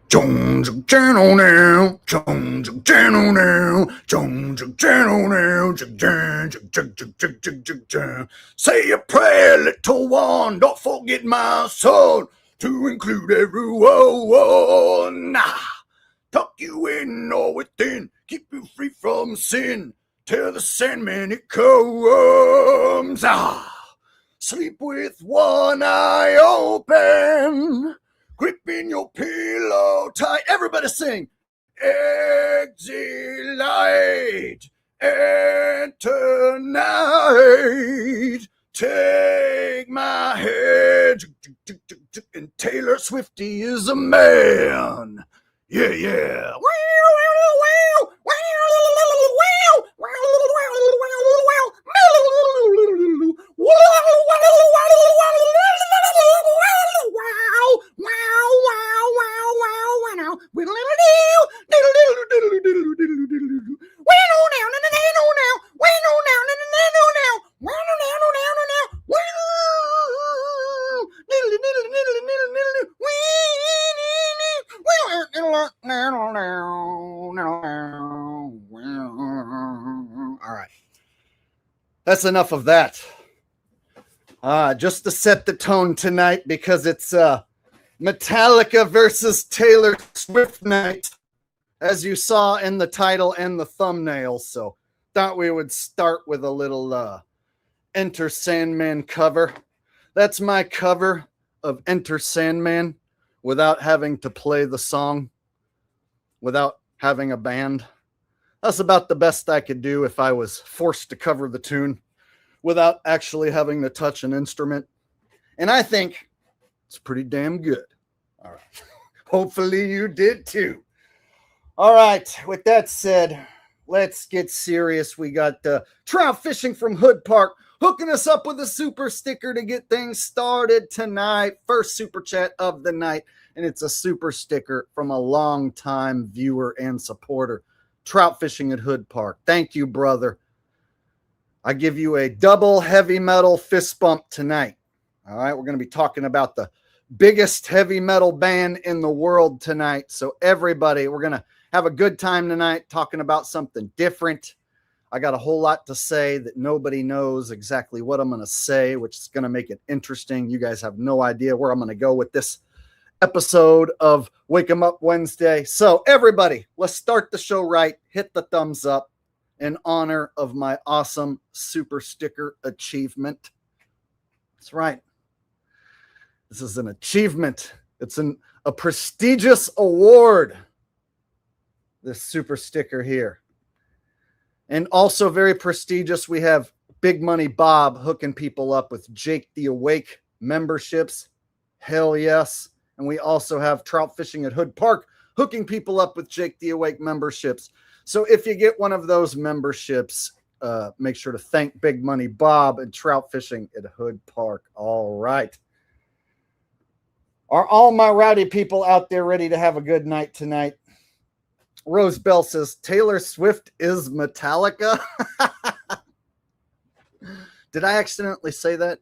Jones channel now, Jones channel now, Jones channel now. Say a prayer, little one, don't forget my son, to include everyone. Tuck you in or within, keep you free from sin, till the Sandman it comes. Sleep with one eye open, gripping your pillow tight. Everybody sing. Exilite, enter night, take my head. And Taylor Swifty is a man. Yeah, yeah. All right. That's enough of that. Just to set the tone tonight, because it's Metallica versus Taylor Swift night, as you saw in the title and the thumbnail. So thought we would start with a little Enter Sandman cover. That's my cover of Enter Sandman without having to play the song, without having a band. That's about the best I could do if I was forced to cover the tune without actually having to touch an instrument. And I think it's pretty damn good. All right. Hopefully you did too. All right. With that said, let's get serious. We got Trout Fishing from Hood Park hooking us up with a super sticker to get things started tonight. First super chat of the night. And it's a super sticker from a longtime viewer and supporter. Trout Fishing at Hood Park. Thank you, brother. I give you a double heavy metal fist bump tonight. All right, we're going to be talking about the biggest heavy metal band in the world tonight. So everybody, we're going to have a good time tonight talking about something different. I got a whole lot to say that nobody knows exactly what I'm going to say, which is going to make it interesting. You guys have no idea where I'm going to go with this episode of Wake 'em Up Wednesday. So everybody, let's start the show right. Hit the thumbs up in honor of my awesome super sticker achievement. That's right. This is an achievement. It's a prestigious award, this super sticker here. And also very prestigious, we have Big Money Bob hooking people up with Jake the Awake memberships. Hell yes. And we also have Trout Fishing at Hood Park hooking people up with Jake the Awake memberships. So if you get one of those memberships, make sure to thank Big Money Bob and Trout Fishing at Hood Park. All right. Are all my rowdy people out there ready to have a good night tonight? Rose Bell says, Taylor Swift is Metallica. Did I accidentally say that?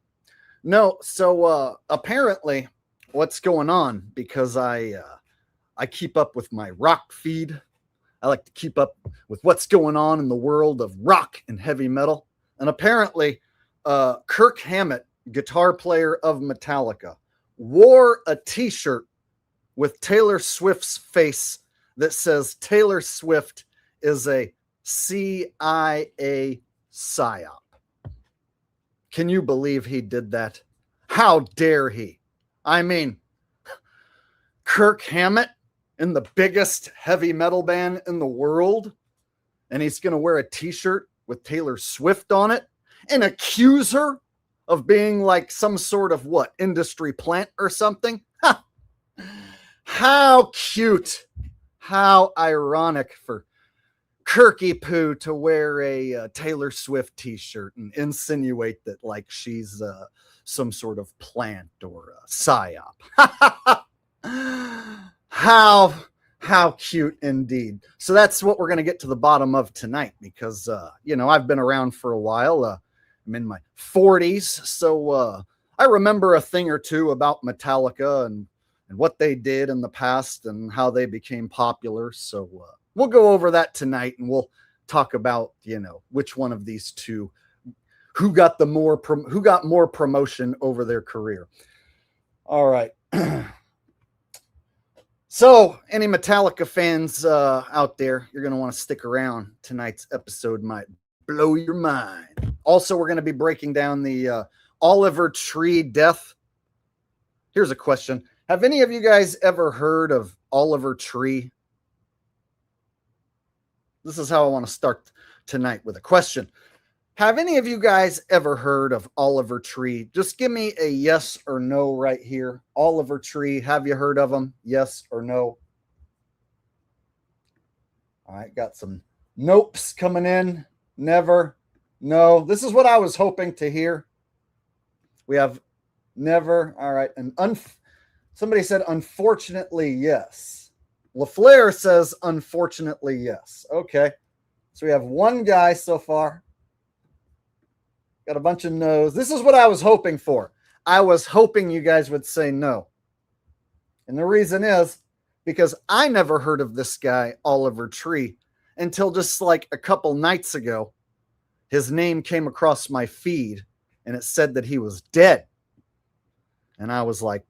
No. So apparently what's going on, because I keep up with my rock feed. I like to keep up with what's going on in the world of rock and heavy metal. And apparently Kirk Hammett, guitar player of Metallica, wore a t-shirt with Taylor Swift's face that says Taylor Swift is a CIA psyop. Can you believe he did that? How dare he? I mean, Kirk Hammett in the biggest heavy metal band in the world, and he's going to wear a t-shirt with Taylor Swift on it and accuse her of being like some sort of what, industry plant or something? How cute. How ironic for Kirky Poo to wear a Taylor Swift t-shirt and insinuate that like she's some sort of plant or a psyop. How cute indeed. So that's what we're going to get to the bottom of tonight, because I've been around for a while. I'm in my 40s, so I remember a thing or two about Metallica and and what they did in the past and how they became popular. So we'll go over that tonight, and we'll talk about, which one of these two, who got more promotion over their career. All right. So, any Metallica fans out there, you're going to want to stick around. Tonight's episode might blow your mind. Also, we're going to be breaking down the Oliver Tree death. Here's a question. Have any of you guys ever heard of Oliver Tree? This is how I want to start tonight, with a question. Have any of you guys ever heard of Oliver Tree? Just give me a yes or no right here. Oliver Tree, have you heard of him? Yes or no? All right, got some nopes coming in. Never. No. This is what I was hoping to hear. We have never. All right. And somebody said, unfortunately, yes. LaFleur says, unfortunately, yes. Okay. So we have one guy so far. Got a bunch of no's. This is what I was hoping for. I was hoping you guys would say no. And the reason is because I never heard of this guy, Oliver Tree, until just like a couple nights ago. His name came across my feed, and it said that he was dead. And I was like,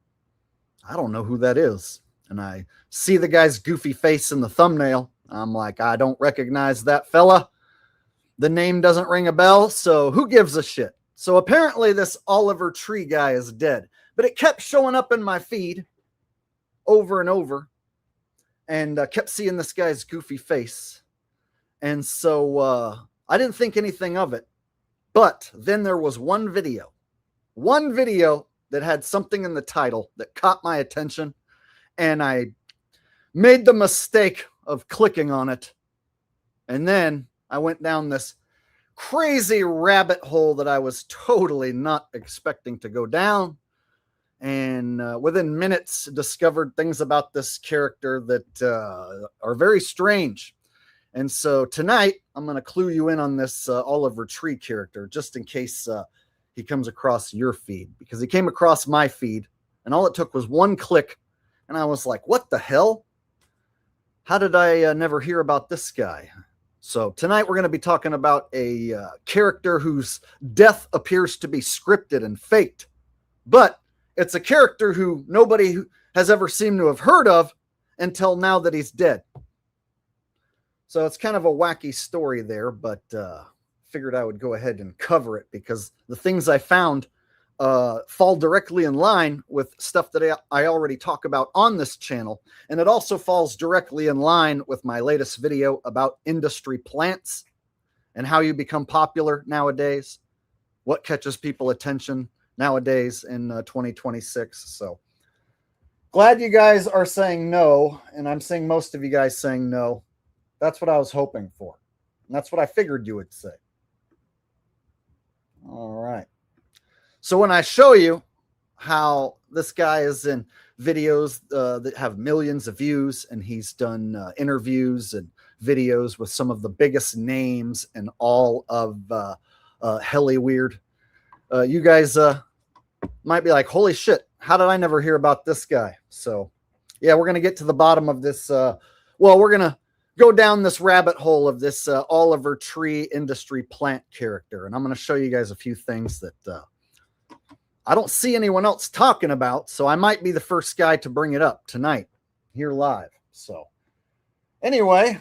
I don't know who that is. And I see the guy's goofy face in the thumbnail. I'm like, I don't recognize that fella. The name doesn't ring a bell, so who gives a shit? So apparently this Oliver Tree guy is dead. But it kept showing up in my feed over and over, and kept seeing this guy's goofy face. And so I didn't think anything of it. But then there was one video that had something in the title that caught my attention, and I made the mistake of clicking on it. And then I went down this crazy rabbit hole that I was totally not expecting to go down. And within minutes, discovered things about this character that are very strange. And so tonight, I'm going to clue you in on this Oliver Tree character, just in case he comes across your feed. Because he came across my feed, and all it took was one click. And I was like, what the hell? How did I never hear about this guy? So tonight we're going to be talking about a character whose death appears to be scripted and faked. But it's a character who nobody has ever seemed to have heard of until now that he's dead. So it's kind of a wacky story there, but figured I would go ahead and cover it because the things I found fall directly in line with stuff that I already talk about on this channel. And it also falls directly in line with my latest video about industry plants and how you become popular nowadays, what catches people attention nowadays in 2026. So glad you guys are saying no. And I'm seeing most of you guys saying no. That's what I was hoping for. And that's what I figured you would say. All right. So when I show you how this guy is in videos that have millions of views, and he's done interviews and videos with some of the biggest names in all of Hollywood, you guys might be like, holy shit, how did I never hear about this guy? So yeah, we're going to get to the bottom of this. We're going to go down this rabbit hole of this Oliver Tree industry plant character. And I'm going to show you guys a few things that I don't see anyone else talking about, so I might be the first guy to bring it up tonight here live. So anyway,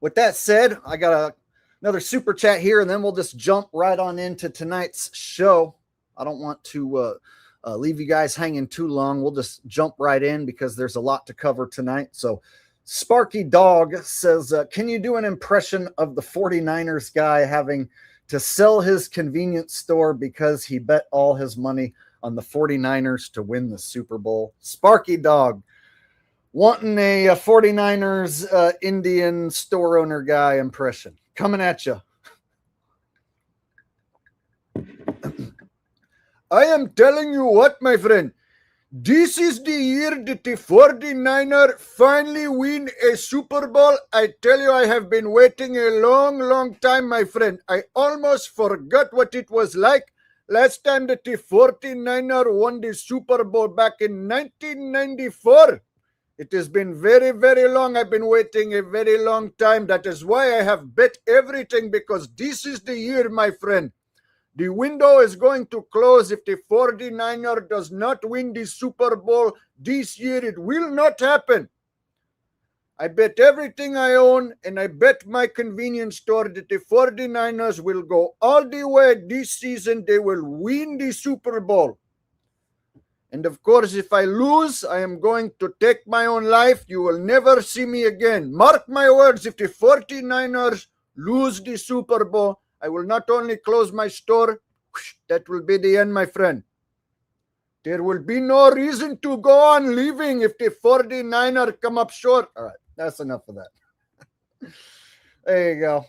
with that said, I got another super chat here, and then we'll just jump right on into tonight's show. I don't want to leave you guys hanging too long. We'll just jump right in because there's a lot to cover tonight. So Sparky Dog says, can you do an impression of the 49ers guy having to sell his convenience store because he bet all his money on the 49ers to win the Super Bowl? Sparky Dog, wanting a 49ers Indian store owner guy impression. Coming at you. I am telling you what, my friend. This is the year that the 49er finally win a Super Bowl. I tell you, I have been waiting a long, long time, my friend. I almost forgot what it was like Last time that the 49er won the Super Bowl back in 1994. It has been very, very long. I've been waiting a very long time. That is why I have bet everything, because this is the year, my friend. The window is going to close if the 49er does not win the Super Bowl this year. It will not happen. I bet everything I own, and I bet my convenience store that the 49ers will go all the way this season. They will win the Super Bowl. And of course, if I lose, I am going to take my own life. You will never see me again. Mark my words, if the 49ers lose the Super Bowl, I will not only close my store, that will be the end, my friend. There will be no reason to go on living if the 49ers come up short. All right, that's enough of that. There you go.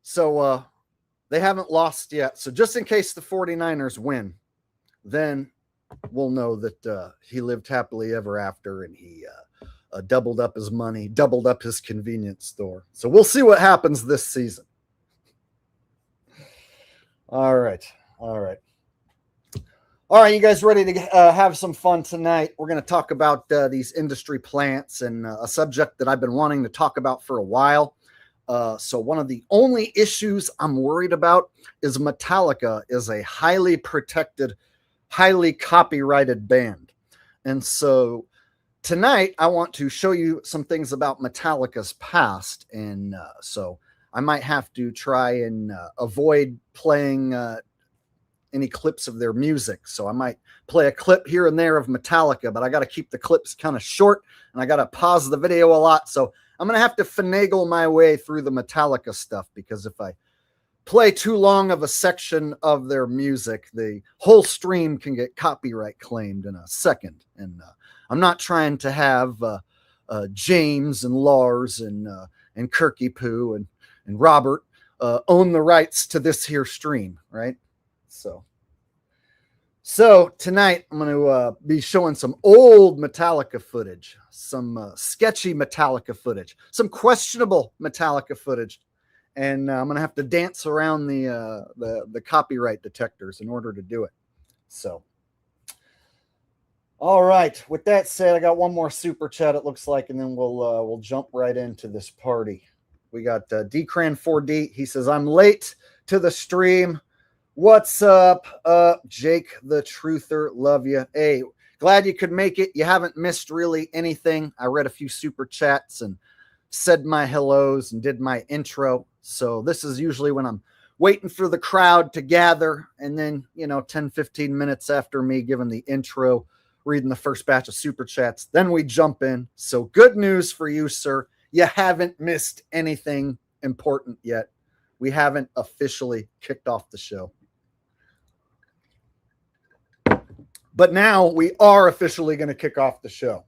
So they haven't lost yet. So just in case the 49ers win, then we'll know that he lived happily ever after, and he doubled up his money, doubled up his convenience store. So we'll see what happens this season. All right. All right. All right, you guys ready to have some fun tonight? We're going to talk about these industry plants and a subject that I've been wanting to talk about for a while. So one of the only issues I'm worried about is Metallica is a highly protected, highly copyrighted band. And so tonight I want to show you some things about Metallica's past. And so I might have to try and avoid playing any clips of their music. So I might play a clip here and there of Metallica, but I got to keep the clips kind of short, and I got to pause the video a lot. So I'm going to have to finagle my way through the Metallica stuff, because if I play too long of a section of their music, the whole stream can get copyright claimed in a second. And I'm not trying to have James and Lars and Kirky Poo and Robert own the rights to this here stream, right? So tonight I'm going to be showing some old Metallica footage, some sketchy Metallica footage, some questionable Metallica footage, and I'm going to have to dance around the copyright detectors in order to do it. So, all right. With that said, I got one more super chat, it looks like, and then we'll jump right into this party. We got Dcran4D. He says, "I'm late to the stream. What's up, Jake the Truther? Love you. Hey, glad you could make it. You haven't missed really anything. I read a few super chats and said my hellos and did my intro. So this is usually when I'm waiting for the crowd to gather. And then, 10, 15 minutes after me giving the intro, reading the first batch of super chats, then we jump in. So good news for you, sir. You haven't missed anything important yet. We haven't officially kicked off the show. But now we are officially going to kick off the show.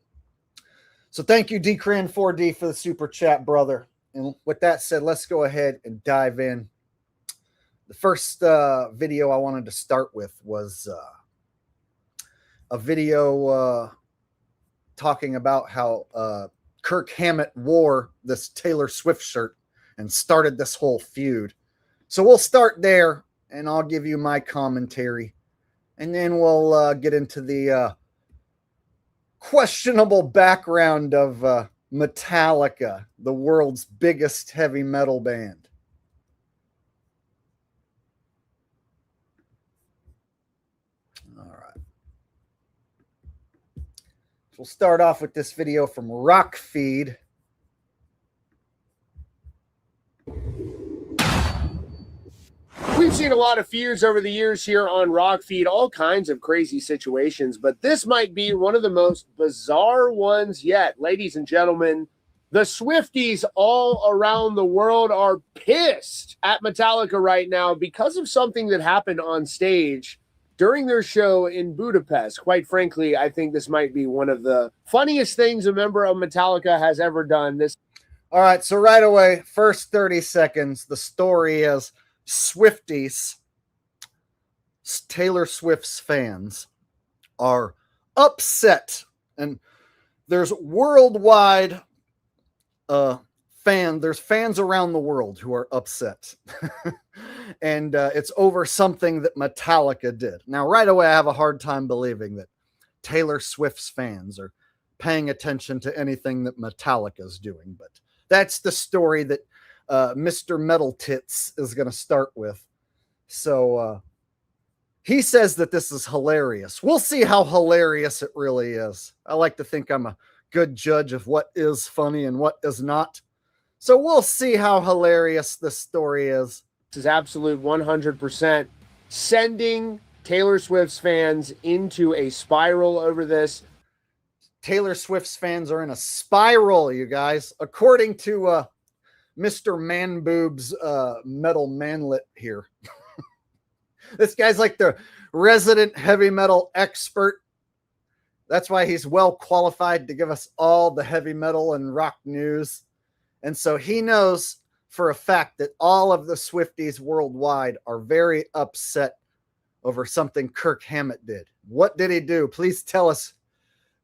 So thank you, Dcran4D, for the super chat, brother. And with that said, let's go ahead and dive in. The first video I wanted to start with was a video talking about how Kirk Hammett wore this Taylor Swift shirt and started this whole feud. So we'll start there, and I'll give you my commentary. And then we'll get into the questionable background of Metallica, the world's biggest heavy metal band. All right. We'll start off with this video from Rock Feed. We've seen a lot of feuds over the years here on Rock Feed, all kinds of crazy situations, but this might be one of the most bizarre ones yet. Ladies and gentlemen, the Swifties all around the world are pissed at Metallica right now because of something that happened on stage during their show in Budapest. Quite frankly, I think this might be one of the funniest things a member of Metallica has ever done. All right, so right away, first 30 seconds, the story is Swifties, Taylor Swift's fans, are upset, and there's worldwide there's fans around the world who are upset. And it's over something that Metallica did. Now, right away, I have a hard time believing that Taylor Swift's fans are paying attention to anything that Metallica's doing. But that's the story that Mr. Metal Tits is going to start with. So he says that this is hilarious. We'll see how hilarious it really is. I like to think I'm a good judge of what is funny and what is not. So we'll see how hilarious this story is. This is absolute 100% sending Taylor Swift's fans into a spiral over this. Taylor Swift's fans are in a spiral, you guys. According to Mr. Man Boob's metal manlet here. This guy's like the resident heavy metal expert. That's why he's well qualified to give us all the heavy metal and rock news. And so he knows for a fact that all of the Swifties worldwide are very upset over something Kirk Hammett did. What did he do? Please tell us,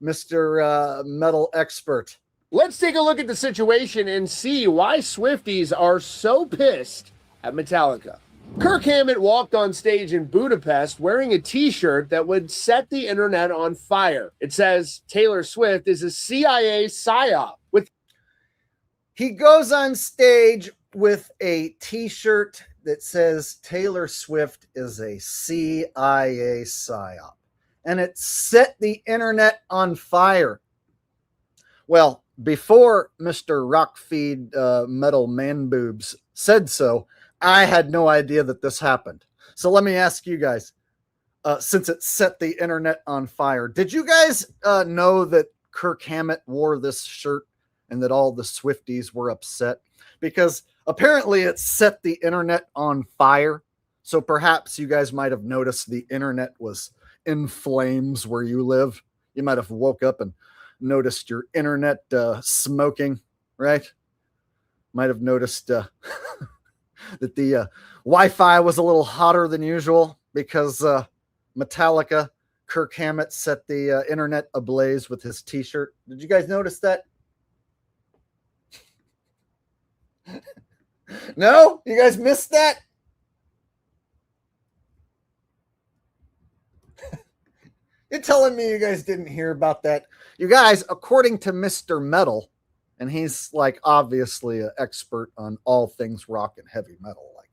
Mr. Metal Expert. Let's take a look at the situation and see why Swifties are so pissed at Metallica. Kirk Hammett walked on stage in Budapest wearing a t-shirt that would set the internet on fire. It says Taylor Swift is a CIA Psyop. He goes on stage with a t-shirt that says Taylor Swift is a CIA Psyop. And it set the internet on fire. Well, before Mr. Rockfeed Metal Man Boobs said so, I had no idea that this happened. So let me ask you guys, since it set the internet on fire, did you guys know that Kirk Hammett wore this shirt and that all the Swifties were upset? Because apparently it set the internet on fire. So perhaps you guys might have noticed the internet was in flames where you live. You might have woke up and noticed your internet smoking, right? Might have noticed that the Wi-Fi was a little hotter than usual because Metallica, Kirk Hammett, set the internet ablaze with his t-shirt. Did you guys notice that? No? You guys missed that? You're telling me you guys didn't hear about that? You guys, according to Mr. Metal, and he's like obviously an expert on all things rock and heavy metal, like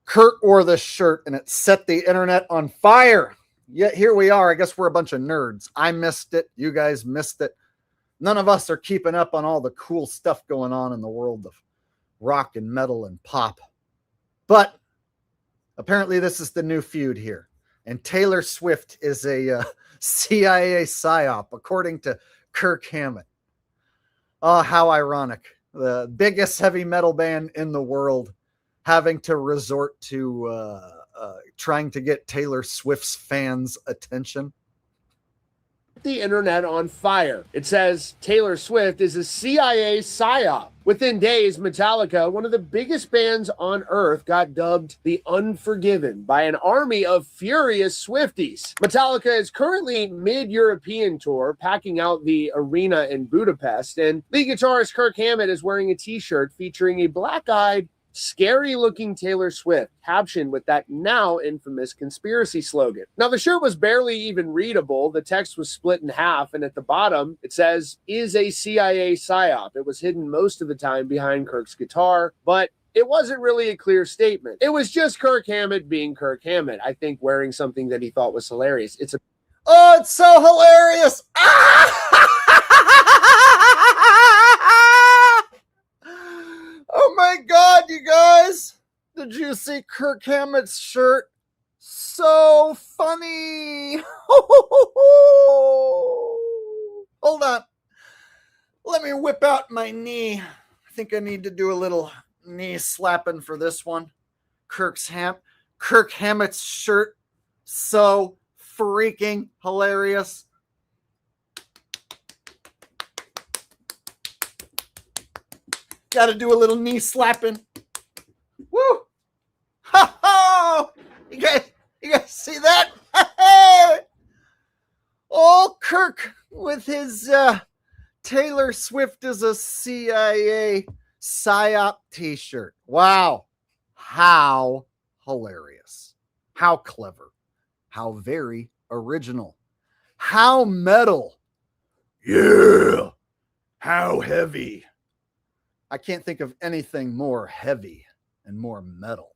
Kurt wore this shirt and it set the internet on fire. Yet here we are. I guess we're a bunch of nerds. I missed it. You guys missed it. None of us are keeping up on all the cool stuff going on in the world of rock and metal and pop. But apparently this is the new feud here. And Taylor Swift is a CIA psyop, according to Kirk Hammett. Oh, how ironic. The biggest heavy metal band in the world having to resort to trying to get Taylor Swift's fans' attention. The internet on fire. It says Taylor Swift is a CIA psyop. Within days, Metallica, one of the biggest bands on earth, got dubbed the Unforgiven by an army of furious Swifties. Metallica is currently mid-European tour, packing out the arena in Budapest, and lead guitarist Kirk Hammett is wearing a t-shirt featuring a black-eyed, scary-looking Taylor Swift, captioned with that now infamous conspiracy slogan. Now, the shirt was barely even readable. The text was split in half, and at the bottom, it says, is a CIA psyop. It was hidden most of the time behind Kirk's guitar, but it wasn't really a clear statement. It was just Kirk Hammett being Kirk Hammett, I think, wearing something that he thought was hilarious. Oh, it's so hilarious! Oh my God, you guys! Did you see Kirk Hammett's shirt? So funny! Hold on. Let me whip out my knee. I think I need to do a little knee slapping for this one. Kirk Hammett's shirt. So freaking hilarious. Got to do a little knee slapping. Woo! Ha ha! You guys see that? Oh, Kirk with his Taylor Swift is a CIA Psyop t-shirt. Wow. How hilarious. How clever. How very original. How metal. Yeah. How heavy. I can't think of anything more heavy and more metal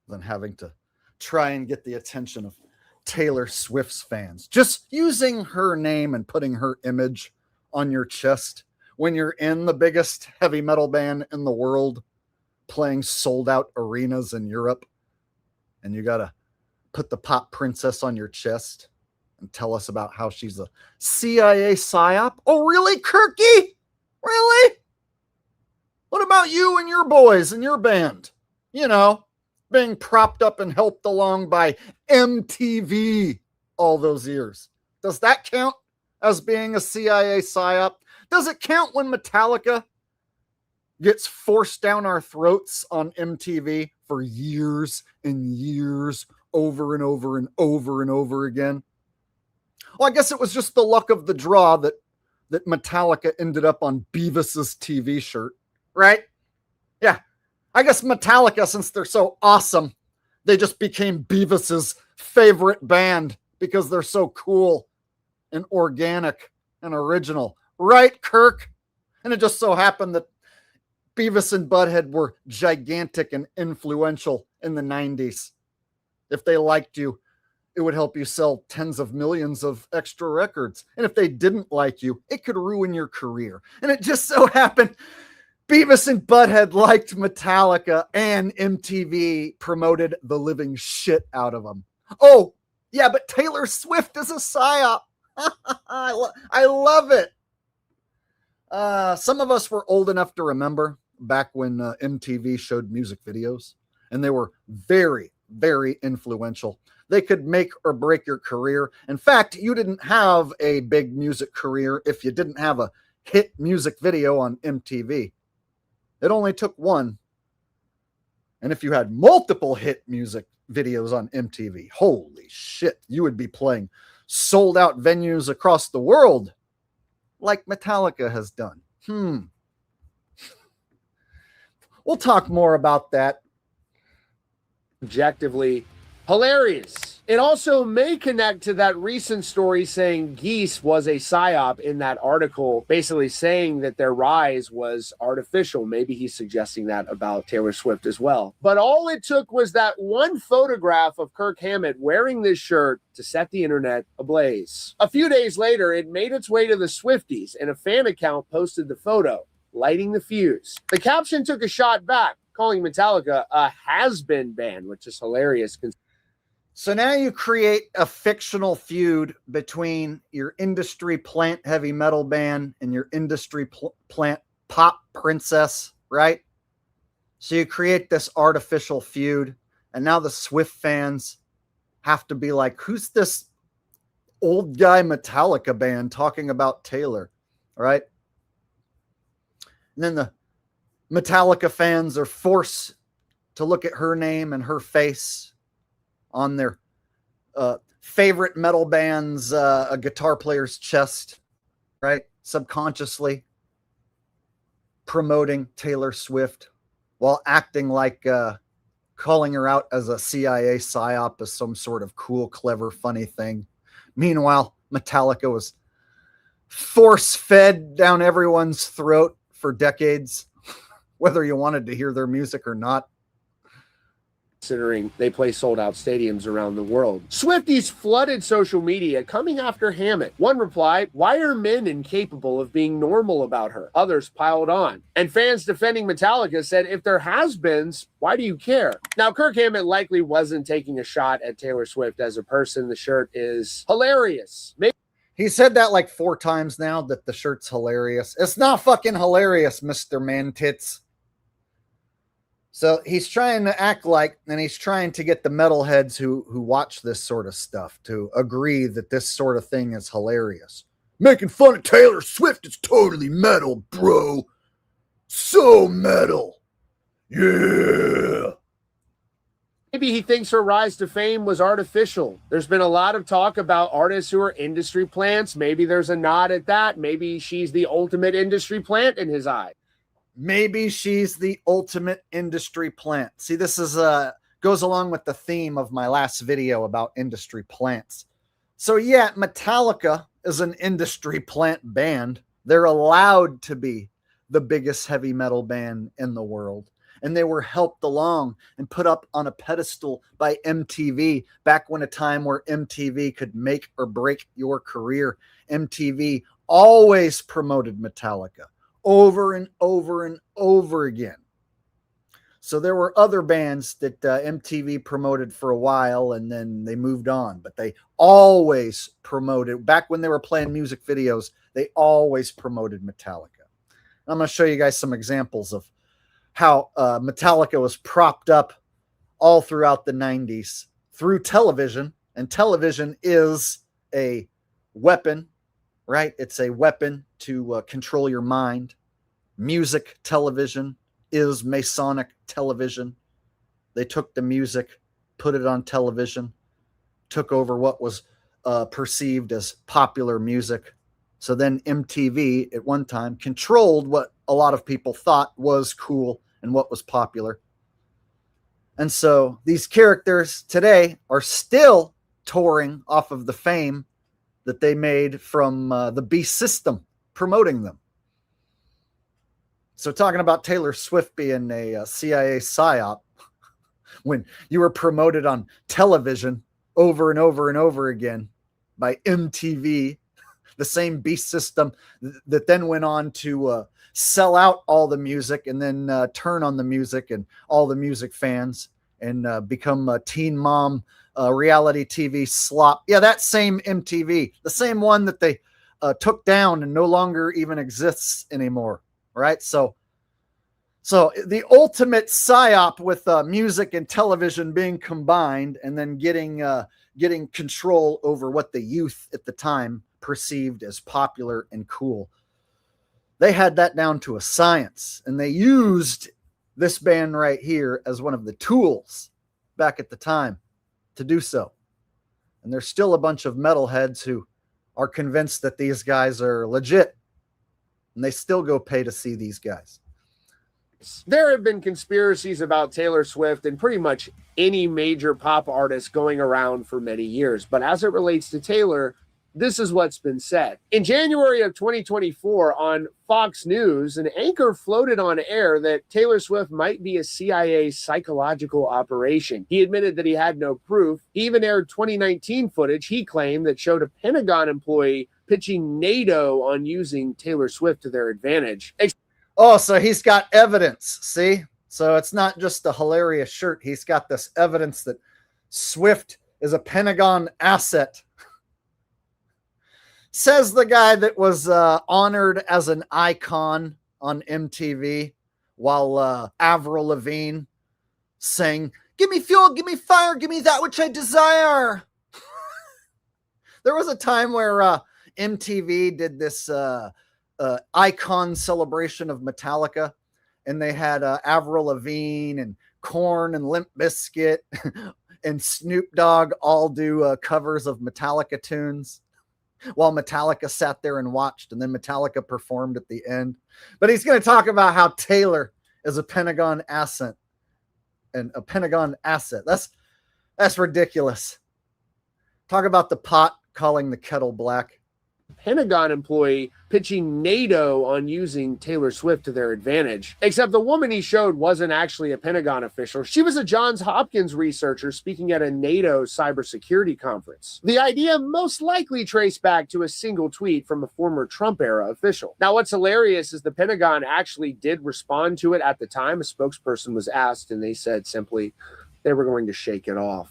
than having to try and get the attention of Taylor Swift's fans. Just using her name and putting her image on your chest when you're in the biggest heavy metal band in the world, playing sold out arenas in Europe, and you got to put the pop princess on your chest and tell us about how she's a CIA psyop. Oh, really, Kirky? Really? What about you and your boys and your band? You know, being propped up and helped along by MTV all those years. Does that count as being a CIA psyop? Does it count when Metallica gets forced down our throats on MTV for years and years, over and over and over and over again? Well, I guess it was just the luck of the draw that Metallica ended up on Beavis's TV shirt, right? Yeah. I guess Metallica, since they're so awesome, they just became Beavis's favorite band because they're so cool and organic and original. Right, Kirk? And it just so happened that Beavis and Butthead were gigantic and influential in the 90s. If they liked you, it would help you sell tens of millions of extra records. And if they didn't like you, it could ruin your career. And it just so happened Beavis and Butthead liked Metallica, and MTV promoted the living shit out of them. Oh, yeah, but Taylor Swift is a psyop. I love it. Some of us were old enough to remember back when MTV showed music videos, and they were very, very influential. They could make or break your career. In fact, you didn't have a big music career if you didn't have a hit music video on MTV. It only took one. And if you had multiple hit music videos on MTV, holy shit, you would be playing sold out venues across the world like Metallica has done. We'll talk more about that. Objectively hilarious. It also may connect to that recent story saying Geese was a psyop in that article, basically saying that their rise was artificial. Maybe he's suggesting that about Taylor Swift as well. But all it took was that one photograph of Kirk Hammett wearing this shirt to set the internet ablaze. A few days later, it made its way to the Swifties, and a fan account posted the photo, lighting the fuse. The caption took a shot back, calling Metallica a has-been band, which is hilarious. So now you create a fictional feud between your industry plant heavy metal band and your industry plant pop princess, right? So you create this artificial feud, and now the Swift fans have to be like, who's this old guy Metallica band talking about Taylor, right? And then the Metallica fans are forced to look at her name and her face on their favorite metal band's a guitar player's chest, right? Subconsciously promoting Taylor Swift while acting like calling her out as a CIA psyop is some sort of cool, clever, funny thing. Meanwhile, Metallica was force-fed down everyone's throat for decades, whether you wanted to hear their music or not. Considering they play sold-out stadiums around the world. Swifties flooded social media coming after Hammett. One replied, "Why are men incapable of being normal about her?" Others piled on. And fans defending Metallica said, if there has been, why do you care? Now, Kirk Hammett likely wasn't taking a shot at Taylor Swift as a person. The shirt is hilarious. He said that like 4 times now, that the shirt's hilarious. It's not fucking hilarious, Mr. Man Tits. So he's trying to act like, and he's trying to get the metalheads who watch this sort of stuff to agree that this sort of thing is hilarious. Making fun of Taylor Swift is totally metal, bro. So metal. Yeah. Maybe he thinks her rise to fame was artificial. There's been a lot of talk about artists who are industry plants. Maybe there's a nod at that. Maybe she's the ultimate industry plant in his eye. Maybe she's the ultimate industry plant. See, this is goes along with the theme of my last video about industry plants. So yeah, Metallica is an industry plant band. They're allowed to be the biggest heavy metal band in the world. And they were helped along and put up on a pedestal by MTV back when a time where MTV could make or break your career. MTV always promoted Metallica over and over and over again. So there were other bands that MTV promoted for a while and then they moved on, but they always promoted, back when they were playing music videos, they always promoted Metallica. I'm going to show you guys some examples of how Metallica was propped up all throughout the 90s through television. And television is a weapon, right? It's a weapon to control your mind. Music television is Masonic television. They took the music, put it on television, took over what was perceived as popular music. So then MTV at one time controlled what a lot of people thought was cool and what was popular. And so these characters today are still touring off of the fame that they made from the Beast System promoting them. So talking about Taylor Swift being a CIA psyop, when you were promoted on television over and over and over again by MTV, the same Beast System that then went on to sell out all the music and then turn on the music and all the music fans and become a teen mom reality TV slop. Yeah, that same MTV, the same one that they took down and no longer even exists anymore, right? So the ultimate psyop with music and television being combined and then getting control over what the youth at the time perceived as popular and cool. They had that down to a science, and they used this band right here as one of the tools back at the time to do so. And there's still a bunch of metalheads who are convinced that these guys are legit, and they still go pay to see these guys. There have been conspiracies about Taylor Swift and pretty much any major pop artist going around for many years. But as it relates to Taylor, this is what's been said. In January of 2024 on Fox News, an anchor floated on air that Taylor Swift might be a CIA psychological operation. He admitted that he had no proof. He even aired 2019 footage he claimed that showed a Pentagon employee pitching NATO on using Taylor Swift to their advantage. Oh, so he's got evidence, see? So it's not just a hilarious shirt. He's got this evidence that Swift is a Pentagon asset. Says the guy that was honored as an icon on MTV while Avril Lavigne sang, "Give me fuel, give me fire, give me that which I desire." There was a time where MTV did this icon celebration of Metallica, and they had Avril Lavigne and Korn and Limp Bizkit and Snoop Dogg all do covers of Metallica tunes while Metallica sat there and watched, and then Metallica performed at the end. But he's going to talk about how Taylor is a Pentagon asset and a Pentagon asset. That's ridiculous. Talk about the pot calling the kettle black. Pentagon employee pitching NATO on using Taylor Swift to their advantage. Except the woman he showed wasn't actually a Pentagon official. She was a Johns Hopkins researcher speaking at a NATO cybersecurity conference. The idea most likely traced back to a single tweet from a former Trump-era official. Now, what's hilarious is the Pentagon actually did respond to it at the time. A spokesperson was asked, and they said simply they were going to shake it off.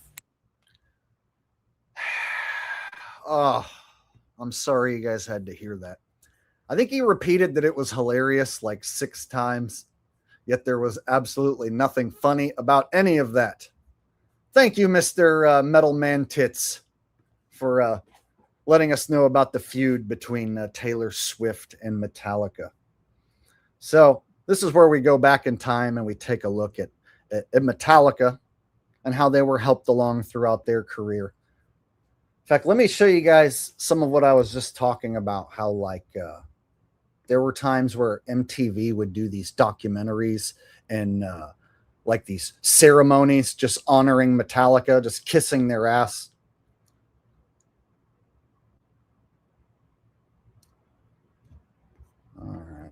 Oh, I'm sorry you guys had to hear that. I think he repeated that it was hilarious like 6 times, yet there was absolutely nothing funny about any of that. Thank you, Mr. Metal Man Tits, for letting us know about the feud between Taylor Swift and Metallica. So this is where we go back in time and we take a look at Metallica and how they were helped along throughout their career. In fact, let me show you guys some of what I was just talking about, how like there were times where MTV would do these documentaries and like these ceremonies just honoring Metallica, just kissing their ass. All right.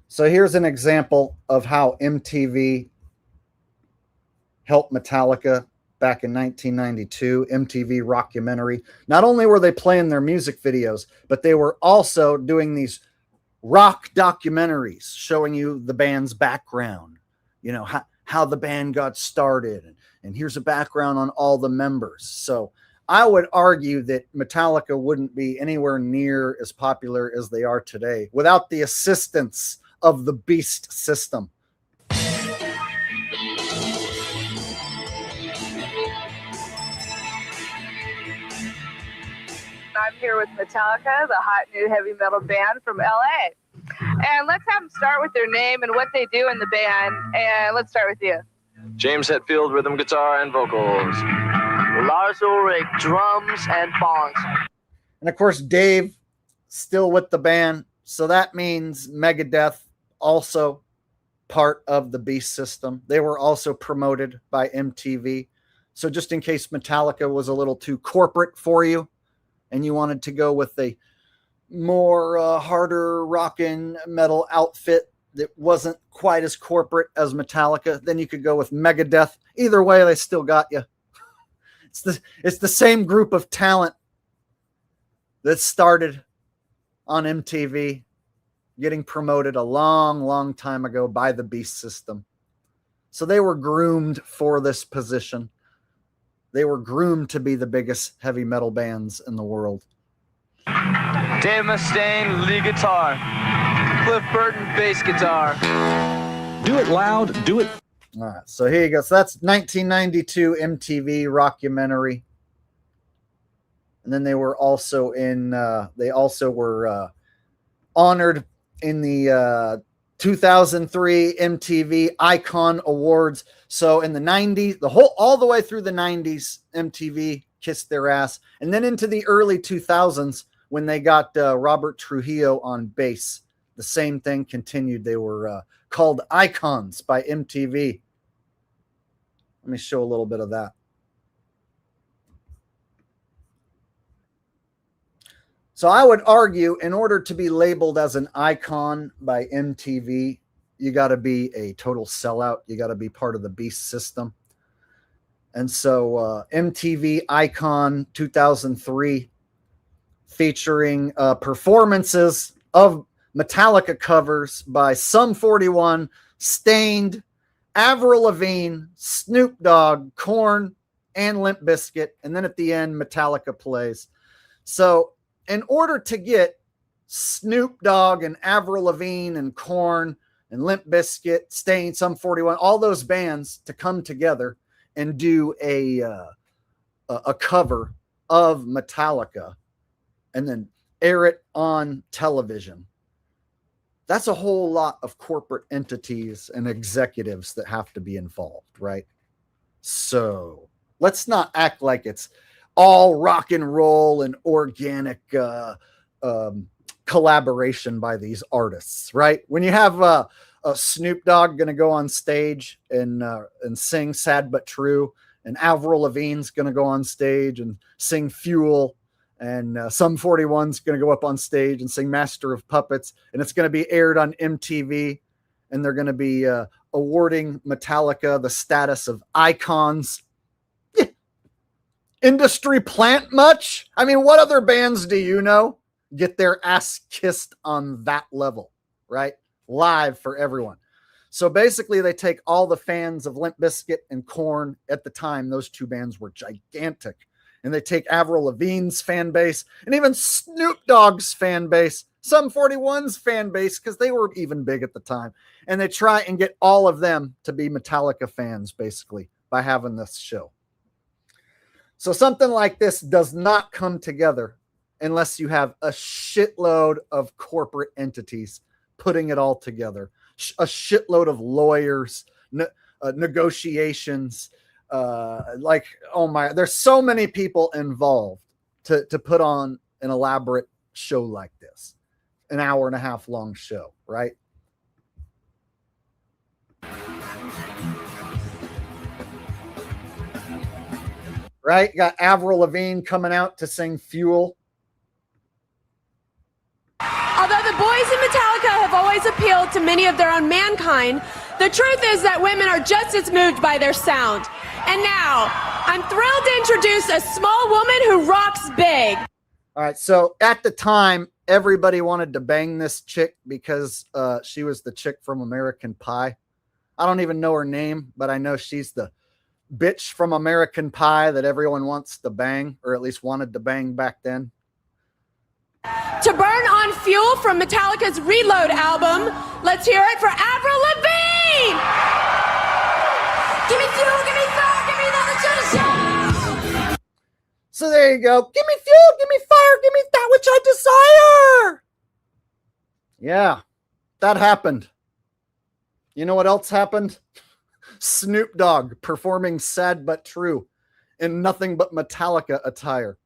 So here's an example of how MTV helped Metallica back in 1992, MTV Rockumentary. Not only were they playing their music videos, but they were also doing these rock documentaries showing you the band's background, you know, how the band got started. And here's a background on all the members. So I would argue that Metallica wouldn't be anywhere near as popular as they are today without the assistance of the Beast system. I'm here with Metallica, the hot new heavy metal band from LA. And let's have them start with their name and what they do in the band. And let's start with you. James Hetfield, rhythm guitar and vocals. Lars Ulrich, drums and bongs. And of course, Dave still with the band. So that means Megadeth also part of the Beast system. They were also promoted by MTV. So just in case Metallica was a little too corporate for you and you wanted to go with a more harder rockin' metal outfit that wasn't quite as corporate as Metallica, then you could go with Megadeth. Either way, they still got you. It's the same group of talent that started on MTV, getting promoted a long, long time ago by the Beast system. So they were groomed for this position. They were groomed to be the biggest heavy metal bands in the world. Dave Mustaine, lead guitar. Cliff Burton, bass guitar. Do it loud, do it. All right, so here you go. So that's 1992 MTV Rockumentary. And then they were also in, they also were honored in the 2003 MTV Icon Awards. So in the 90s, all the way through the 90s, MTV kissed their ass. And then into the early 2000s, when they got Robert Trujillo on bass, the same thing continued. They were called Icons by MTV. Let me show a little bit of that. So I would argue, in order to be labeled as an icon by MTV, you got to be a total sellout. You got to be part of the Beast system. And so MTV Icon 2003, featuring performances of Metallica covers by Sum 41, Stained, Avril Lavigne, Snoop Dogg, Korn, and Limp Bizkit. And then at the end, Metallica plays. So in order to get Snoop Dogg and Avril Lavigne and Korn and Limp Bizkit, Stained, Sum 41, all those bands to come together and do a cover of Metallica and then air it on television, that's a whole lot of corporate entities and executives that have to be involved, right? So let's not act like it's all rock and roll and organic collaboration by these artists, right? When you have a Snoop Dogg going to go on stage and sing Sad But True, and Avril Lavigne's going to go on stage and sing Fuel, and Sum 41's going to go up on stage and sing Master of Puppets, and it's going to be aired on MTV, and they're going to be awarding Metallica the status of icons. Industry plant much? I mean, what other bands do you know get their ass kissed on that level, right? Live for everyone. So basically, they take all the fans of Limp Bizkit and Korn at the time. Those two bands were gigantic. And they take Avril Lavigne's fan base and even Snoop Dogg's fan base, Sum 41's fan base, because they were even big at the time. And they try and get all of them to be Metallica fans, basically, by having this show. So something like this does not come together unless you have a shitload of corporate entities putting it all together, a shitload of lawyers, negotiations. Like, oh my, there's so many people involved to put on an elaborate show like this, an hour and a half long show, right? Right? You got Avril Lavigne coming out to sing Fuel. Although the boys in Metallica have always appealed to many of their own mankind, the truth is that women are just as moved by their sound. And now, I'm thrilled to introduce a small woman who rocks big. All right, so at the time, everybody wanted to bang this chick because she was the chick from American Pie. I don't even know her name, but I know she's the bitch from American Pie that everyone wants to bang, or at least wanted to bang back then. To burn on fuel from Metallica's Reload album, let's hear it for Avril Lavigne! Give me fuel, give me fire, give me that which I desire! So there you go. Give me fuel, give me fire, give me that which I desire! Yeah, that happened. You know what else happened? Snoop Dogg performing Sad But True in nothing but Metallica attire.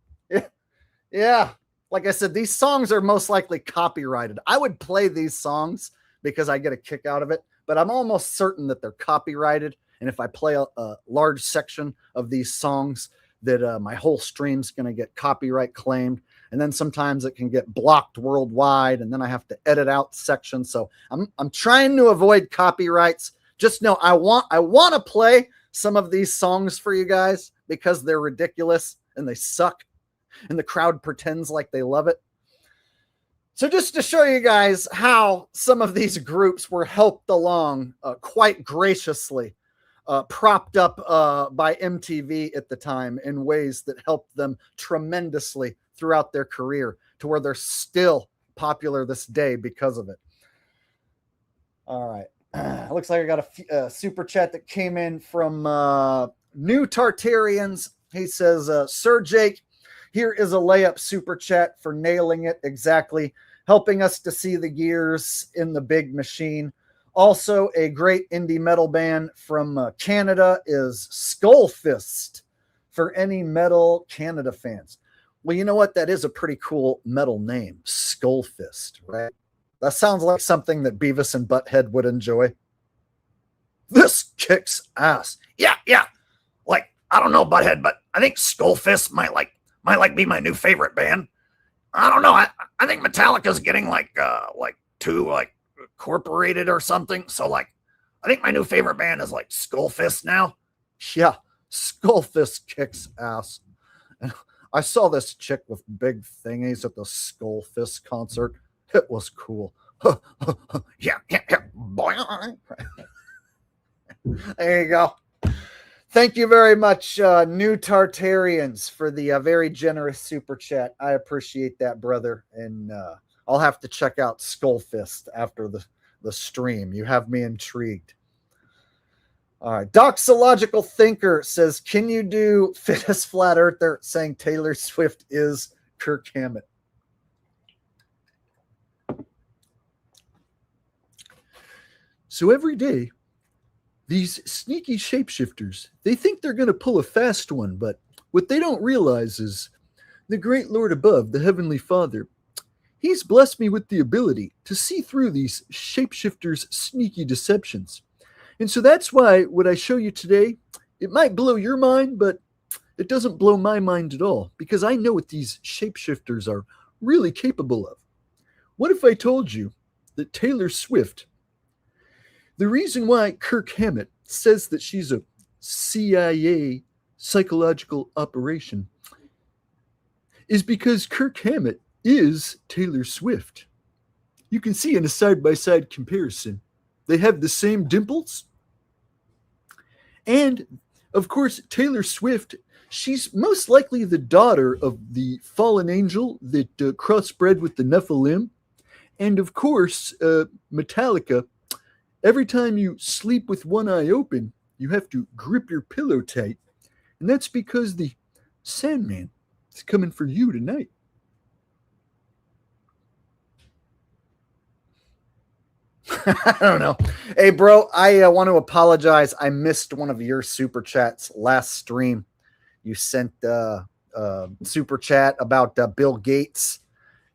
Yeah. Like I said, these songs are most likely copyrighted. I would play these songs because I get a kick out of it, but I'm almost certain that they're copyrighted. And if I play a large section of these songs, that my whole stream's going to get copyright claimed. And then sometimes it can get blocked worldwide, and then I have to edit out sections. So I'm trying to avoid copyrights. Just know I want to play some of these songs for you guys because they're ridiculous and they suck. And the crowd pretends like they love it. So just to show you guys how some of these groups were helped along quite graciously, propped up by MTV at the time in ways that helped them tremendously throughout their career to where they're still popular this day because of it. All right. Looks like I got a super chat that came in from New Tartarians. He says, Sir Jake, here is a layup super chat for nailing it exactly, helping us to see the gears in the big machine. Also, a great indie metal band from Canada is Skullfist for any Metal Canada fans. Well, you know what? That is a pretty cool metal name, Skullfist, right? That sounds like something that Beavis and Butthead would enjoy. This kicks ass. Yeah. Like, I don't know, Butthead, but I think Skullfist might be my new favorite band. I don't know. I think Metallica's getting too incorporated or something. So I think my new favorite band is Skullfist now. Yeah, Skullfist kicks ass. And I saw this chick with big thingies at the Skullfist concert. It was cool. Yeah. There you go. Thank you very much, New Tartarians, for the very generous super chat. I appreciate that, brother. And I'll have to check out Skullfist after the stream. You have me intrigued. All right. Doxological Thinker says, can you do Fittest Flat Earther saying Taylor Swift is Kirk Hammett? So every day, these sneaky shapeshifters, they think they're going to pull a fast one, but what they don't realize is the great Lord above, the Heavenly Father, He's blessed me with the ability to see through these shapeshifters' sneaky deceptions. And so that's why what I show you today, it might blow your mind, but it doesn't blow my mind at all, because I know what these shapeshifters are really capable of. What if I told you that Taylor Swift, the reason why Kirk Hammett says that she's a CIA psychological operation is because Kirk Hammett is Taylor Swift. You can see in a side-by-side comparison, they have the same dimples. And, of course, Taylor Swift, she's most likely the daughter of the fallen angel that crossbred with the Nephilim. And, of course, Metallica, every time you sleep with one eye open, you have to grip your pillow tight. And that's because the Sandman is coming for you tonight. I don't know. Hey, bro, I want to apologize. I missed one of your super chats last stream. You sent super chat about Bill Gates,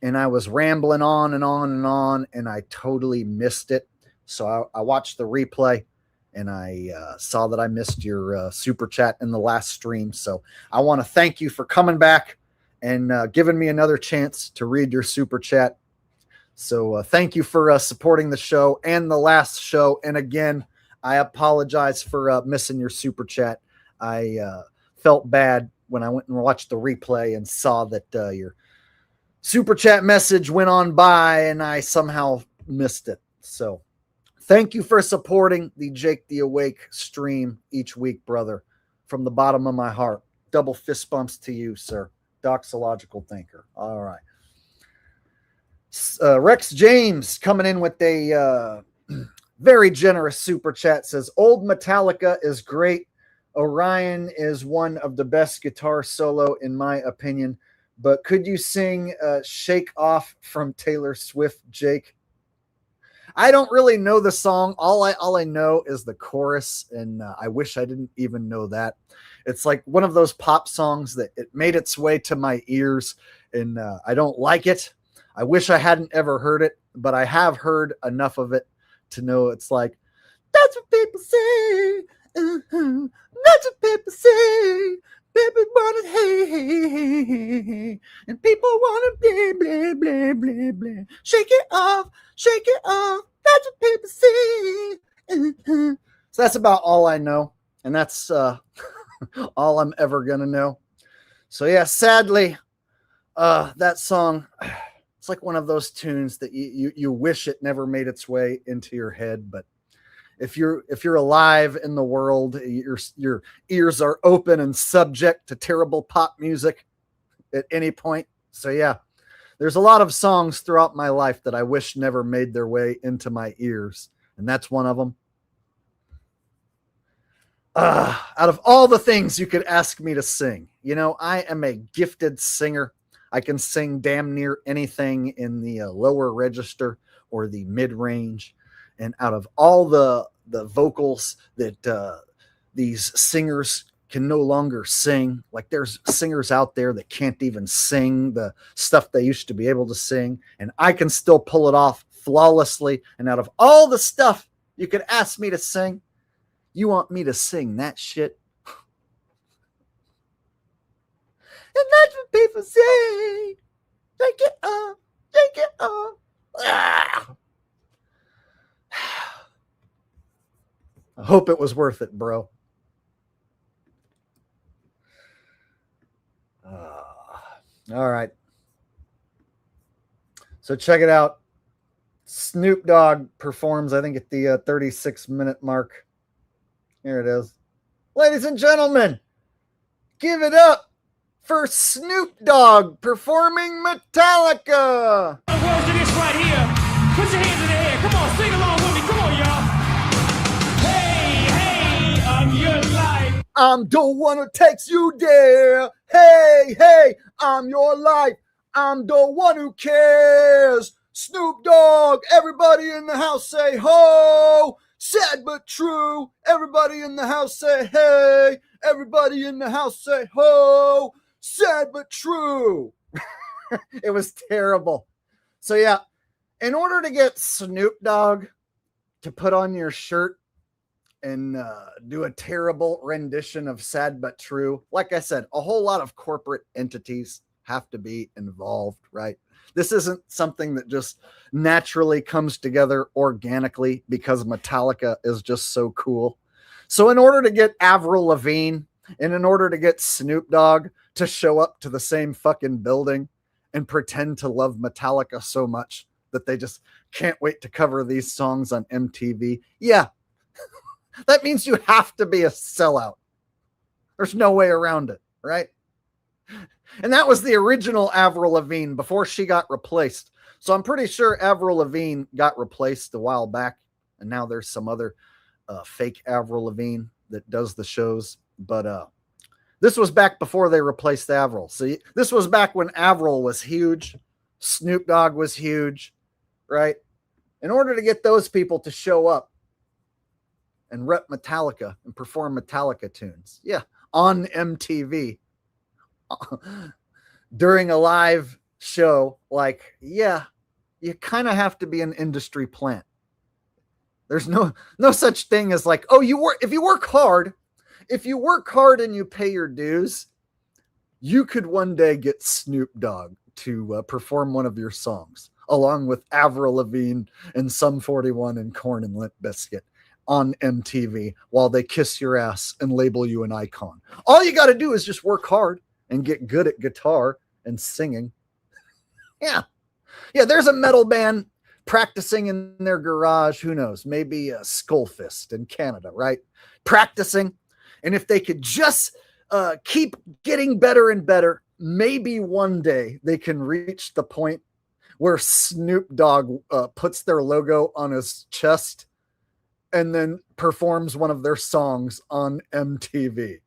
and I was rambling on and on and on, and I totally missed it. So I watched the replay, and I saw that I missed your super chat in the last stream. So I want to thank you for coming back and giving me another chance to read your super chat. So thank you for supporting the show and the last show. And again, I apologize for missing your super chat. I felt bad when I went and watched the replay and saw that your super chat message went on by and I somehow missed it. So thank you for supporting the Jake the Awake stream each week, brother. From the bottom of my heart. Double fist bumps to you, sir. Doxological thinker. All right. Rex James coming in with a very generous super chat, says old Metallica is great. Orion is one of the best guitar solo in my opinion, but could you sing Shake Off from Taylor Swift, Jake? I don't really know the song. All I know is the chorus, and I wish I didn't even know that. It's like one of those pop songs that it made its way to my ears, and I don't like it. I wish I hadn't ever heard it, but I have heard enough of it to know it's like, that's what people say. That's what people say. Baby wanted hey, and people want to blah, blah, blah, blah, blah. Shake it off, that's what people say. So that's about all I know, and that's all I'm ever going to know. So yeah, sadly, that song... It's like one of those tunes that you wish it never made its way into your head. But if you're alive in the world, your ears are open and subject to terrible pop music at any point. So yeah, there's a lot of songs throughout my life that I wish never made their way into my ears, and that's one of them. Out of all the things you could ask me to sing, I am a gifted singer. I can sing damn near anything in the lower register or the mid-range. And out of all the vocals that these singers can no longer sing, like there's singers out there that can't even sing the stuff they used to be able to sing, and I can still pull it off flawlessly. And out of all the stuff you could ask me to sing, you want me to sing that shit? And that's what people say. Take it up, take it up. I hope it was worth it, bro. All right. So check it out. Snoop Dogg performs, I think, at the 36-minute mark. Here it is. Ladies and gentlemen, give it up for Snoop Dogg performing Metallica. The words to this right here. Put your hands in the air. Come on, sing along with me. Come on, y'all. Hey, I'm your life. I'm the one who takes you there. Hey, I'm your life. I'm the one who cares. Snoop Dogg, everybody in the house say ho. Sad but true. Everybody in the house say hey. Everybody in the house say ho. Sad but true. It was terrible. So yeah, in order to get Snoop Dogg to put on your shirt and do a terrible rendition of Sad but True, like I said, a whole lot of corporate entities have to be involved, right? This isn't something that just naturally comes together organically because Metallica is just so cool. So in order to get Avril Lavigne and in order to get Snoop Dogg to show up to the same fucking building and pretend to love Metallica so much that they just can't wait to cover these songs on MTV. Yeah, that means you have to be a sellout. There's no way around it, right? And that was the original Avril Lavigne before she got replaced. So I'm pretty sure Avril Lavigne got replaced a while back, and now there's some other fake Avril Lavigne that does the shows. But this was back before they replaced Avril. See, this was back when Avril was huge, Snoop Dogg was huge, right? in order to get those people to show up and rep Metallica and perform Metallica tunes. Yeah, on MTV during a live show. Like, yeah, you kind of have to be an industry plant. There's no such thing as like, oh, if you work hard and you pay your dues, you could one day get Snoop Dogg to perform one of your songs, along with Avril Lavigne and Sum 41 and Korn and Limp Bizkit on MTV while they kiss your ass and label you an icon. All you got to do is just work hard and get good at guitar and singing. Yeah. There's a metal band practicing in their garage. Who knows? Maybe a Skullfist in Canada, right? Practicing. And if they could just keep getting better and better, maybe one day they can reach the point where Snoop Dogg puts their logo on his chest and then performs one of their songs on MTV.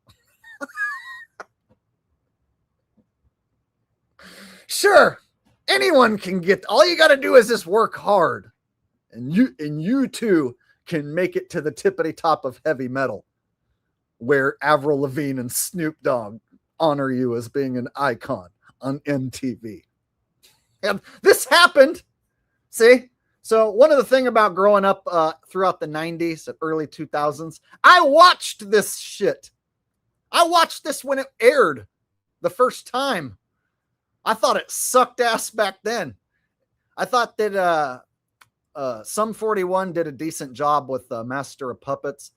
Sure, anyone can get, all you got to do is just work hard, and you too can make it to the tippity top of heavy metal, where Avril Lavigne and Snoop Dogg honor you as being an icon on MTV. And this happened. See? So one of the things about growing up throughout the 90s and early 2000s, I watched this shit. I watched this when it aired the first time. I thought it sucked ass back then. I thought that Sum 41 did a decent job with Master of Puppets,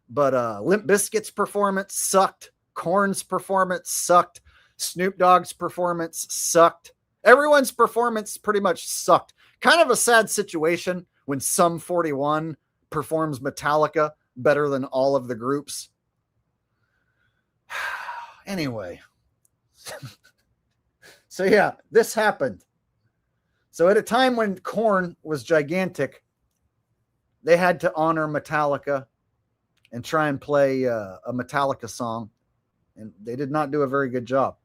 but Limp Bizkit's performance sucked. Korn's performance sucked. Snoop Dogg's performance sucked. Everyone's performance pretty much sucked. Kind of a sad situation when Sum 41 performs Metallica better than all of the groups. Anyway. So yeah, this happened. So at a time when Korn was gigantic, they had to honor Metallica and try and play a Metallica song. And they did not do a very good job.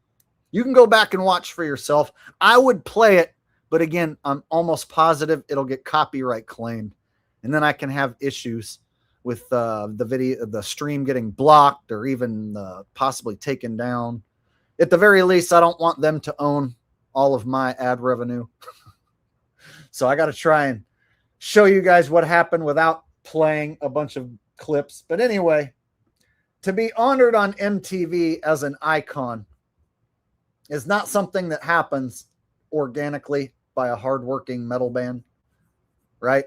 You can go back and watch for yourself. I would play it, but again, I'm almost positive it'll get copyright claimed. And then I can have issues with the stream getting blocked or even possibly taken down. At the very least, I don't want them to own all of my ad revenue. So I got to try and show you guys what happened without playing a bunch of clips. But anyway, to be honored on MTV as an icon is not something that happens organically by a hardworking metal band, right?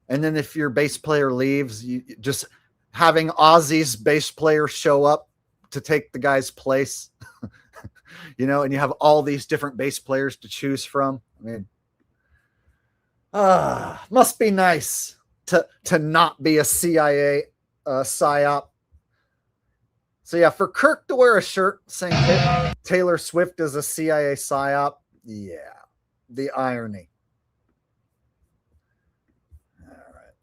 And then if your bass player leaves, you just having Ozzy's bass player show up to take the guy's place, and you have all these different bass players to choose from. I mean, must be nice to not be a CIA Psyop. So yeah, for Kirk to wear a shirt saying Taylor Swift is a CIA Psyop, yeah, the irony. All right.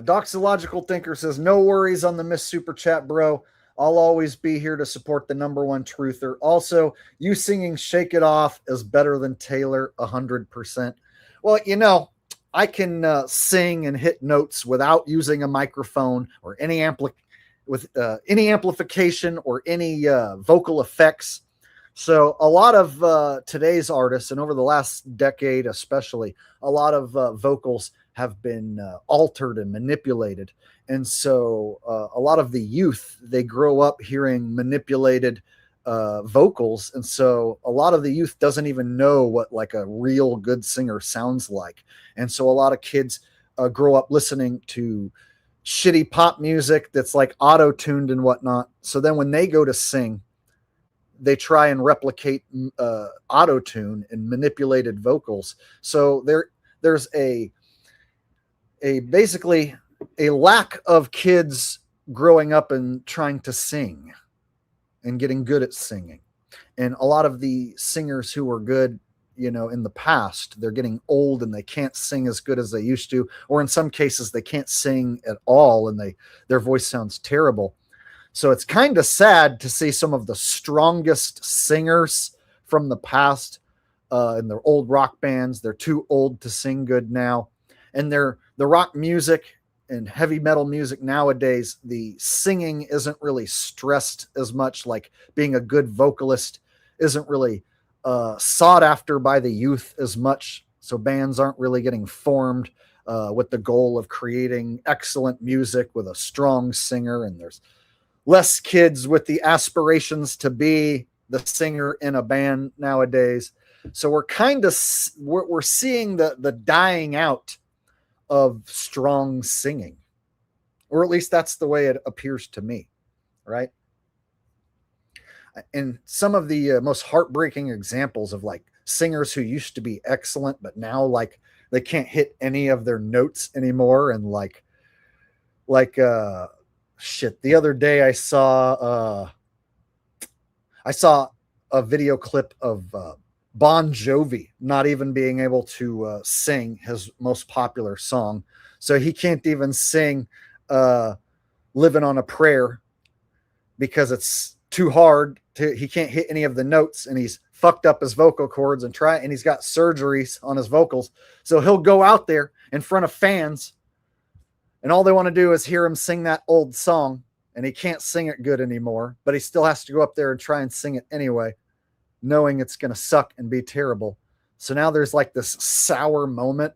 Doxological Thinker says, no worries on the Miss Super Chat, bro. I'll always be here to support the number one truther. Also, you singing Shake It Off is better than Taylor 100%. Well, I can sing and hit notes without using a microphone or any amplification or any vocal effects. So a lot of today's artists, and over the last decade especially, a lot of vocals have been altered and manipulated. And so a lot of the youth, they grow up hearing manipulated vocals. And so a lot of the youth doesn't even know what like a real good singer sounds like. And so a lot of kids grow up listening to shitty pop music that's like auto-tuned and whatnot. So then when they go to sing, they try and replicate auto-tune and manipulated vocals. So there's basically a lack of kids growing up and trying to sing and getting good at singing. And a lot of the singers who were good in the past. They're getting old and they can't sing as good as they used to, or in some cases they can't sing at all and their voice sounds terrible. So it's kind of sad to see some of the strongest singers from the past in their old rock bands. They're too old to sing good now. And the rock music and heavy metal music nowadays, the singing isn't really stressed as much. Like being a good vocalist isn't really sought after by the youth as much. So bands aren't really getting formed with the goal of creating excellent music with a strong singer. And there's less kids with the aspirations to be the singer in a band nowadays. So we're seeing the dying out of strong singing, or at least that's the way it appears to me, right? And some of the most heartbreaking examples of like singers who used to be excellent, but now like they can't hit any of their notes anymore. And shit, the other day I saw a video clip of Bon Jovi not even being able to sing his most popular song. So he can't even sing Living on a Prayer because it's too hard he can't hit any of the notes, and he's fucked up his vocal cords and he's got surgeries on his vocals. So he'll go out there in front of fans and all they want to do is hear him sing that old song, and he can't sing it good anymore, but he still has to go up there and try and sing it anyway, knowing it's going to suck and be terrible. So now there's like this sour moment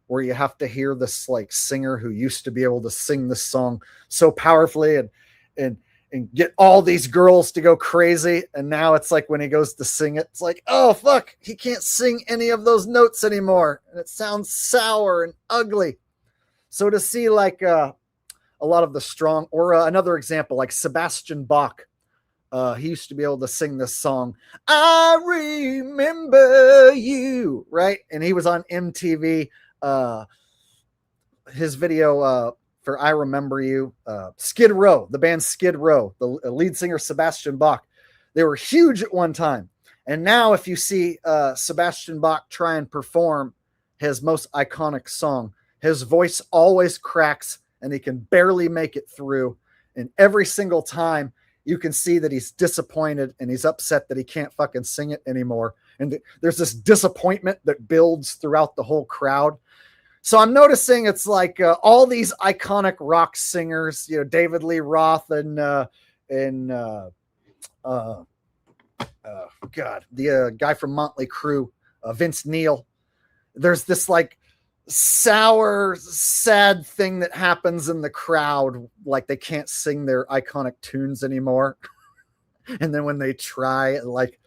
where you have to hear this like singer who used to be able to sing this song so powerfully and get all these girls to go crazy. And now it's like when he goes to sing it, it's like, oh fuck, he can't sing any of those notes anymore. And it sounds sour and ugly. So to see like a lot of the strong, or another example, like Sebastian Bach, he used to be able to sing this song, I Remember You, right? And he was on MTV. His video for I Remember You, Skid Row, the band Skid Row, the lead singer Sebastian Bach, they were huge at one time. And now if you see Sebastian Bach try and perform his most iconic song, his voice always cracks and he can barely make it through. And every single time you can see that he's disappointed and he's upset that he can't fucking sing it anymore. And there's this disappointment that builds throughout the whole crowd. So I'm noticing it's like all these iconic rock singers, David Lee Roth and the guy from Motley Crue, Vince Neil. There's this like sour, sad thing that happens in the crowd, like they can't sing their iconic tunes anymore. And then when they try, like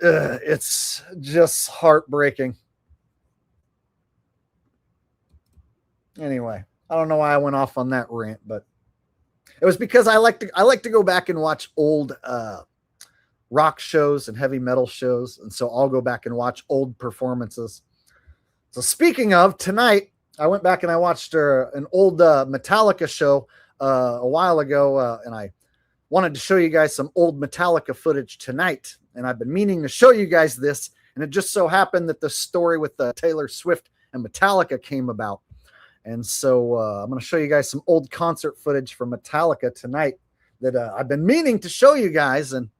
it's just heartbreaking. Anyway, I don't know why I went off on that rant, but it was because I like to go back and watch old rock shows and heavy metal shows, and so I'll go back and watch old performances. So speaking of, tonight I went back and I watched an old Metallica show a while ago, and I wanted to show you guys some old Metallica footage tonight. And I've been meaning to show you guys this, and it just so happened that the story with Taylor Swift and Metallica came about. And so I'm going to show you guys some old concert footage from Metallica tonight that I've been meaning to show you guys. And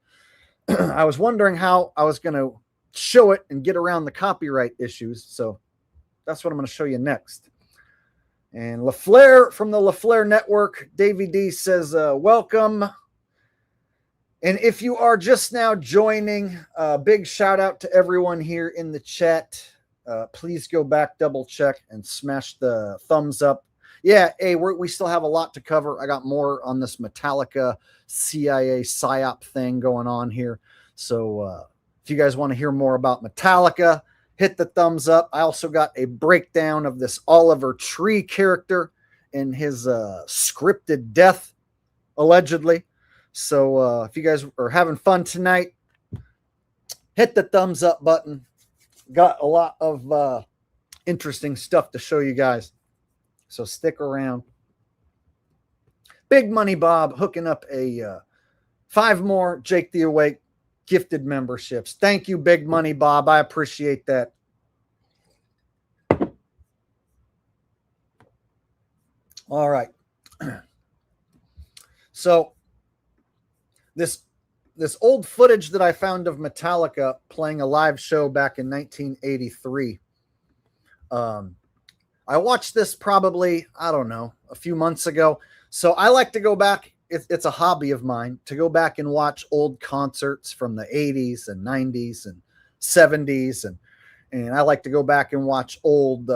I was wondering how I was going to show it and get around the copyright issues. So that's what I'm going to show you next. And LaFleur from the LaFleur Network, Davey D says, welcome. And if you are just now joining, big shout out to everyone here in the chat. Please go back, double check, and smash the thumbs up. Yeah, hey, we still have a lot to cover. I got more on this Metallica CIA Psyop thing going on here. So if you guys want to hear more about Metallica, hit the thumbs up. I also got a breakdown of this Oliver Tree character and his scripted death, allegedly. So if you guys are having fun tonight, hit the thumbs up button. Got a lot of interesting stuff to show you guys. So stick around. Big Money Bob hooking up a 5 more Jake the Awake gifted memberships. Thank you, Big Money Bob. I appreciate that. All right. So this old footage that I found of Metallica playing a live show back in 1983. I watched this probably, I don't know, a few months ago. So I like to go back. It's a hobby of mine to go back and watch old concerts from the 80s and 90s and 70s. And I like to go back and watch old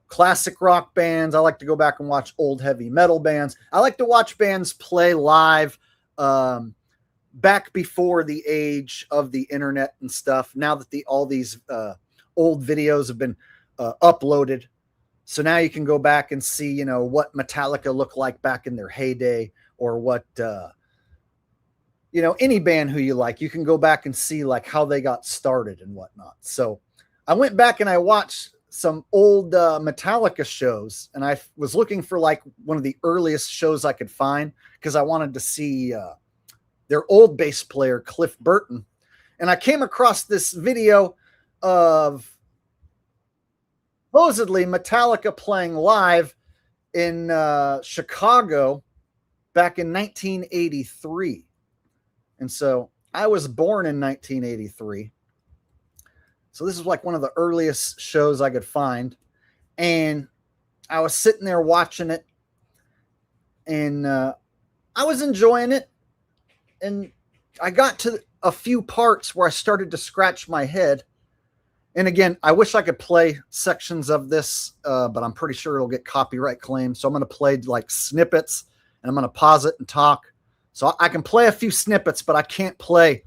classic rock bands. I like to go back and watch old heavy metal bands. I like to watch bands play live back before the age of the internet and stuff. Now that all these old videos have been uploaded. So now you can go back and see, you know, what Metallica looked like back in their heyday, or what, you know, any band who you like, you can go back and see like how they got started and whatnot. So I went back and I watched some old Metallica shows, and I was looking for like one of the earliest shows I could find because I wanted to see their old bass player, Cliff Burton. And I came across this video of supposedly Metallica playing live in Chicago back in 1983. And so I was born in 1983. So this is like one of the earliest shows I could find. And I was sitting there watching it, and I was enjoying it. And I got to a few parts where I started to scratch my head. And again, I wish I could play sections of this, but I'm pretty sure it'll get copyright claimed. So I'm going to play like snippets, and I'm going to pause it and talk. So I can play a few snippets, but I can't play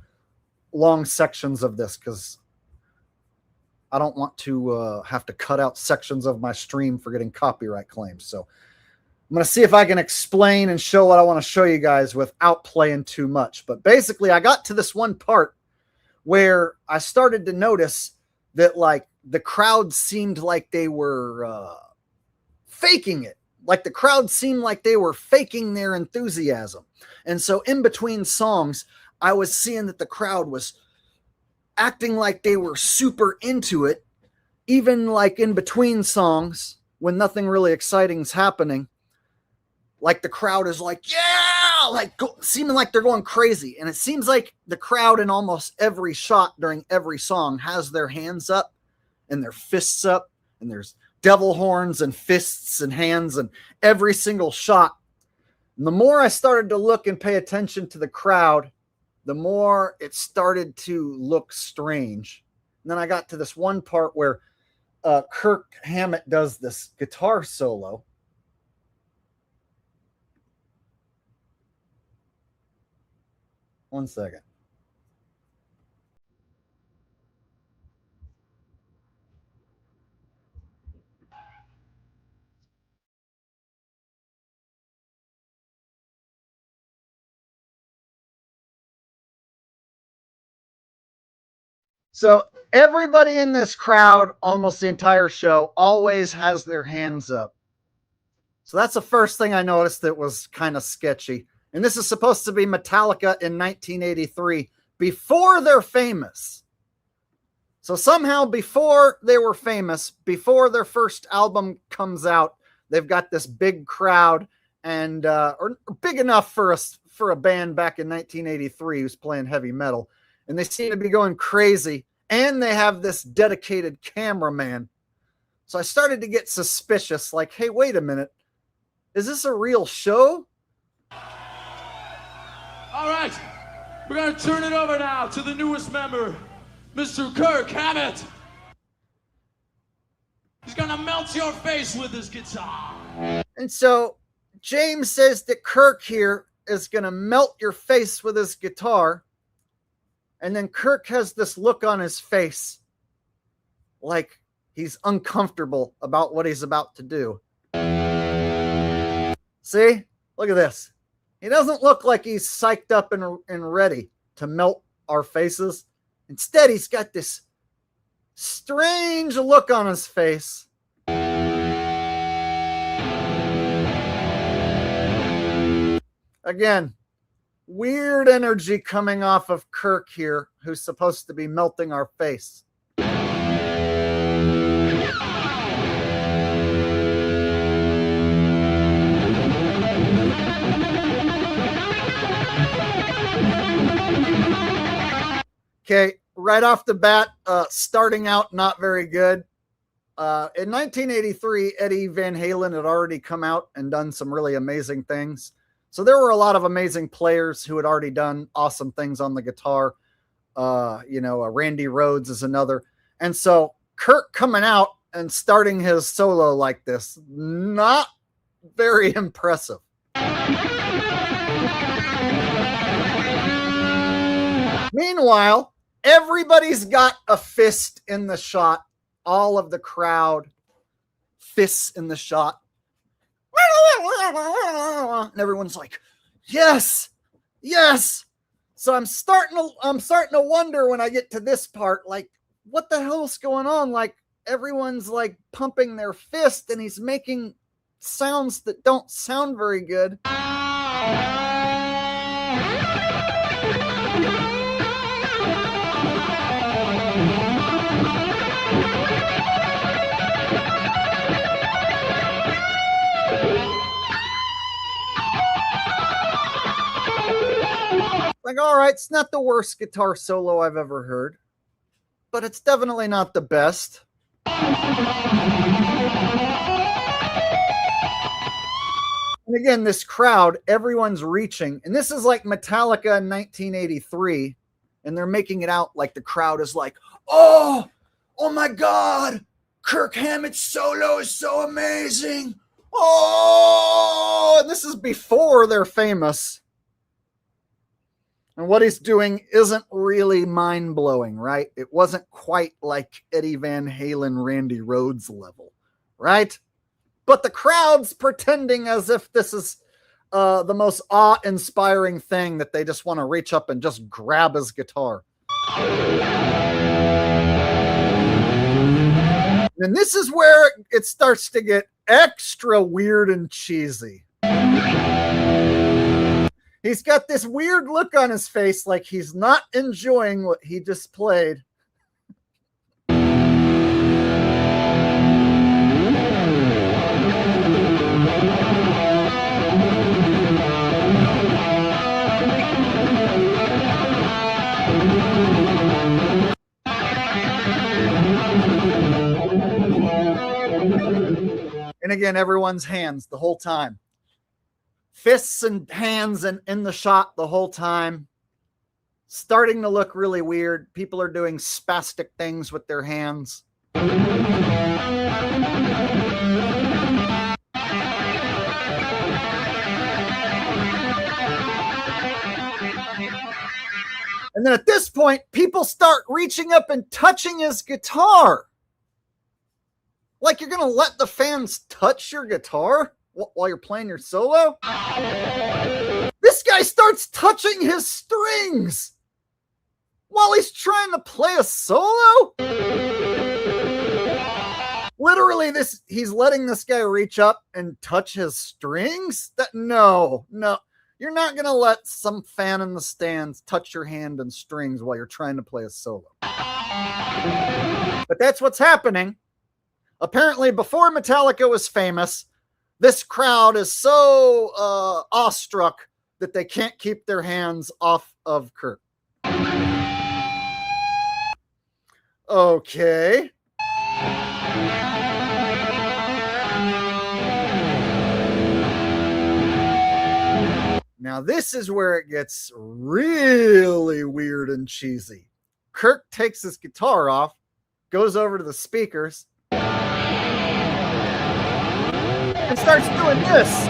long sections of this because I don't want to have to cut out sections of my stream for getting copyright claims. So I'm going to see if I can explain and show what I want to show you guys without playing too much. But basically, I got to this one part where I started to notice that like the crowd seemed like they were faking it. Like the crowd seemed like they were faking their enthusiasm. And so in between songs, I was seeing that the crowd was acting like they were super into it. Even like in between songs, when nothing really exciting's happening, like the crowd is like, yeah, like seeming like they're going crazy. And it seems like the crowd in almost every shot during every song has their hands up and their fists up, and there's devil horns and fists and hands and every single shot. And the more I started to look and pay attention to the crowd, the more it started to look strange. And then I got to this one part where Kirk Hammett does this guitar solo. One second. So everybody in this crowd, almost the entire show, always has their hands up. So that's the first thing I noticed that was kind of sketchy. And this is supposed to be Metallica in 1983, before they're famous. So somehow before they were famous, before their first album comes out, they've got this big crowd, and or big enough for a band back in 1983 who's playing heavy metal. And they seem to be going crazy. And they have this dedicated cameraman. So I started to get suspicious, like, hey, wait a minute. Is this a real show? All right, we're going to turn it over now to the newest member, Mr. Kirk Hammett. He's going to melt your face with his guitar. And so James says that Kirk here is going to melt your face with his guitar. And then Kirk has this look on his face like he's uncomfortable about what he's about to do. See? Look at this. He doesn't look like he's psyched up and ready to melt our faces. Instead, he's got this strange look on his face. Again, Weird energy coming off of Kirk here, who's supposed to be melting our face. Okay, right off the bat, starting out not very good. In 1983, Eddie Van Halen had already come out and done some really amazing things. So there were a lot of amazing players who had already done awesome things on the guitar. Randy Rhoads is another. And so Kirk coming out and starting his solo like this, not very impressive. Meanwhile, everybody's got a fist in the shot. All of the crowd, fists in the shot. And everyone's like, yes, yes. So I'm starting to wonder when I get to this part, like, what the hell's going on? Like, everyone's like pumping their fist and he's making sounds that don't sound very good. Like, all right, it's not the worst guitar solo I've ever heard, but it's definitely not the best. And again, this crowd, everyone's reaching, and this is like Metallica in 1983, and they're making it out like the crowd is like, oh my God, Kirk Hammett's solo is so amazing. Oh, and this is before they're famous. And what he's doing isn't really mind-blowing, right? It wasn't quite like Eddie Van Halen, Randy Rhoads level, right? But the crowd's pretending as if this is the most awe-inspiring thing, that they just want to reach up and just grab his guitar. And this is where it starts to get extra weird and cheesy. He's got this weird look on his face, like he's not enjoying what he just played. And again, everyone's hands the whole time. Fists and hands and in the shot the whole time. Starting to look really weird. People are doing spastic things with their hands. And then at this point, people start reaching up and touching his guitar. Like, you're going to let the fans touch your guitar while you're playing your solo? This guy starts touching his strings while he's trying to play a solo? Literally, he's letting this guy reach up and touch his strings? No. You're not going to let some fan in the stands touch your hand and strings while you're trying to play a solo. But that's what's happening. Apparently, before Metallica was famous, this crowd is so awestruck that they can't keep their hands off of Kirk. Okay. Now this is where it gets really weird and cheesy. Kirk takes his guitar off, goes over to the speakers, and starts doing this.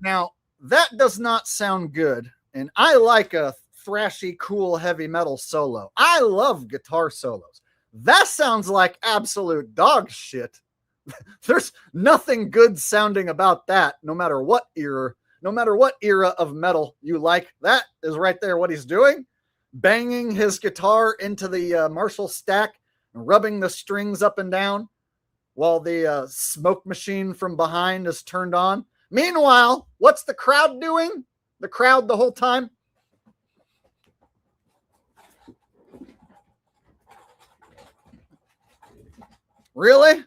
Now, that does not sound good, and I like a thrashy, cool, heavy metal solo. I love guitar solos. That sounds like absolute dog shit. There's nothing good sounding about that, no matter what era of metal you like. That is right there what he's doing. banging his guitar into the Marshall stack and rubbing the strings up and down while the smoke machine from behind is turned on. Meanwhile, what's the crowd doing? The crowd the whole time? Really?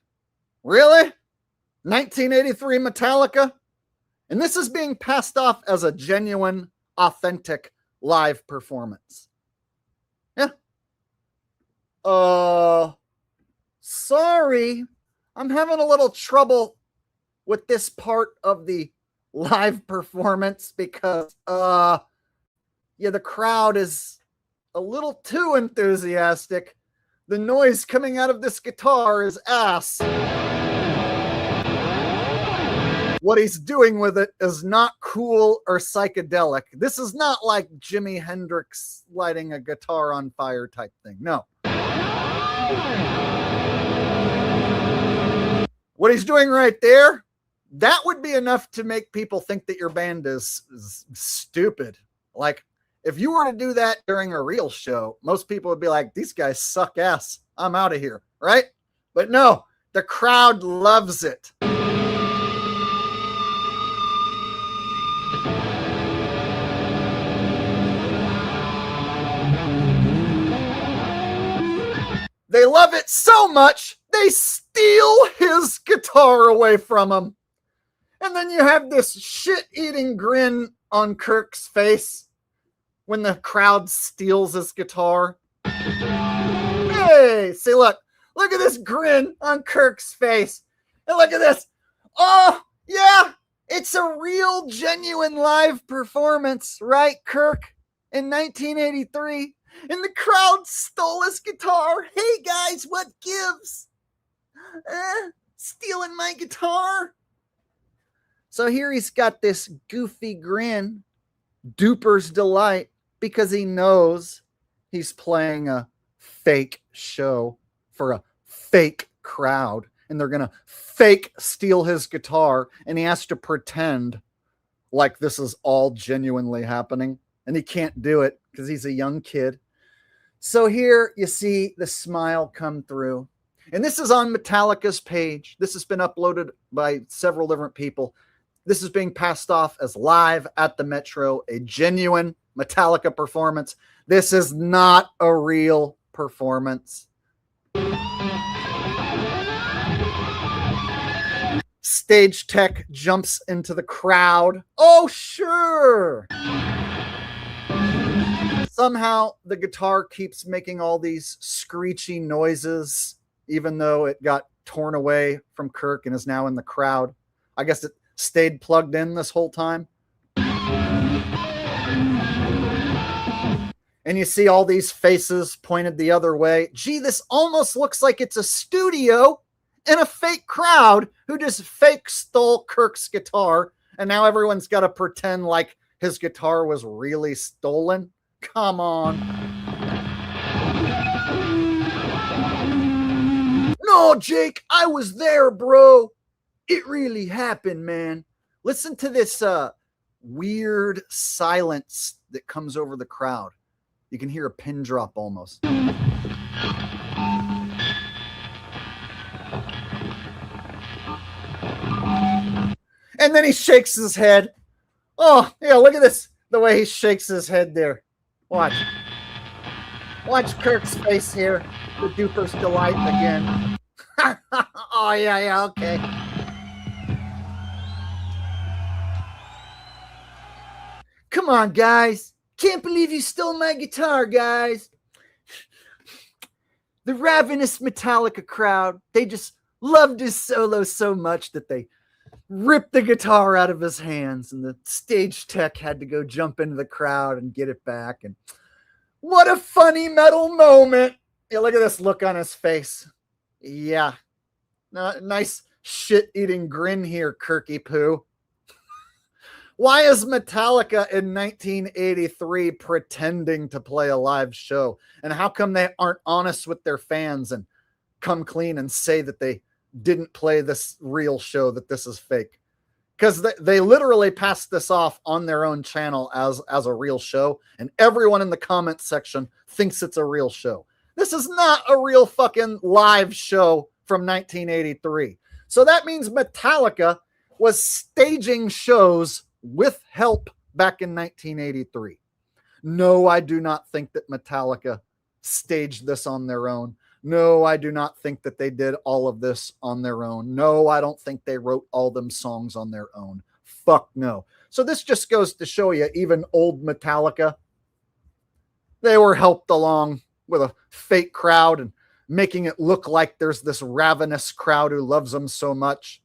Really? 1983 Metallica? And this is being passed off as a genuine, authentic live performance. Yeah. Sorry. I'm having a little trouble with this part of the live performance because, the crowd is a little too enthusiastic. The noise coming out of this guitar is ass. What he's doing with it is not cool or psychedelic. This is not like Jimi Hendrix lighting a guitar on fire type thing. No. What he's doing right there, that would be enough to make people think that your band is stupid. Like, if you were to do that during a real show, most people would be like, these guys suck ass. I'm out of here, right? But no, the crowd loves it. They love it so much, they steal his guitar away from him. And then you have this shit-eating grin on Kirk's face when the crowd steals his guitar. Hey, see, look at this grin on Kirk's face. And look at this. Oh, yeah, it's a real, genuine live performance, right, Kirk? In 1983. And the crowd stole his guitar. Hey, guys, what gives? Stealing my guitar? So here he's got this goofy grin, duper's delight, because he knows he's playing a fake show for a fake crowd. And they're going to fake steal his guitar. And he has to pretend like this is all genuinely happening. And he can't do it because he's a young kid. So here you see the smile come through. And this is on Metallica's page. This has been uploaded by several different people. This is being passed off as live at the Metro, a genuine Metallica performance. This is not a real performance. Stage tech jumps into the crowd. Oh, sure. Somehow the guitar keeps making all these screechy noises, even though it got torn away from Kirk and is now in the crowd. I guess it stayed plugged in this whole time. And you see all these faces pointed the other way. Gee, this almost looks like it's a studio and a fake crowd who just fake stole Kirk's guitar. And now everyone's got to pretend like his guitar was really stolen. Come on. No, Jake, I was there, bro. It really happened, man. Listen to this weird silence that comes over the crowd. You can hear a pin drop almost. And then he shakes his head. Oh, yeah, look at this. The way he shakes his head there. Watch. Watch Kirk's face here. The duper's delight again. Oh, yeah, okay. Come on, guys. Can't believe you stole my guitar, guys. The ravenous Metallica crowd, they just loved his solo so much that they ripped the guitar out of his hands, and the stage tech had to go jump into the crowd and get it back. And what a funny metal moment. Yeah, look at this look on his face. Yeah. Nice shit-eating grin here, Kirky Poo. Why is Metallica in 1983 pretending to play a live show? And how come they aren't honest with their fans and come clean and say that they didn't play this real show, that this is fake? because they literally passed this off on their own channel as a real show, and everyone in the comment section thinks it's a real show. This is not a real fucking live show from 1983. So that means Metallica was staging shows with help back in 1983. No, I do not think that Metallica staged this on their own. No, I do not think that they did all of this on their own. No, I don't think they wrote all them songs on their own. Fuck no. So this just goes to show you, even old Metallica, they were helped along with a fake crowd and making it look like there's this ravenous crowd who loves them so much.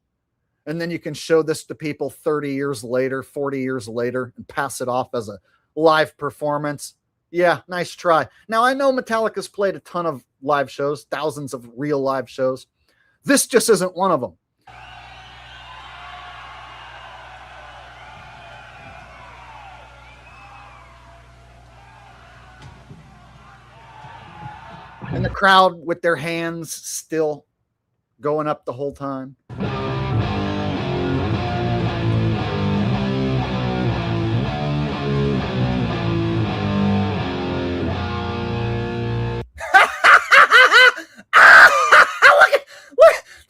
And then you can show this to people 30 years later, 40 years later, and pass it off as a live performance. Yeah, nice try. Now, I know Metallica's played a ton of live shows, thousands of real live shows. This just isn't one of them. And the crowd with their hands still going up the whole time.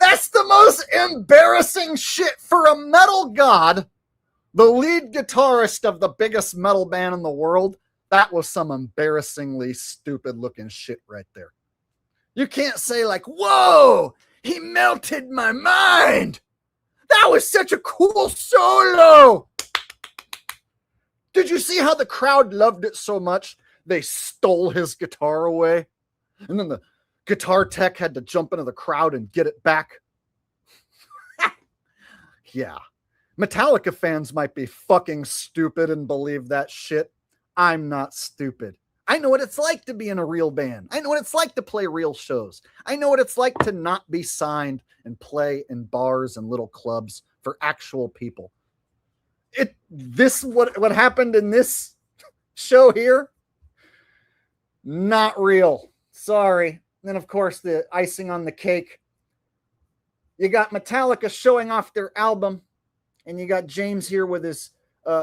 That's the most embarrassing shit for a metal god, the lead guitarist of the biggest metal band in the world. That was some embarrassingly stupid looking shit right there. You can't say like, whoa, he melted my mind. That was such a cool solo. Did you see how the crowd loved it so much? They stole his guitar away. And then the guitar tech had to jump into the crowd and get it back. Yeah. Metallica fans might be fucking stupid and believe that shit. I'm not stupid. I know what it's like to be in a real band. I know what it's like to play real shows. I know what it's like to not be signed and play in bars and little clubs for actual people. What happened in this show here? Not real. Sorry. And then, of course, the icing on the cake. You got Metallica showing off their album, and you got James here with his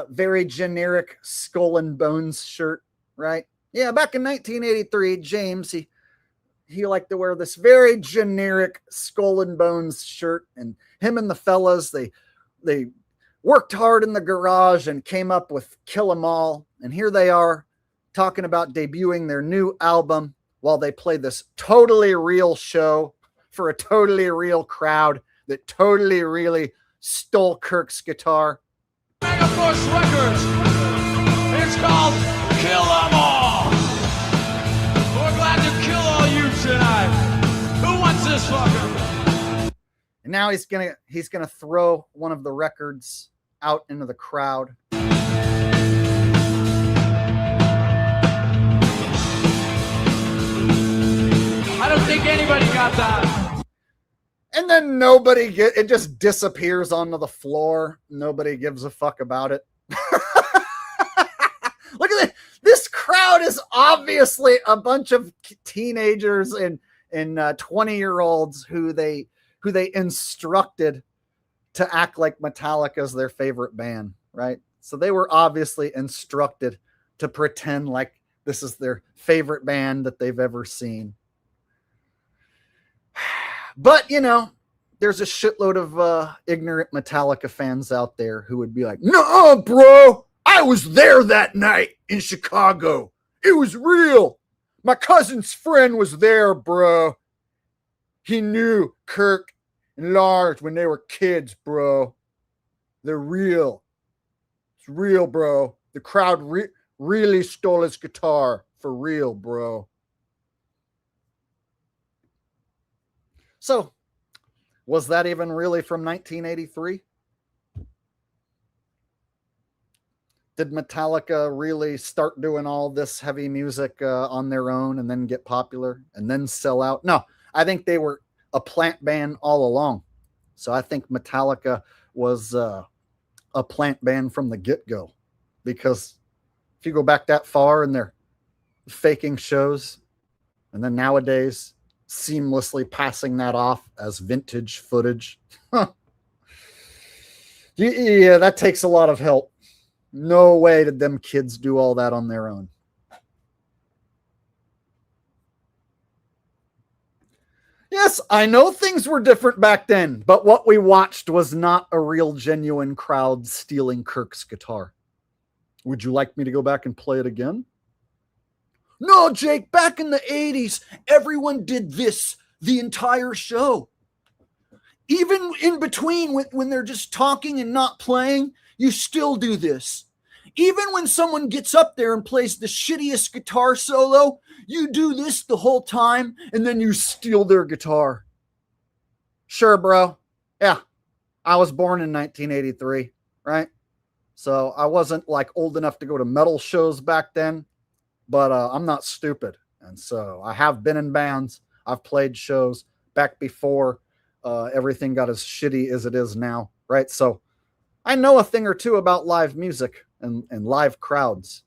very generic Skull and Bones shirt, right? Yeah, back in 1983, James, he liked to wear this very generic Skull and Bones shirt, and him and the fellas, they worked hard in the garage and came up with Kill 'Em All, and here they are talking about debuting their new album while they play this totally real show for a totally real crowd that totally really stole Kirk's guitar. Mega Push Records. It's called Kill 'Em All. We're glad to kill all you tonight. Who wants this fucker? And now he's gonna throw one of the records out into the crowd. I don't think anybody got that. And then it just disappears onto the floor. Nobody gives a fuck about it. Look at it. This crowd is obviously a bunch of teenagers and 20-year-olds who they instructed to act like Metallica's their favorite band, right? So they were obviously instructed to pretend like this is their favorite band that they've ever seen. But, there's a shitload of ignorant Metallica fans out there who would be like, no, bro, I was there that night in Chicago. It was real. My cousin's friend was there, bro. He knew Kirk and Lars when they were kids, bro. They're real. It's real, bro. The crowd really stole his guitar. For real, bro. So, was that even really from 1983? Did Metallica really start doing all this heavy music on their own and then get popular and then sell out? No, I think they were a plant band all along. So I think Metallica was a plant band from the get-go. Because if you go back that far and they're faking shows, and then nowadays seamlessly passing that off as vintage footage. Yeah, that takes a lot of help. No way did them kids do all that on their own. Yes, I know things were different back then, but what we watched was not a real, genuine crowd stealing Kirk's guitar. Would you like me to go back and play it again? No, Jake, back in the 80s, everyone did this the entire show. Even in between, when they're just talking and not playing, you still do this. Even when someone gets up there and plays the shittiest guitar solo, you do this the whole time, and then you steal their guitar. Sure, bro. Yeah, I was born in 1983, right? So I wasn't like old enough to go to metal shows back then, but I'm not stupid. And so I have been in bands. I've played shows back before everything got as shitty as it is now, right? So I know a thing or two about live music and live crowds.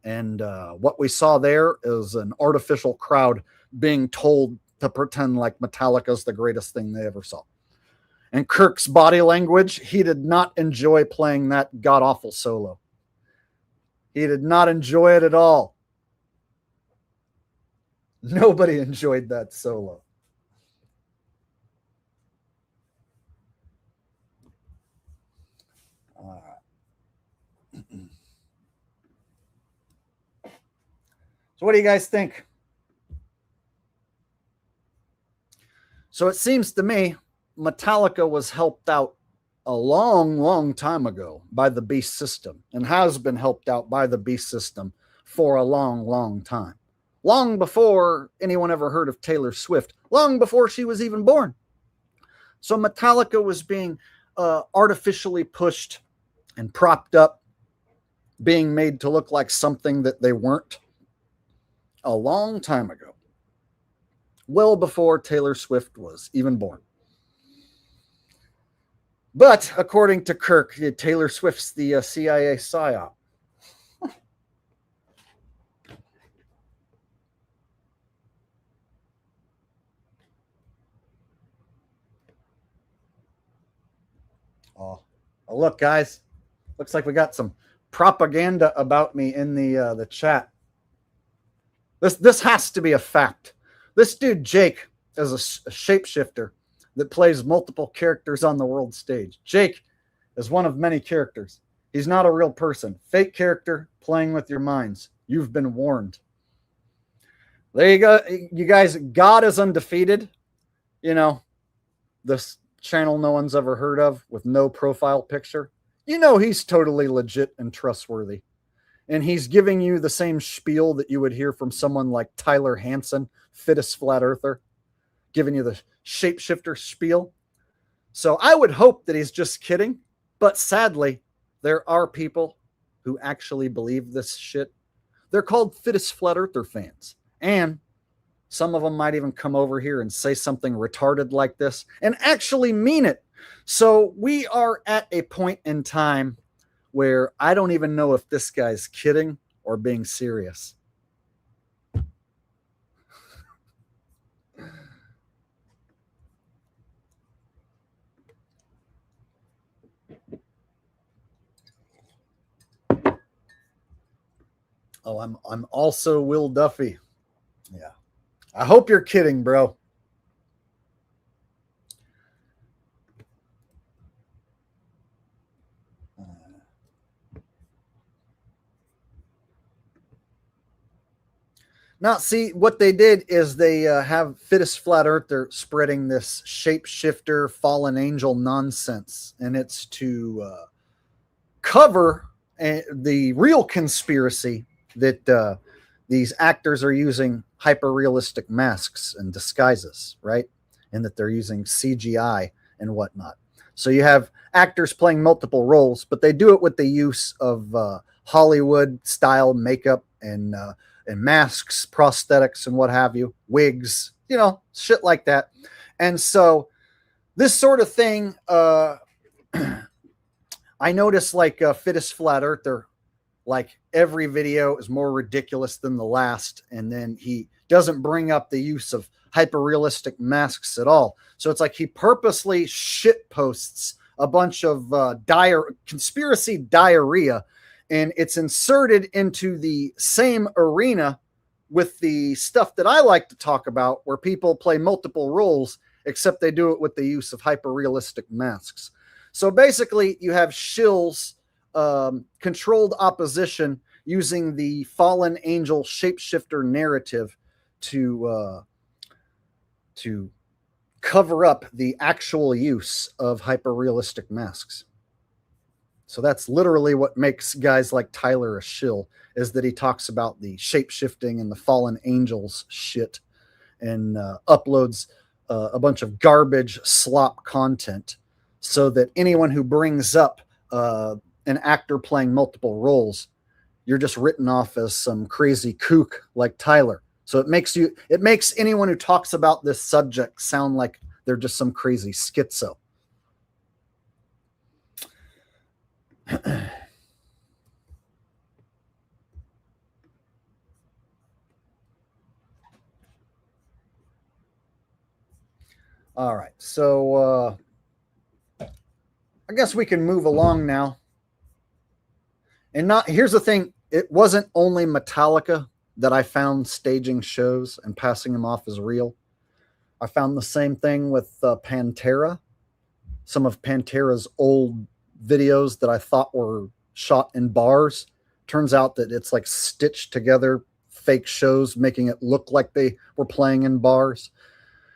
And what we saw there is an artificial crowd being told to pretend like Metallica's the greatest thing they ever saw. And Kirk's body language, he did not enjoy playing that god-awful solo. He did not enjoy it at all. Nobody enjoyed that solo. So what do you guys think? So it seems to me Metallica was helped out a long, long time ago by the Beast System and has been helped out by the Beast System for a long, long time. Long before anyone ever heard of Taylor Swift. Long before she was even born. So Metallica was being artificially pushed and propped up, being made to look like something that they weren't a long time ago. Well before Taylor Swift was even born. But according to Kirk, Taylor Swift's the CIA Psyop. Oh, look, guys. Looks like we got some propaganda about me in the chat. This has to be a fact. This dude, Jake, is a shapeshifter that plays multiple characters on the world stage. Jake is one of many characters. He's not a real person. Fake character playing with your minds. You've been warned. There you go. You guys, God is undefeated. You know, this channel no one's ever heard of with no profile picture. You know he's totally legit and trustworthy. And he's giving you the same spiel that you would hear from someone like Tyler Hansen, fittest flat earther, giving you the shapeshifter spiel. So I would hope that he's just kidding. But sadly, there are people who actually believe this shit. They're called fittest flat earther fans. And some of them might even come over here and say something retarded like this and actually mean it. So we are at a point in time where I don't even know if this guy's kidding or being serious. Oh, I'm also Will Duffy. Yeah. I hope you're kidding, bro. Now, see, what they did is they have fittest flat earther spreading this shapeshifter fallen angel nonsense. And it's to cover the real conspiracy that these actors are using hyper-realistic masks and disguises, right? And that they're using CGI and whatnot. So you have actors playing multiple roles, but they do it with the use of Hollywood-style makeup and masks, prosthetics, and what have you, wigs, you know, shit like that. And so this sort of thing, I notice like fittest flat earther, like every video is more ridiculous than the last, and then he doesn't bring up the use of hyper-realistic masks at all. So it's like he purposely shit posts a bunch of conspiracy diarrhea, and it's inserted into the same arena with the stuff that I like to talk about, where people play multiple roles, except they do it with the use of hyper-realistic masks. So basically, you have shills, controlled opposition, using the fallen angel shapeshifter narrative to cover up the actual use of hyper-realistic masks. So that's literally what makes guys like Tyler a shill, is that he talks about the shape-shifting and the fallen angels shit, and uploads a bunch of garbage slop content, so that anyone who brings up an actor playing multiple roles, you're just written off as some crazy kook like Tyler. So it makes anyone who talks about this subject sound like they're just some crazy schizo. All right, so I guess we can move along now. And here's the thing, it wasn't only Metallica that I found staging shows and passing them off as real. I found the same thing with Pantera. Some of Pantera's old videos that I thought were shot in bars. Turns out that it's like stitched together fake shows, making it look like they were playing in bars.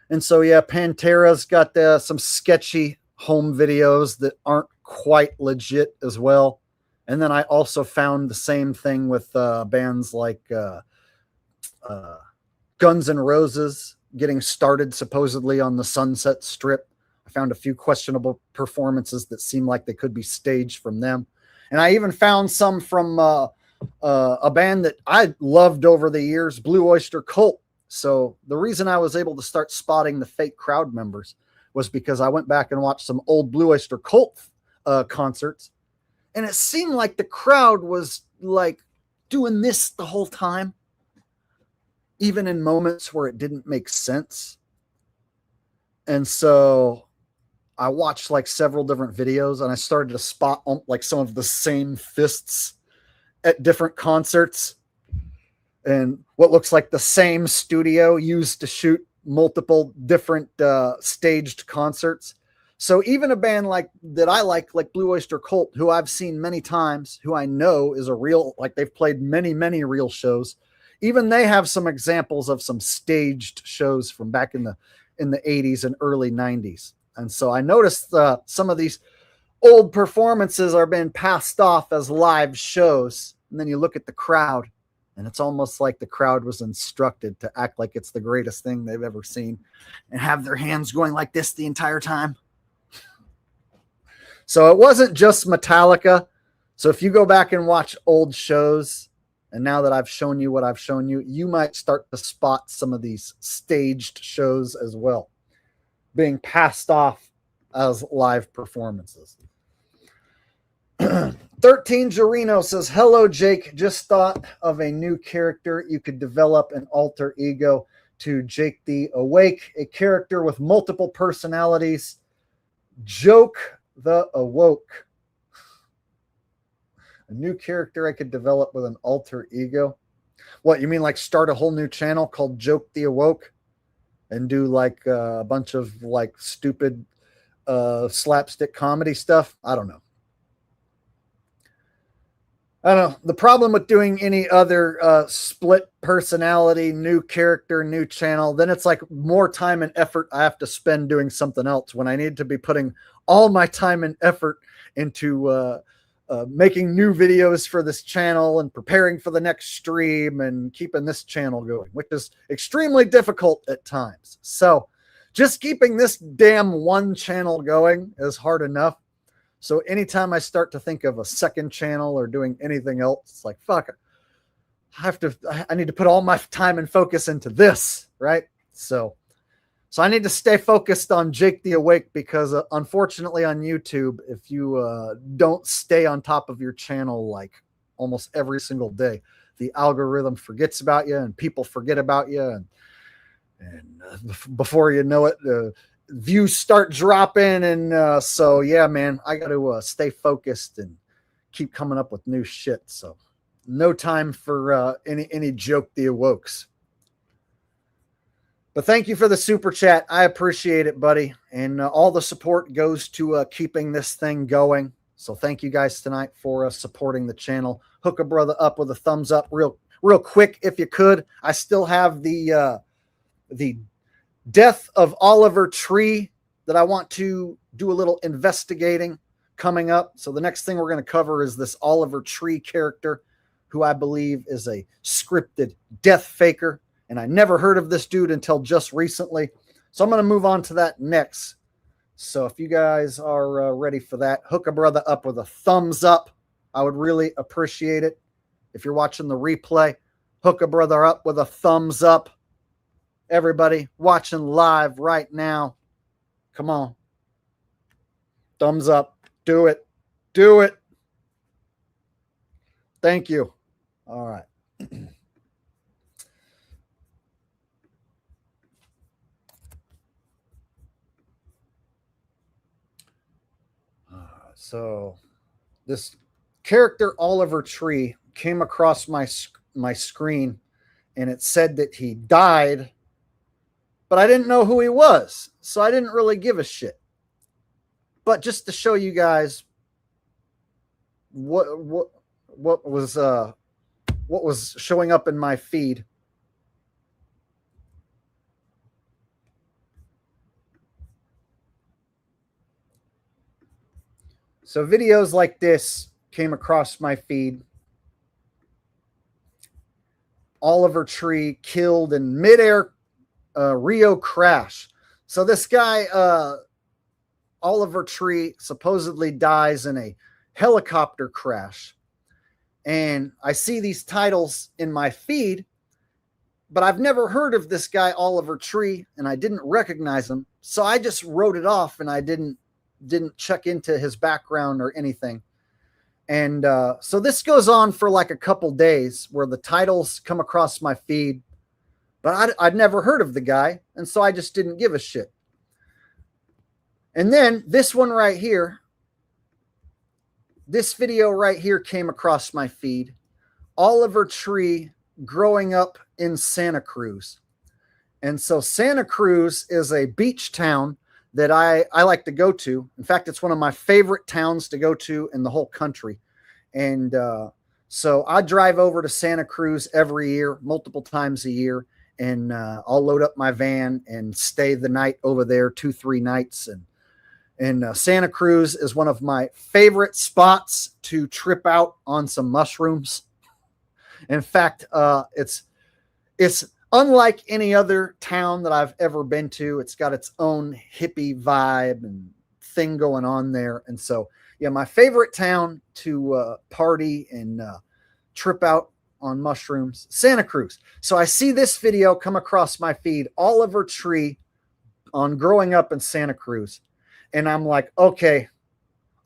And so, yeah, Pantera's got some sketchy home videos that aren't quite legit as well. And then I also found the same thing with bands like Guns N' Roses getting started supposedly on the Sunset Strip. I found a few questionable performances that seem like they could be staged from them. And I even found some from a band that I loved over the years, Blue Oyster Cult. So the reason I was able to start spotting the fake crowd members was because I went back and watched some old Blue Oyster Cult concerts. And it seemed like the crowd was like doing this the whole time, even in moments where it didn't make sense. And so I watched like several different videos, and I started to spot like some of the same fists at different concerts, and what looks like the same studio used to shoot multiple different staged concerts. So even a band like Blue Oyster Cult, who I've seen many times, who I know is a real, like they've played many, many real shows. Even they have some examples of some staged shows from back in the 80s and early 90s. And so I noticed some of these old performances are being passed off as live shows. And then you look at the crowd, and it's almost like the crowd was instructed to act like it's the greatest thing they've ever seen and have their hands going like this the entire time. So it wasn't just Metallica. So if you go back and watch old shows, and now that I've shown you what I've shown you, you might start to spot some of these staged shows as well, being passed off as live performances. 13 Gerino says, hello, Jake. Just thought of a new character. You could develop an alter ego to Jake the Awake, a character with multiple personalities. Joke the Awoke. A new character I could develop with an alter ego. What, you mean like start a whole new channel called Joke the Awoke and do like a bunch of like stupid slapstick comedy stuff? I don't know. The problem with doing any other split personality, new character, new channel, then it's like more time and effort I have to spend doing something else when I need to be putting all my time and effort into making new videos for this channel and preparing for the next stream and keeping this channel going, which is extremely difficult at times. So just keeping this damn one channel going is hard enough. So anytime I start to think of a second channel or doing anything else, it's like, fuck it. I need to put all my time and focus into this, right? So I need to stay focused on Jake the Awake, because unfortunately on YouTube, if you don't stay on top of your channel like almost every single day, the algorithm forgets about you and people forget about you. And before you know it, views start dropping. And so, yeah, man, I got to stay focused and keep coming up with new shit. So no time for any joke the awokes. But thank you for the super chat. I appreciate it, buddy. And all the support goes to keeping this thing going. So thank you guys tonight for supporting the channel. Hook a brother up with a thumbs up real quick if you could. I still have the death of Oliver Tree that I want to do a little investigating coming up. So the next thing we're going to cover is this Oliver Tree character, who I believe is a scripted death faker. And I never heard of this dude until just recently. So I'm going to move on to that next. So if you guys are ready for that, hook a brother up with a thumbs up. I would really appreciate it. If you're watching the replay, hook a brother up with a thumbs up. Everybody watching live right now, come on. Thumbs up. Do it. Do it. Thank you. All right. So this character Oliver Tree came across my screen, and it said that he died, but I didn't know who he was, so I didn't really give a shit. But just to show you guys what was showing up in my feed. So videos like this came across my feed. Oliver Tree killed in midair Rio crash. So this guy, Oliver Tree, supposedly dies in a helicopter crash. And I see these titles in my feed, but I've never heard of this guy, Oliver Tree, and I didn't recognize him. So I just wrote it off, and I didn't check into his background or anything. And so this goes on for like a couple days where the titles come across my feed, but I'd never heard of the guy. And so I just didn't give a shit. And then this one right here, this video right here came across my feed. Oliver Tree growing up in Santa Cruz. And so Santa Cruz is a beach town that I like to go to. In fact, it's one of my favorite towns to go to in the whole country. And so I drive over to Santa Cruz every year, multiple times a year, and I'll load up my van and stay the night over there, 2-3 nights. And Santa Cruz is one of my favorite spots to trip out on some mushrooms. In fact, it's unlike any other town that I've ever been to. It's got its own hippie vibe and thing going on there. And so, yeah, my favorite town to party and trip out on mushrooms, Santa Cruz. So I see this video come across my feed, Oliver Tree on growing up in Santa Cruz. And I'm like, okay,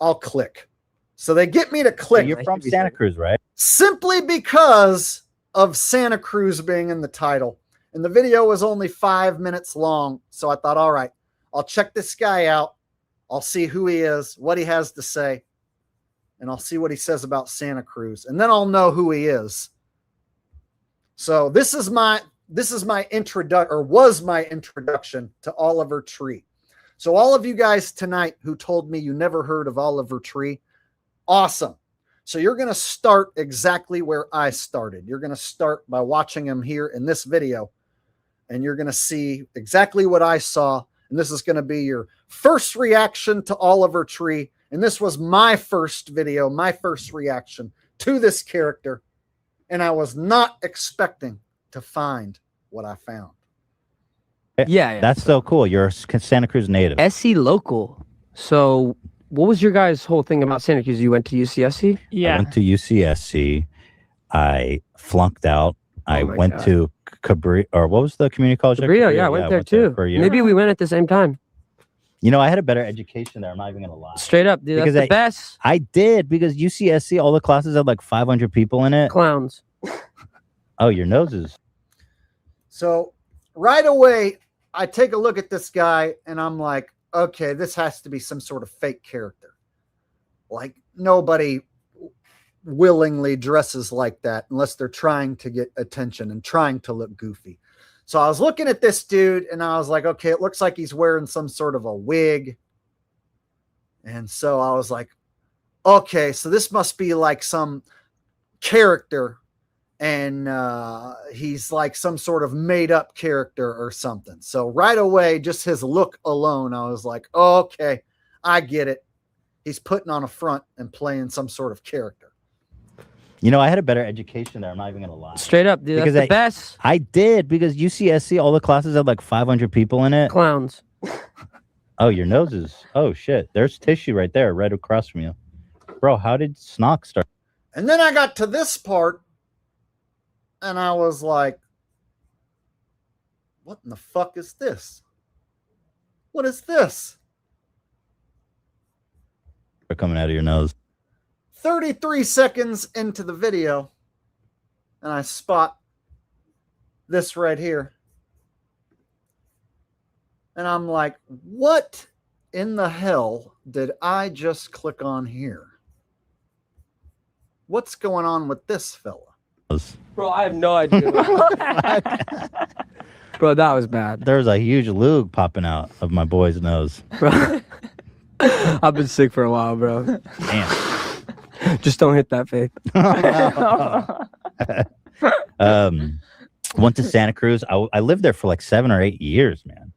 I'll click. So they get me to click. You're from Santa Cruz, right? Simply because of Santa Cruz being in the title. And the video was only 5 minutes long. So I thought, all right, I'll check this guy out. I'll see who he is, what he has to say, and I'll see what he says about Santa Cruz. And then I'll know who he is. So this is my introduction, or was my introduction to Oliver Tree. So all of you guys tonight who told me you never heard of Oliver Tree, awesome. So you're going to start exactly where I started. You're going to start by watching him here in this video, and you're going to see exactly what I saw. And this is going to be your first reaction to Oliver Tree. And this was my first video, my first reaction to this character. And I was not expecting to find what I found. Yeah. That's so cool. You're a Santa Cruz native. SC local. So what was your guys' whole thing about Santa Cruz? You went to UCSC? I went to UCSC. I flunked out. I went to Cabrillo, or what was the community college? Cabrillo, yeah, I went there too. Maybe we went at the same time. You know, I had a better education there. I'm not even going to lie. Straight up, dude. That's the best. I did, because UCSC, all the classes had like 500 people in it. Clowns. Oh, your noses. So right away, I take a look at this guy and I'm like, okay, this has to be some sort of fake character. Like nobody willingly dresses like that unless they're trying to get attention and trying to look goofy. So I was looking at this dude and I was like, okay, it looks like he's wearing some sort of a wig. And so I was like, okay, so this must be like some character, and he's like some sort of made up character or something. So right away, just his look alone, I was like, okay, I get it. He's putting on a front and playing some sort of character. You know, I had a better education there. I'm not even going to lie. Straight up, dude. That's the best. I did, because UCSC, all the classes had like 500 people in it. Clowns. Oh, your nose is... Oh, shit. There's tissue right there, right across from you. Bro, how did Snock start? And then I got to this part, and I was like, what in the fuck is this? What is this? They're coming out of your nose. 33 seconds into the video, and I spot this right here. And I'm like, what in the hell did I just click on here? What's going on with this fella? Bro, I have no idea. Bro, that was bad. There's a huge lug popping out of my boy's nose. Bro, I've been sick for a while, bro. Damn. Just don't hit that faith. Went to Santa Cruz. I lived there for like 7 or 8 years, man.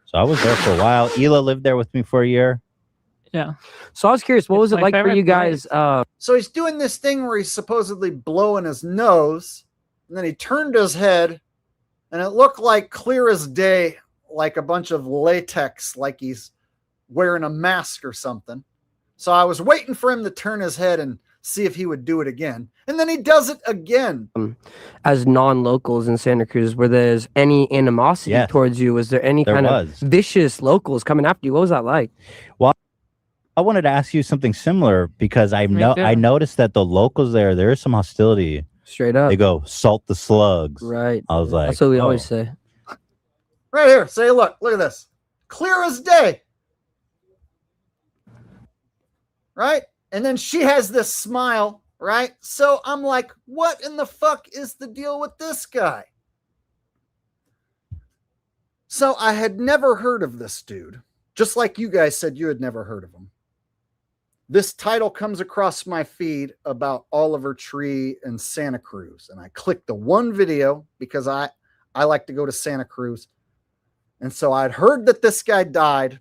So I was there for a while. Hila lived there with me for a year. Yeah. So I was curious, what was it like for you guys? So he's doing this thing where he's supposedly blowing his nose, and then he turned his head, and it looked like clear as day, like a bunch of latex, like he's wearing a mask or something. So I was waiting for him to turn his head and see if he would do it again. And then he does it again. As non-locals in Santa Cruz, were there any animosity towards you? Was there any kind of vicious locals coming after you? What was that like? Well, I wanted to ask you something similar, because I noticed that the locals there is some hostility. Straight up. They go, salt the slugs. Right. I was like, that's what we always say. Right here. Say, look at this. Clear as day. Right? And then she has this smile, right? So I'm like, what in the fuck is the deal with this guy? So I had never heard of this dude, just like you guys said you had never heard of him. This title comes across my feed about Oliver Tree and Santa Cruz. And I clicked the one video because I like to go to Santa Cruz. And so I'd heard that this guy died,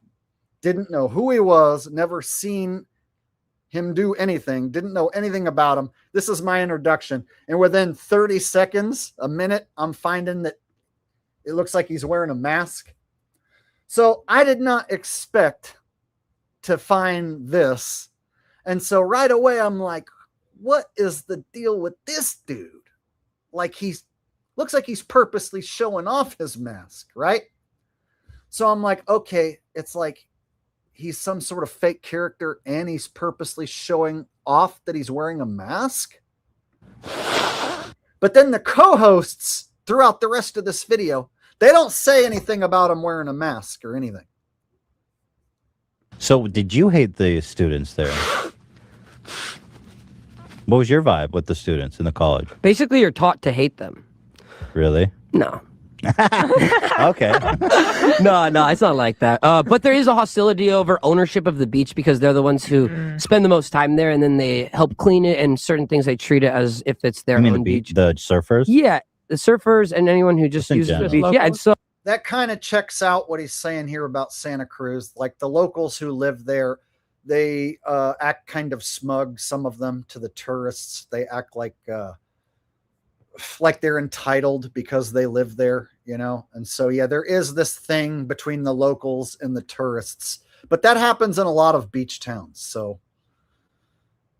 didn't know who he was, never seen him do anything, didn't know anything about him. This is my introduction. And within 30 seconds, a minute, I'm finding that it looks like he's wearing a mask. So I did not expect to find this. And so right away, I'm like, what is the deal with this dude? Like looks like he's purposely showing off his mask, right? So I'm like, okay, it's like he's some sort of fake character and he's purposely showing off that he's wearing a mask. But then the co-hosts throughout the rest of this video, they don't say anything about him wearing a mask or anything. So did you hate the students there? What was your vibe with the students in the college? Basically, you're taught to hate them. Really? No. Okay. No, it's not like that. But there is a hostility over ownership of the beach, because they're the ones who spend the most time there, and then they help clean it, and certain things they treat it as if it's their own beach. The surfers? Yeah, the surfers and anyone who just uses the beach. Yeah, and so that kind of checks out what he's saying here about Santa Cruz. Like the locals who live there, they act kind of smug, some of them, to the tourists. They act like they're entitled because they live there, you know? And so, yeah, there is this thing between the locals and the tourists, but that happens in a lot of beach towns. So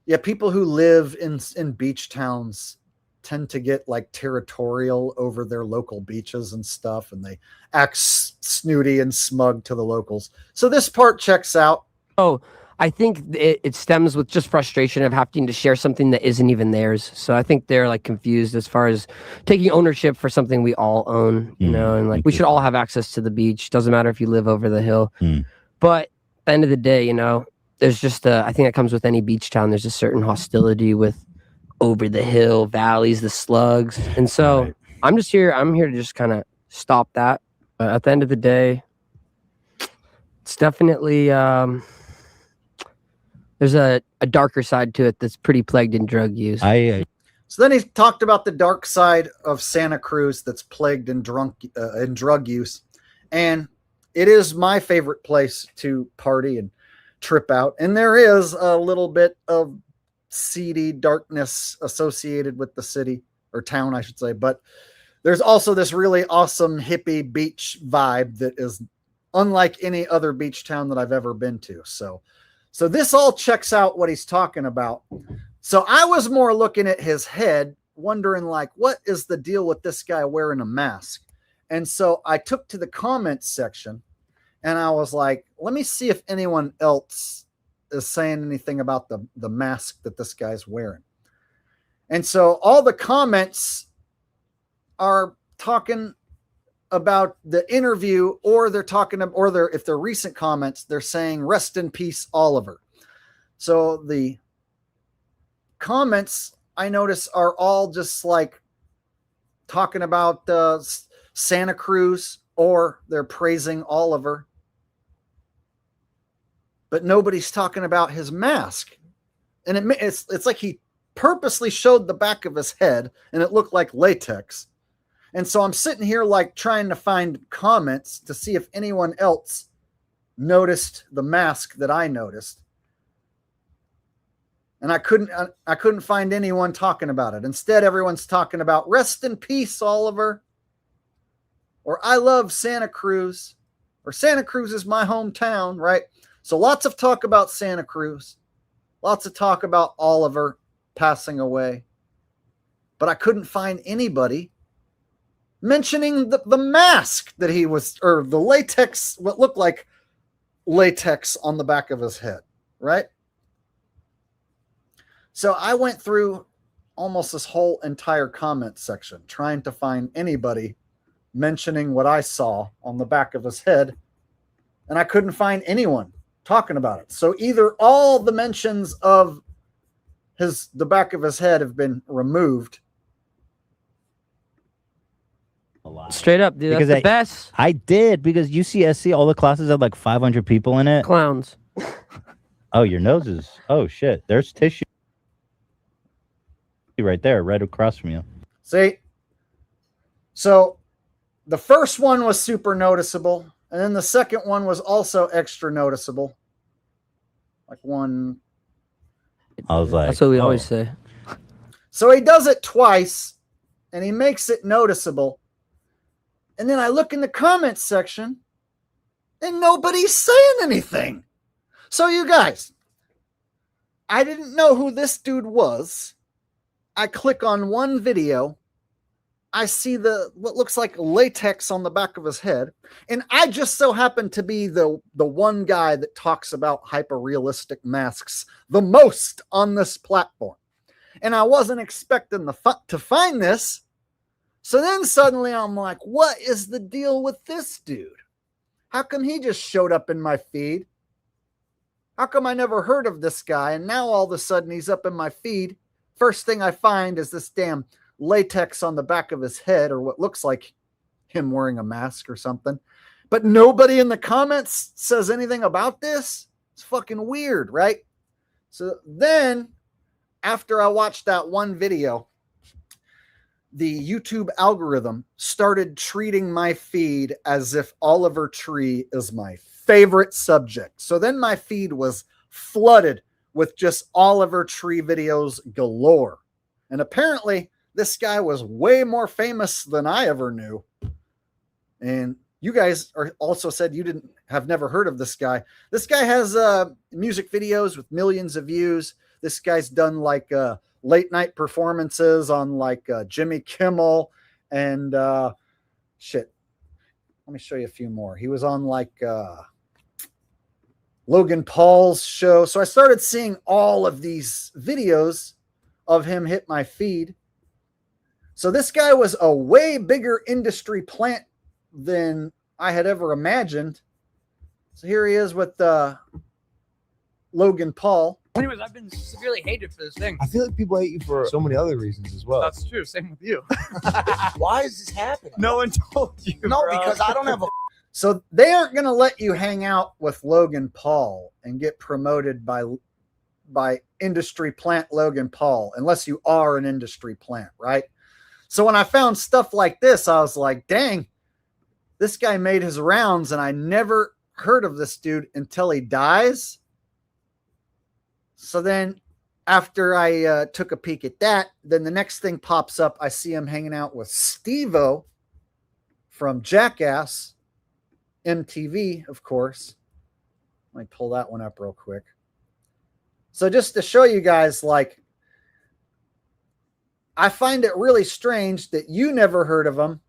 yeah, people who live in beach towns tend to get like territorial over their local beaches and stuff. And they act snooty and smug to the locals. So this part checks out. Oh, I think it stems with just frustration of having to share something that isn't even theirs. So I think they're like confused as far as taking ownership for something we all own, you know, and like we should all have access to the beach. Doesn't matter if you live over the hill. But at the end of the day, you know, there's just I think that comes with any beach town. There's a certain hostility with over the hill, valleys, the slugs. And so I'm here to just kind of stop that. At the end of the day, it's definitely there's a darker side to it that's pretty plagued in drug use. So then he talked about the dark side of Santa Cruz that's plagued in drug use. And it is my favorite place to party and trip out. And there is a little bit of seedy darkness associated with the city, or town, I should say. But there's also this really awesome hippie beach vibe that is unlike any other beach town that I've ever been to. So this all checks out what he's talking about. So I was more looking at his head, wondering like, what is the deal with this guy wearing a mask? And so I took to the comments section and I was like, let me see if anyone else is saying anything about the mask that this guy's wearing. And so all the comments are talking about the interview, or they're talking about, or if they're recent comments, they're saying rest in peace, Oliver. So the comments I notice are all just like talking about Santa Cruz, or they're praising Oliver, but nobody's talking about his mask. And it's like he purposely showed the back of his head and it looked like latex. And so I'm sitting here like trying to find comments to see if anyone else noticed the mask that I noticed. And I couldn't find anyone talking about it. Instead, everyone's talking about rest in peace, Oliver, or I love Santa Cruz, or Santa Cruz is my hometown, right? So lots of talk about Santa Cruz, lots of talk about Oliver passing away, but I couldn't find anybody mentioning the mask that he was, or the latex, what looked like latex on the back of his head, right? So I went through almost this whole entire comment section trying to find anybody mentioning what I saw on the back of his head, and I couldn't find anyone talking about it. So either all the mentions of the back of his head have been removed. Straight up, dude. That's the best. I did, because UCSC, all the classes had like 500 people in it. Clowns. Oh, your nose is. Oh shit. There's tissue right there, right across from you. See? So the first one was super noticeable, and then the second one was also extra noticeable. Like one. I was like, that's what we always say. So he does it twice, and he makes it noticeable. And then I look in the comments section, and nobody's saying anything. So you guys, I didn't know who this dude was. I click on one video. I see what looks like latex on the back of his head. And I just so happen to be the one guy that talks about hyper-realistic masks the most on this platform. And I wasn't expecting to find this. So then suddenly I'm like, what is the deal with this dude? How come he just showed up in my feed? How come I never heard of this guy? And now all of a sudden he's up in my feed. First thing I find is this damn latex on the back of his head, or what looks like him wearing a mask or something. But nobody in the comments says anything about this. It's fucking weird, right? So then after I watched that one video, the YouTube algorithm started treating my feed as if Oliver Tree is my favorite subject. So then my feed was flooded with just Oliver Tree videos galore. And apparently this guy was way more famous than I ever knew. And you guys also said you have never heard of this guy. This guy has music videos with millions of views. This guy's done like late night performances on like Jimmy Kimmel and shit. Let me show you a few more. He was on like Logan Paul's show. So I started seeing all of these videos of him hit my feed. So this guy was a way bigger industry plant than I had ever imagined. So here he is with Logan Paul. Anyways, I've been severely hated for this thing. I feel like people hate you for so many other reasons as well. That's true. Same with you. Why is this happening? No one told you. No, bro. because I don't have a. So they aren't going to let you hang out with Logan Paul and get promoted by industry plant Logan Paul unless you are an industry plant, right? So when I found stuff like this, I was like, dang, this guy made his rounds and I never heard of this dude until he dies. So then after I took a peek at that, then the next thing pops up. I see him hanging out with Steve-O from Jackass, MTV, of course. Let me pull that one up real quick. So just to show you guys, like, I find it really strange that you never heard of him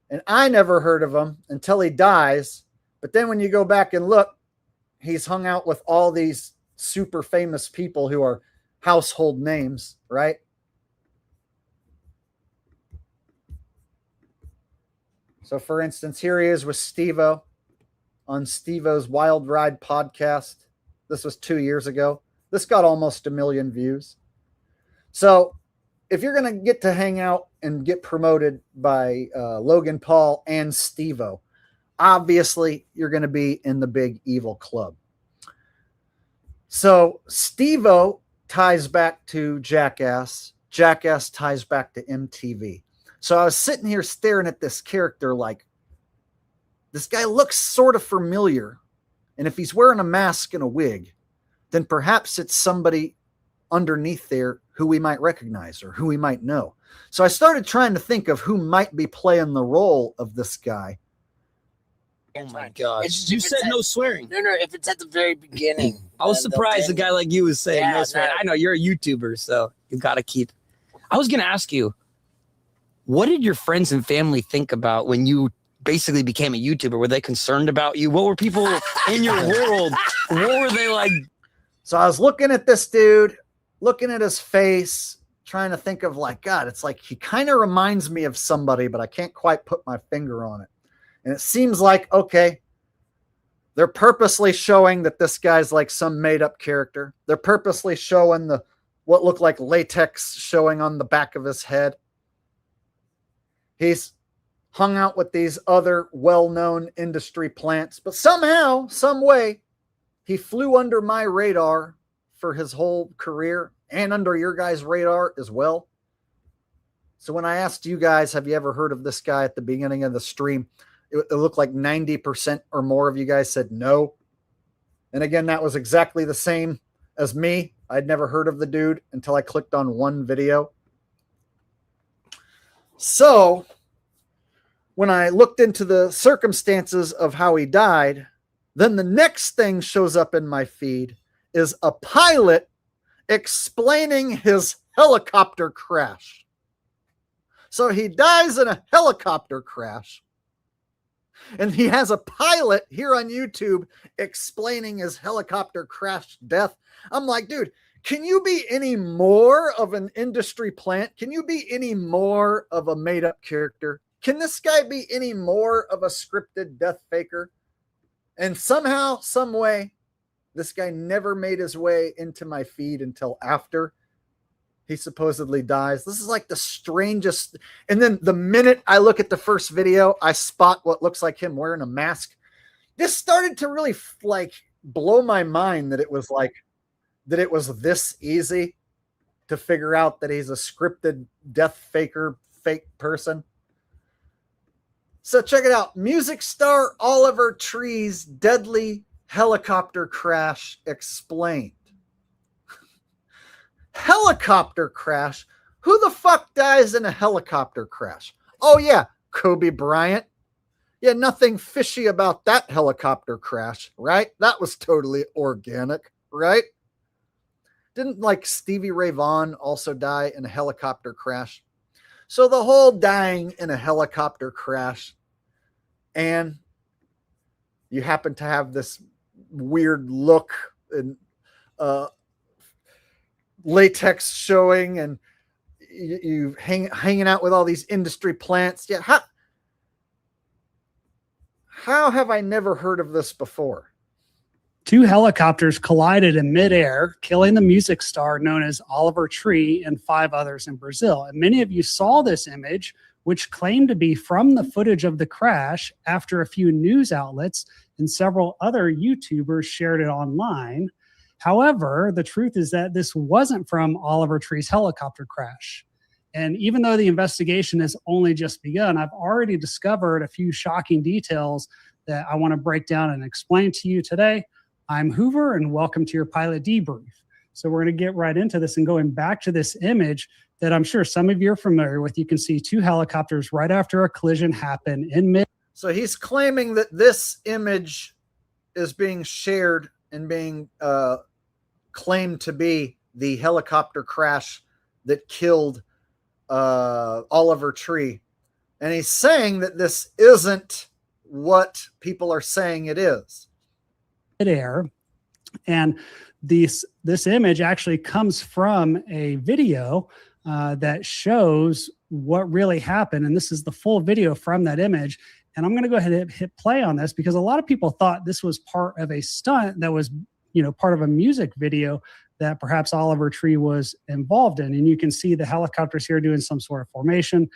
and I never heard of him until he dies. But then when you go back and look, he's hung out with all these super famous people who are household names, right? So for instance, here he is with Steve-O on Steve-O's Wild Ride podcast. This was 2 years ago. This got almost 1 million views. So if you're going to get to hang out and get promoted by Logan Paul and Steve-O, obviously you're going to be in the big evil club. So Steve-O ties back to Jackass. Jackass ties back to MTV. So I was sitting here staring at this character like, this guy looks sort of familiar. And if he's wearing a mask and a wig, then perhaps it's somebody underneath there who we might recognize or who we might know. So I started trying to think of who might be playing the role of this guy. Oh my gosh. You said no swearing. No, if it's at the very beginning. I was surprised a guy like you was saying no swearing. No. I know you're a YouTuber, so you got to keep. I was going to ask you, what did your friends and family think about when you basically became a YouTuber? Were they concerned about you? What were people in your world? What were they like? So I was looking at this dude, looking at his face, trying to think of like, God, it's like he kind of reminds me of somebody, but I can't quite put my finger on it. And it seems like, okay, they're purposely showing that this guy's like some made up character. They're purposely showing what looked like latex showing on the back of his head. He's hung out with these other well-known industry plants, but somehow, some way, he flew under my radar for his whole career and under your guys' radar as well. So when I asked you guys, have you ever heard of this guy at the beginning of the stream? It looked like 90% or more of you guys said no. And again, that was exactly the same as me. I'd never heard of the dude until I clicked on one video. So when I looked into the circumstances of how he died, then the next thing shows up in my feed is a pilot explaining his helicopter crash. So he dies in a helicopter crash. And he has a pilot here on YouTube explaining his helicopter crash death. I'm like, dude, can you be any more of an industry plant? Can you be any more of a made-up character? Can this guy be any more of a scripted death faker? And somehow, some way, this guy never made his way into my feed until after he supposedly dies. This is like the strangest. And then the minute I look at the first video, I spot what looks like him wearing a mask. This started to really like blow my mind that it was this easy to figure out that he's a scripted death faker, fake person. So check it out. Music star Oliver Tree's deadly helicopter crash explained. Helicopter crash? Who the fuck dies in a helicopter crash? Oh yeah, Kobe Bryant. Yeah, nothing fishy about that helicopter crash, right? That was totally organic, right? Didn't like Stevie Ray Vaughan also die in a helicopter crash? So the whole dying in a helicopter crash, and you happen to have this weird look and latex showing, and you hanging out with all these industry plants. Yeah, how have I never heard of this before? 2 helicopters collided in midair, killing the music star known as Oliver Tree and 5 others in Brazil. And many of you saw this image, which claimed to be from the footage of the crash, after a few news outlets and several other YouTubers shared it online. However, the truth is that this wasn't from Oliver Tree's helicopter crash. And even though the investigation has only just begun, I've already discovered a few shocking details that I want to break down and explain to you today. I'm Hoover, and welcome to your pilot debrief. So we're going to get right into this, and going back to this image that I'm sure some of you are familiar with. You can see 2 helicopters right after a collision happened in mid. So he's claiming that this image is being shared and being claimed to be the helicopter crash that killed Oliver Tree. And he's saying that this isn't what people are saying it is. Air, and this image actually comes from a video that shows what really happened, and this is the full video from that image. And I'm going to go ahead and hit play on this, because a lot of people thought this was part of a stunt that was, part of a music video that perhaps Oliver Tree was involved in. And you can see the helicopters here doing some sort of formation,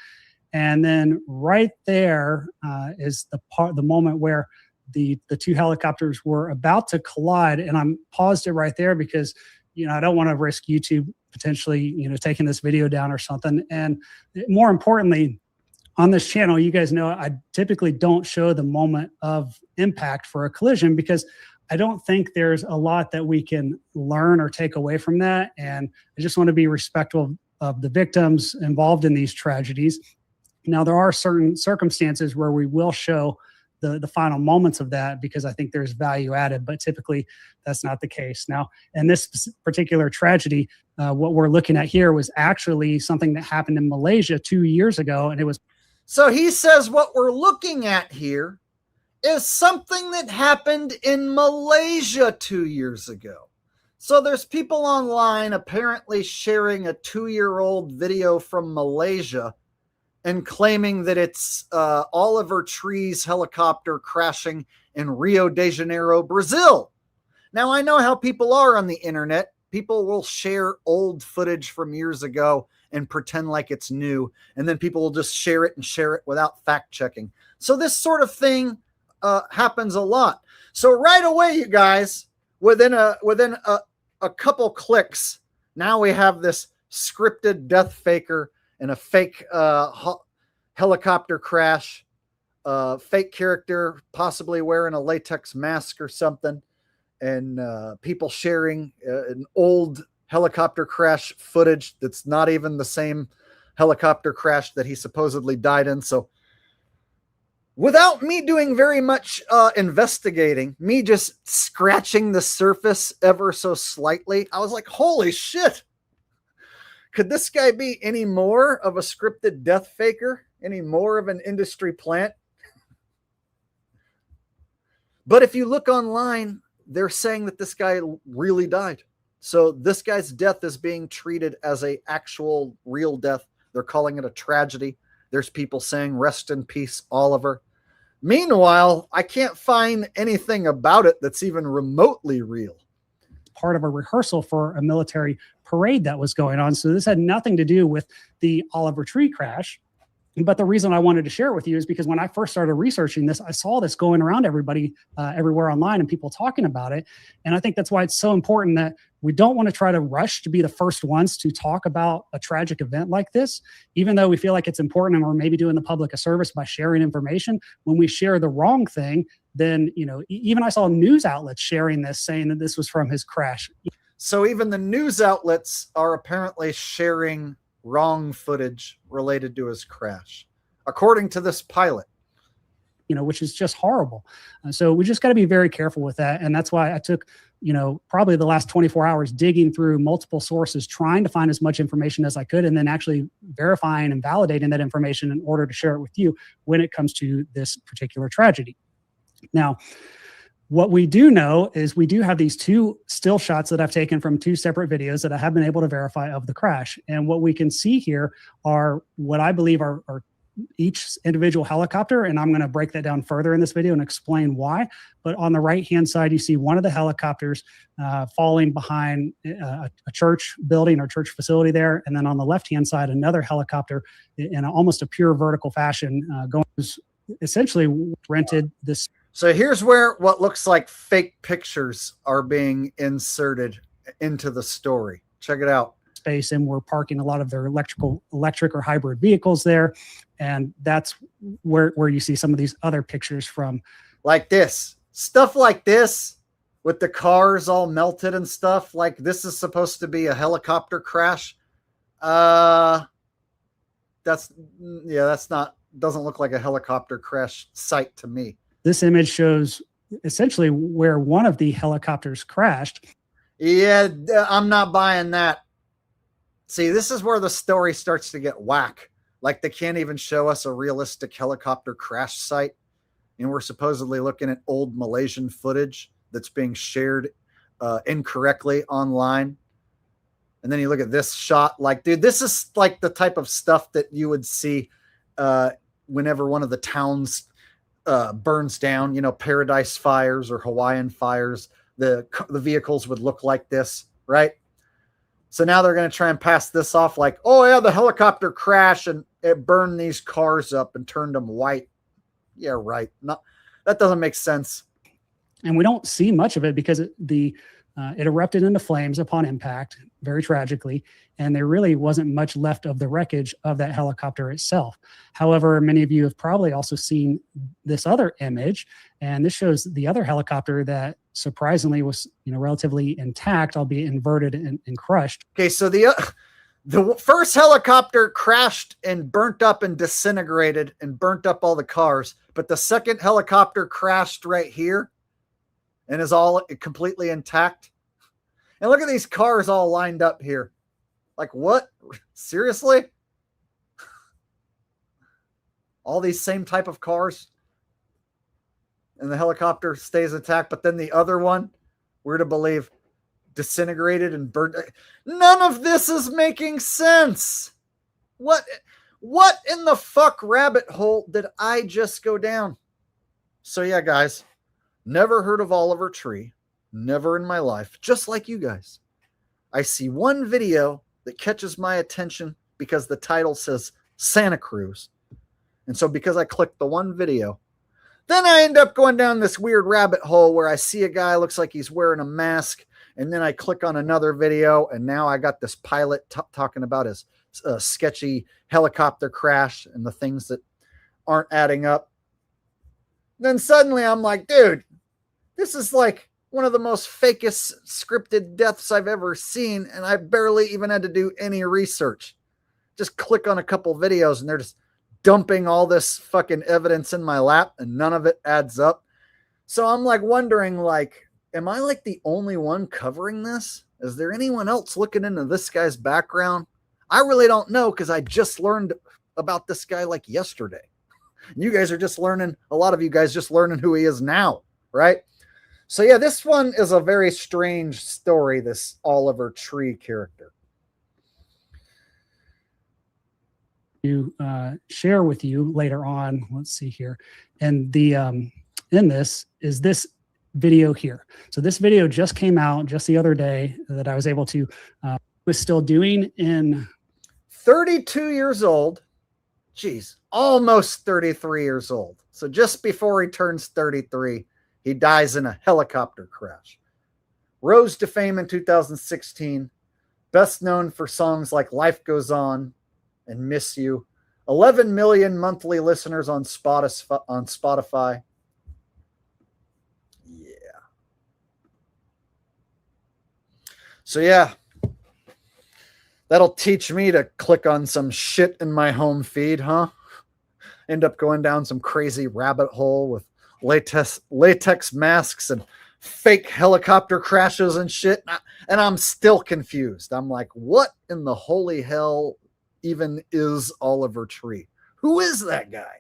and then right there is the moment where the 2 helicopters were about to collide. And I'm paused it right there because, I don't want to risk YouTube potentially, taking this video down or something. And more importantly, on this channel, you guys know I typically don't show the moment of impact for a collision, because I don't think there's a lot that we can learn or take away from that. And I just want to be respectful of the victims involved in these tragedies. Now, there are certain circumstances where we will show the final moments of that, because I think there's value added, but typically that's not the case. Now, in this particular tragedy, what we're looking at here was actually something that happened in Malaysia 2 years ago, and it was. So he says what we're looking at here is something that happened in Malaysia 2 years ago. So there's people online apparently sharing a 2-year-old video from Malaysia and claiming that it's Oliver Tree's helicopter crashing in Rio de Janeiro, Brazil. Now, I know how people are on the internet. People will share old footage from years ago and pretend like it's new, and then people will just share it without fact checking. So this sort of thing happens a lot. So right away, you guys, within a couple clicks, now we have this scripted death faker and a fake helicopter crash, fake character possibly wearing a latex mask or something, and people sharing an old helicopter crash footage that's not even the same helicopter crash that he supposedly died in. So without me doing very much investigating, me just scratching the surface ever so slightly, I was like, holy shit. Could this guy be any more of a scripted death faker? Any more of an industry plant? But if you look online, they're saying that this guy really died. So this guy's death is being treated as a actual real death. They're calling it a tragedy. There's people saying, rest in peace, Oliver. Meanwhile, I can't find anything about it that's even remotely real. Part of a rehearsal for a military parade that was going on. So this had nothing to do with the Oliver Tree crash. But the reason I wanted to share it with you is because when I first started researching this, I saw this going around everybody, everywhere online, and people talking about it. And I think that's why it's so important that we don't want to try to rush to be the first ones to talk about a tragic event like this, even though we feel like it's important and we're maybe doing the public a service by sharing information. When we share the wrong thing, then, even I saw news outlets sharing this, saying that this was from his crash. So even the news outlets are apparently sharing wrong footage related to his crash, according to this pilot. Which is just horrible. So we just got to be very careful with that. And that's why I took, probably the last 24 hours digging through multiple sources, trying to find as much information as I could, and then actually verifying and validating that information in order to share it with you when it comes to this particular tragedy. Now, What we do know is we do have these two still shots that I've taken from two separate videos that I have been able to verify of the crash. And what we can see here are what I believe are each individual helicopter. And I'm going to break that down further in this video and explain why. But on the right-hand side, you see one of the helicopters falling behind a church building or church facility there. And then on the left-hand side, another helicopter in almost a pure vertical fashion goes essentially rented this. So here's where what looks like fake pictures are being inserted into the story. Check it out. Space, and we're parking a lot of their electric or hybrid vehicles there. And that's where you see some of these other pictures from. Like this. Stuff like this with the cars all melted and stuff. Like this is supposed to be a helicopter crash. That's not, doesn't look like a helicopter crash site to me. This image shows essentially where one of the helicopters crashed. Yeah, I'm not buying that. See, this is where the story starts to get whack. Like they can't even show us a realistic helicopter crash site. And we're supposedly looking at old Malaysian footage that's being shared incorrectly online. And then you look at this shot, like, dude, this is like the type of stuff that you would see whenever one of the towns burns down, you know, Paradise Fires or Hawaiian fires. The vehicles would look like this, right? So now they're going to try and pass this off like, oh yeah, the helicopter crashed and it burned these cars up and turned them white. Yeah, right. No, that doesn't make sense. And we don't see much of it because it erupted into flames upon impact, very tragically, and there really wasn't much left of the wreckage of that helicopter itself. However, many of you have probably also seen this other image, and this shows the other helicopter that surprisingly was, you know, relatively intact, albeit inverted and crushed. Okay, so the first helicopter crashed and burnt up and disintegrated and burnt up all the cars, but the second helicopter crashed right here and is all completely intact. And look at these cars all lined up here. Like, what? Seriously? All these same type of cars? And the helicopter stays intact, but then the other one, we're to believe, disintegrated and burned. None of this is making sense. What in the fuck rabbit hole did I just go down? So yeah, guys, never heard of Oliver Tree. Never in my life. Just like you guys. I see one video that catches my attention because the title says Santa Cruz. And so because I clicked the one video, then I end up going down this weird rabbit hole where I see a guy looks like he's wearing a mask. And then I click on another video. And now I got this pilot talking about his sketchy helicopter crash and the things that aren't adding up. Then suddenly I'm like, dude, this is like one of the most fakest scripted deaths I've ever seen. And I barely even had to do any research. Just click on a couple videos and they're just dumping all this fucking evidence in my lap and none of it adds up. So I'm like wondering, like, am I like the only one covering this? Is there anyone else looking into this guy's background? I really don't know because I just learned about this guy like yesterday. You guys are just learning, a lot of you guys just learning who he is now, right? So yeah, this one is a very strange story, this Oliver Tree character. Share with you later on. Let's see here. And the in this is this video here. So this video just came out just the other day that I was able to was still doing in 32 years old. Geez, almost 33 years old. So just before he turns 33, he dies in a helicopter crash. Rose to fame in 2016. Best known for songs like Life Goes On and Miss You. 11 million monthly listeners on Spotify. Yeah. So yeah. That'll teach me to click on some shit in my home feed, huh? End up going down some crazy rabbit hole with latex masks and fake helicopter crashes and shit. And I'm still confused. I'm like, what in the holy hell even is Oliver Tree? Who is that guy?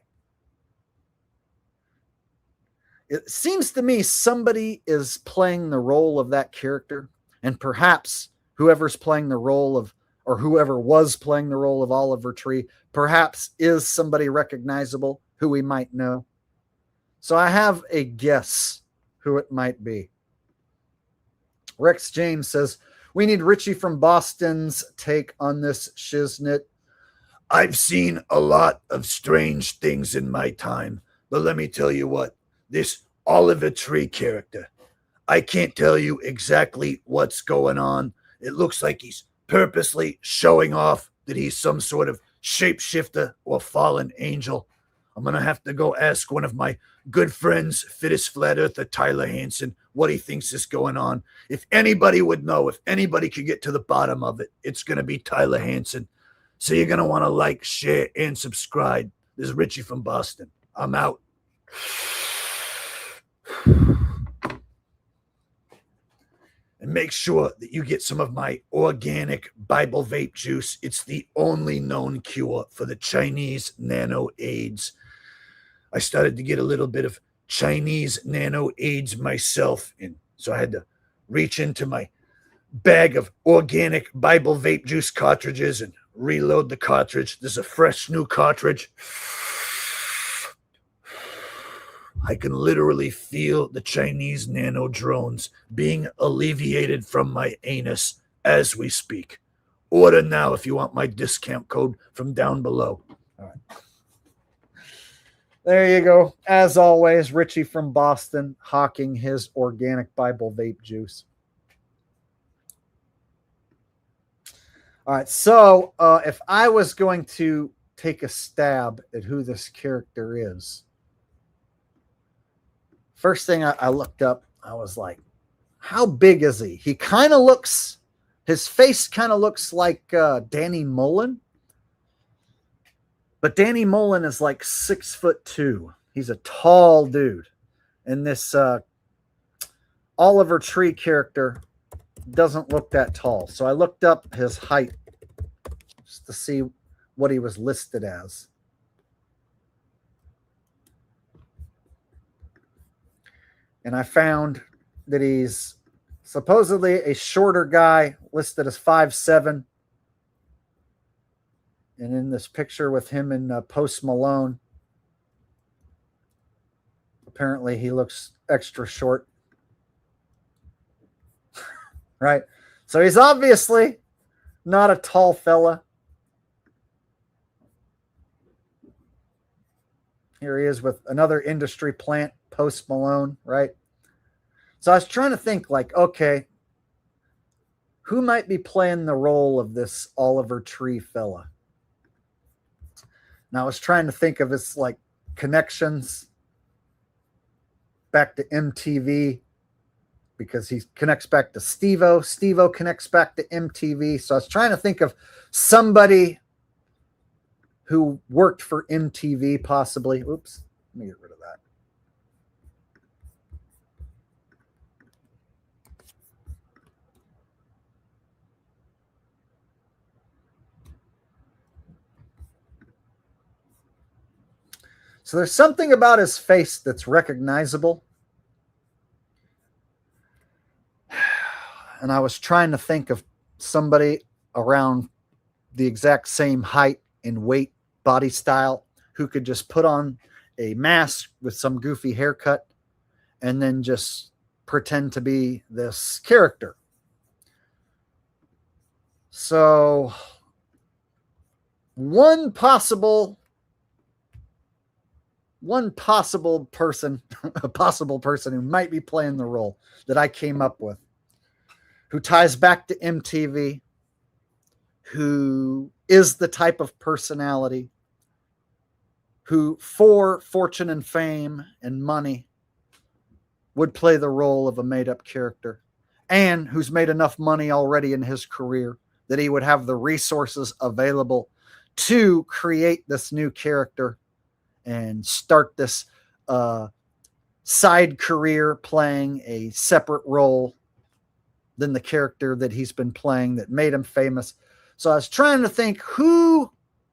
It seems to me somebody is playing the role of that character, and perhaps whoever's playing the role of, or whoever was playing the role of Oliver Tree, perhaps is somebody recognizable who we might know. So I have a guess who it might be. Rex James says, we need Richie from Boston's take on this shiznit. I've seen a lot of strange things in my time, but let me tell you what, this Oliver Tree character, I can't tell you exactly what's going on. It looks like he's purposely showing off that he's some sort of shapeshifter or fallen angel. I'm going to have to go ask one of my good friends, fittest flat earther Tyler Hansen, what he thinks is going on. If anybody would know, if anybody could get to the bottom of it, it's going to be Tyler Hansen. So you're going to want to like, share, and subscribe. This is Richie from Boston. I'm out. And make sure that you get some of my organic Bible vape juice. It's the only known cure for the Chinese nano AIDS. I started to get a little bit of Chinese nano AIDS myself, and so I had to reach into my bag of organic Bible vape juice cartridges and reload the cartridge. This is a fresh new cartridge. I can literally feel the Chinese nano drones being alleviated from my anus as we speak. Order now if you want my discount code from down below. All right. There you go. As always, Richie from Boston hawking his organic Bible vape juice. All right. So if I was going to take a stab at who this character is, first thing I looked up, I was like, how big is he? He kind of looks, his face kind of looks like Danny Mullen. But Danny Mullen is like 6'2". He's a tall dude. And this Oliver Tree character doesn't look that tall. So I looked up his height just to see what he was listed as. And I found that he's supposedly a shorter guy, listed as 5'7". And in this picture with him and Post Malone, apparently he looks extra short. Right? So he's obviously not a tall fella. Here he is with another industry plant, Post Malone, right? So I was trying to think, like, okay, who might be playing the role of this Oliver Tree fella? And I was trying to think of his, like, connections back to MTV, because he connects back to Steve-O. Steve-O connects back to MTV. So I was trying to think of somebody who worked for MTV, possibly. Oops, let me get rid of that. So there's something about his face that's recognizable. And I was trying to think of somebody around the exact same height and weight, body style, who could just put on a mask with some goofy haircut and then just pretend to be this character. So one possible person, a possible person who might be playing the role that I came up with, who ties back to MTV, who is the type of personality who, for fortune and fame and money, would play the role of a made-up character, and who's made enough money already in his career that he would have the resources available to create this new character and start this side career playing a separate role than the character that he's been playing that made him famous. So I was trying to think who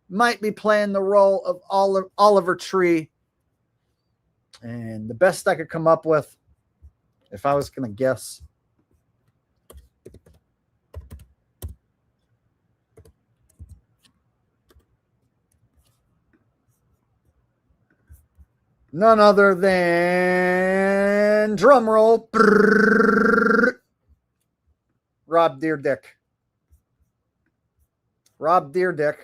might be playing the role of Oliver Tree And the best I could come up with, if I was going to guess, none other than, drum roll, Rob Deerdick. Rob Deerdick,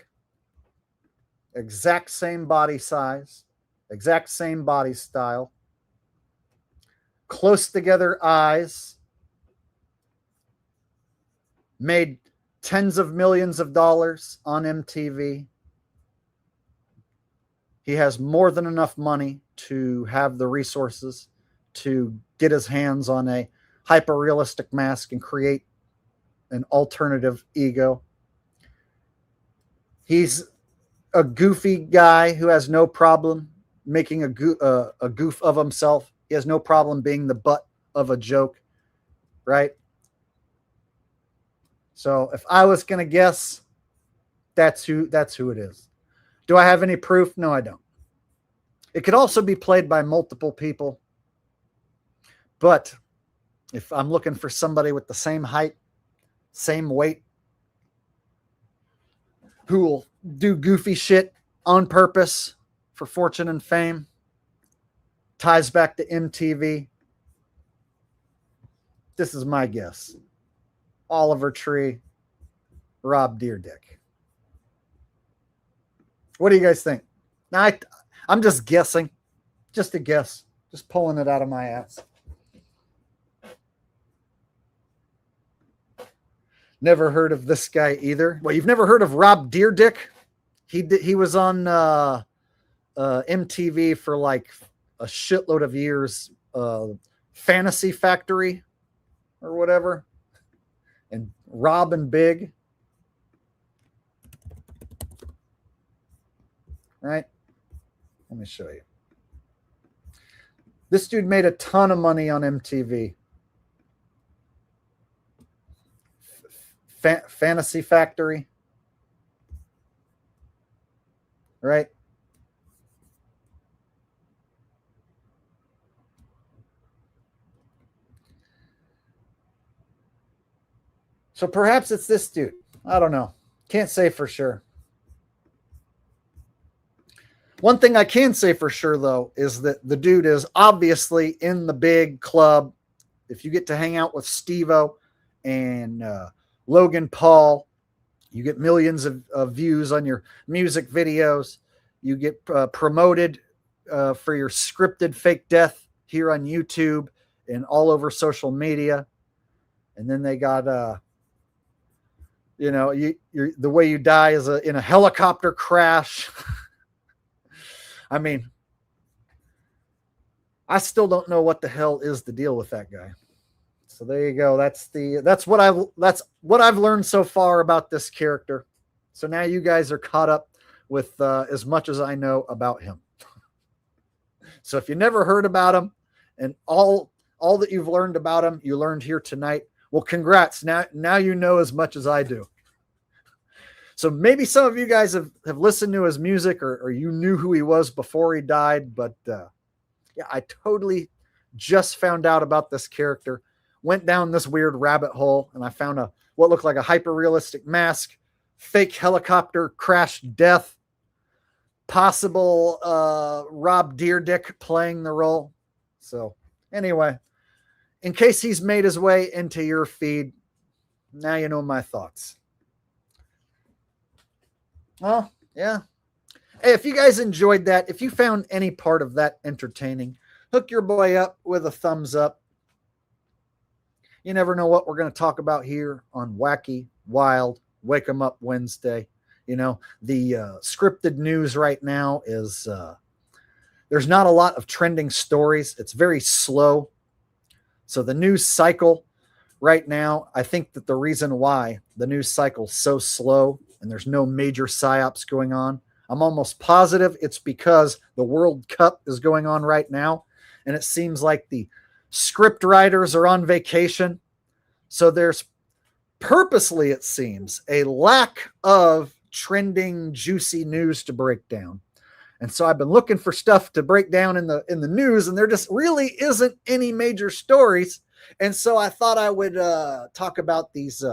exact same body size, exact same body style, close together eyes, made tens of millions of dollars on MTV. He has more than enough money to have the resources to get his hands on a hyper-realistic mask and create an alternative ego. He's a goofy guy who has no problem making a goof of himself. He has no problem being the butt of a joke, right? So if I was going to guess, that's who it is. Do I have any proof? No, I don't. It could also be played by multiple people. But if I'm looking for somebody with the same height, same weight, who will do goofy shit on purpose for fortune and fame, ties back to MTV, this is my guess. Oliver Tree, Rob Deerdick. What do you guys think? Now, I'm just guessing. Just a guess. Just pulling it out of my ass. Never heard of this guy either. Well, you've never heard of Rob Deerdick? He was on MTV for like a shitload of years. Fantasy Factory or whatever. And Rob and Big. Right? Let me show you. This dude made a ton of money on MTV. Fantasy Factory. Right? So perhaps it's this dude. I don't know. Can't say for sure. One thing I can say for sure, though, is that the dude is obviously in the big club. If you get to hang out with Steve-O and Logan Paul, you get millions of views on your music videos. You get promoted for your scripted fake death here on YouTube and all over social media. And then they got, you're the way you die is in a helicopter crash. I mean, I still don't know what the hell is the deal with that guy. So there you go. That's what I've learned so far about this character. So now you guys are caught up with as much as I know about him. So if you never heard about him and all that you've learned about him, you learned here tonight. Well, congrats. Now you know as much as I do. So maybe some of you guys have listened to his music or you knew who he was before he died. But yeah, I totally just found out about this character. Went down this weird rabbit hole and I found what looked like a hyper-realistic mask, fake helicopter crash death, possible Rob Deerdick playing the role. So anyway, in case he's made his way into your feed, now you know my thoughts. Well, yeah. Hey, if you guys enjoyed that, if you found any part of that entertaining, hook your boy up with a thumbs up. You never know what we're going to talk about here on Wacky, Wild, Wake 'em Up Wednesday. You know, the scripted news right now is there's not a lot of trending stories. It's very slow. So the news cycle right now, I think that the reason why the news cycle is so slow and there's no major psyops going on, I'm almost positive it's because the World Cup is going on right now. And it seems like the script writers are on vacation. So there's purposely, it seems, a lack of trending, juicy news to break down. And so I've been looking for stuff to break down in the news, and there just really isn't any major stories. And so I thought I would talk about these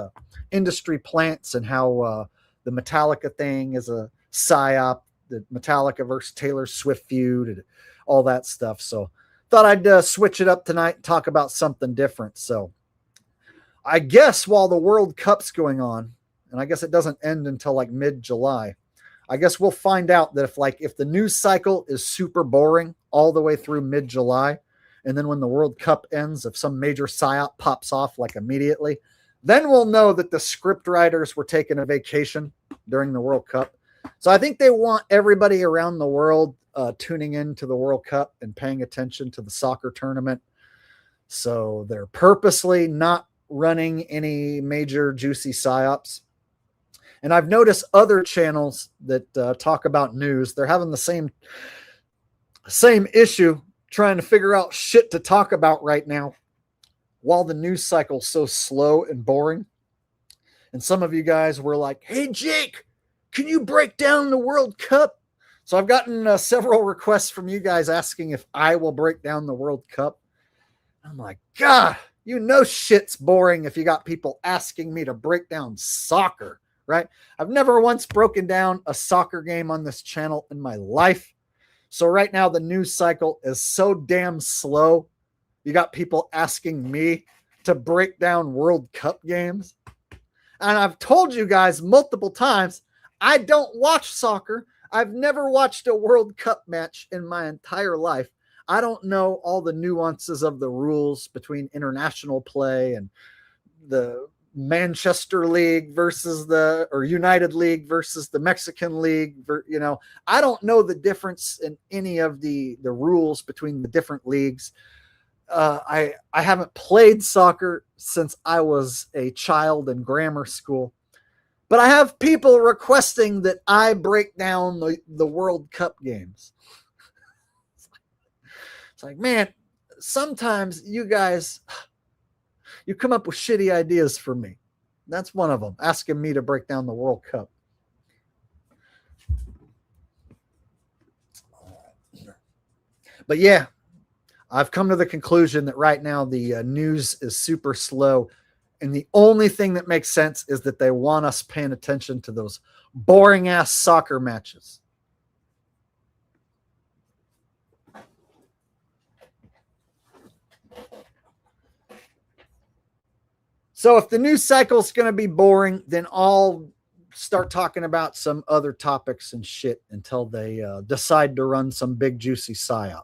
industry plants and how the Metallica thing is a psyop, the Metallica versus Taylor Swift feud, and all that stuff. So thought I'd switch it up tonight and talk about something different. So I guess while the World Cup's going on, and I guess it doesn't end until like mid-July, I guess we'll find out that if the news cycle is super boring all the way through mid-July, and then when the World Cup ends, if some major psyop pops off like immediately, then we'll know that the script writers were taking a vacation during the World Cup. So I think they want everybody around the world tuning into the World Cup and paying attention to the soccer tournament. So they're purposely not running any major juicy psyops. And I've noticed other channels that talk about news, they're having the same issue trying to figure out shit to talk about right now while the news cycle's so slow and boring. And some of you guys were like, hey, Jake, can you break down the World Cup? So I've gotten several requests from you guys asking if I will break down the World Cup. I'm like, God, you know shit's boring if you got people asking me to break down soccer. Right? I've never once broken down a soccer game on this channel in my life. So right now the news cycle is so damn slow. You got people asking me to break down World Cup games. And I've told you guys multiple times, I don't watch soccer. I've never watched a World Cup match in my entire life. I don't know all the nuances of the rules between international play and the Manchester League versus or United League versus the Mexican League. I don't know the difference in any of the rules between the different leagues. I haven't played soccer since I was a child in grammar school, but I have people requesting that I break down the World Cup games. It's like, man, sometimes you guys, you come up with shitty ideas for me. That's one of them, asking me to break down the World Cup. But yeah, I've come to the conclusion that right now the news is super slow. And the only thing that makes sense is that they want us paying attention to those boring ass soccer matches. So if the news cycle is going to be boring, then I'll start talking about some other topics and shit until they decide to run some big juicy psyop.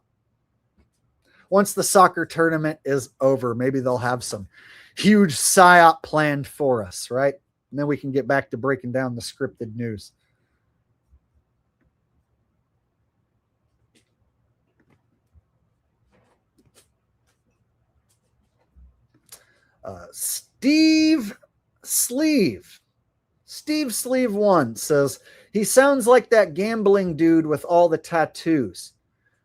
Once the soccer tournament is over, maybe they'll have some huge psyop planned for us, right? And then we can get back to breaking down the scripted news. Steve Sleeve 1 says, he sounds like that gambling dude with all the tattoos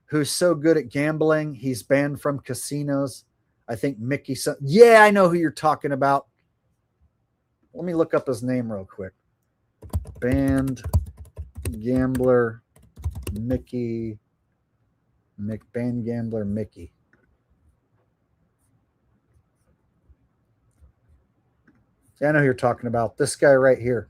who's so good at gambling he's banned from casinos. I think Mickey. Yeah, I know who you're talking about. Let me look up his name real quick. Banned gambler Mickey. Banned gambler Mickey. I know who you're talking about. This guy right here.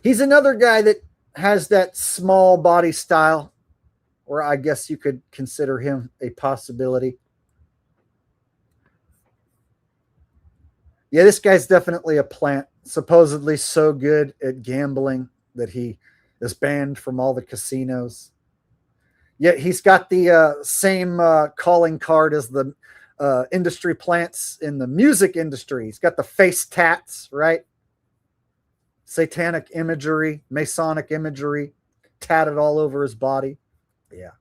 He's another guy that has that small body style, or I guess you could consider him a possibility. Yeah, this guy's definitely a plant. Supposedly so good at gambling that he is banned from all the casinos. Yet he's got the same calling card as the industry plants in the music industry. He's got the face tats, right? Satanic imagery, Masonic imagery, tatted all over his body. Yeah.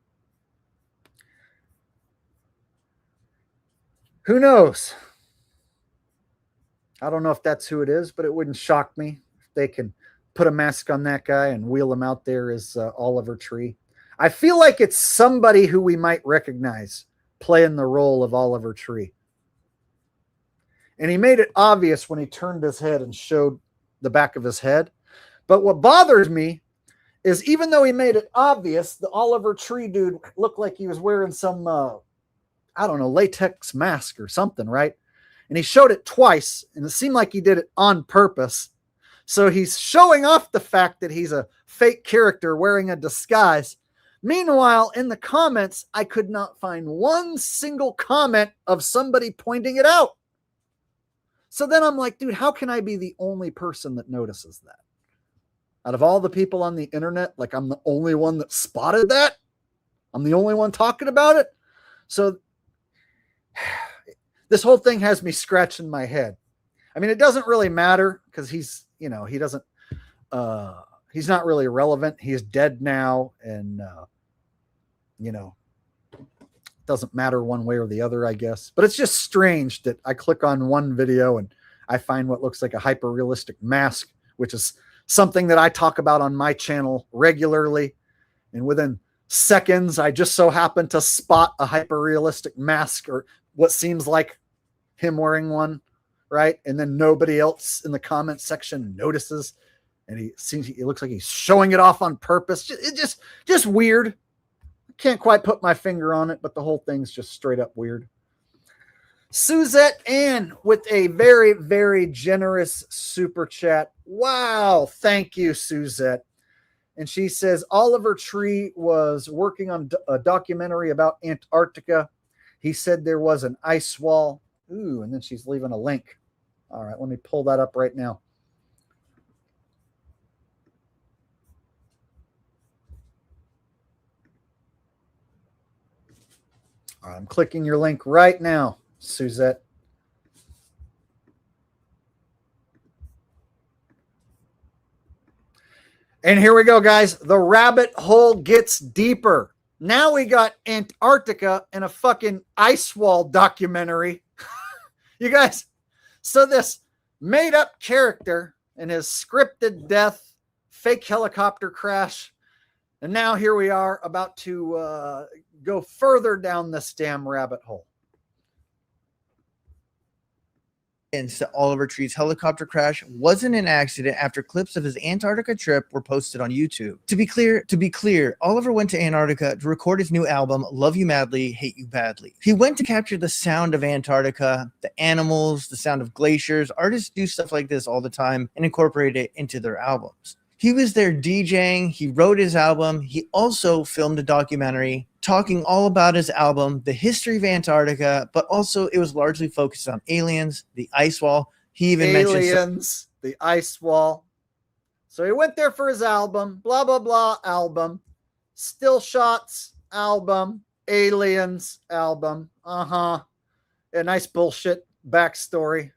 Who knows? I don't know if that's who it is, but it wouldn't shock me if they can put a mask on that guy and wheel him out there as Oliver Tree. I feel like it's somebody who we might recognize playing the role of Oliver Tree. And he made it obvious when he turned his head and showed the back of his head. But what bothers me is even though he made it obvious, the Oliver Tree dude looked like he was wearing some, I don't know, latex mask or something, right? And he showed it twice, and it seemed like he did it on purpose. So he's showing off the fact that he's a fake character wearing a disguise. Meanwhile, in the comments, I could not find one single comment of somebody pointing it out. So then I'm like, dude, how can I be the only person that notices that? Out of all the people on the internet, like I'm the only one that spotted that? I'm the only one talking about it? So this whole thing has me scratching my head. I mean, it doesn't really matter because he's, you know, he doesn't, he's not really relevant. He's dead now. And, you know, doesn't matter one way or the other, I guess. But it's just strange that I click on one video and I find what looks like a hyper-realistic mask, which is something that I talk about on my channel regularly. And within seconds, I just so happen to spot a hyper-realistic mask or what seems like him wearing one, right? And then nobody else in the comment section notices. And he looks like he's showing it off on purpose. It's just weird. Can't quite put my finger on it, but the whole thing's just straight up weird. Suzette Ann with a very, very generous super chat. Wow. Thank you, Suzette. And she says, Oliver Tree was working on a documentary about Antarctica. He said there was an ice wall. Ooh, and then she's leaving a link. All right, let me pull that up right now. All right, I'm clicking your link right now, Suzette. And here we go, guys. The rabbit hole gets deeper. Now we got Antarctica and a fucking ice wall documentary. You guys, so this made-up character and his scripted death, fake helicopter crash, and now here we are about to go further down this damn rabbit hole. Oliver Tree's helicopter crash wasn't an accident after clips of his Antarctica trip were posted on YouTube. To be clear, Oliver went to Antarctica to record his new album, Love You Madly, Hate You Badly. He went to capture the sound of Antarctica, the animals, the sound of glaciers. Artists do stuff like this all the time and incorporate it into their albums. He was there DJing, he wrote his album, he also filmed a documentary talking all about his album, the history of Antarctica, but also it was largely focused on aliens, the ice wall. He even mentioned the ice wall. So he went there for his album, blah, blah, blah, album, still shots, album, aliens, album. A nice bullshit backstory.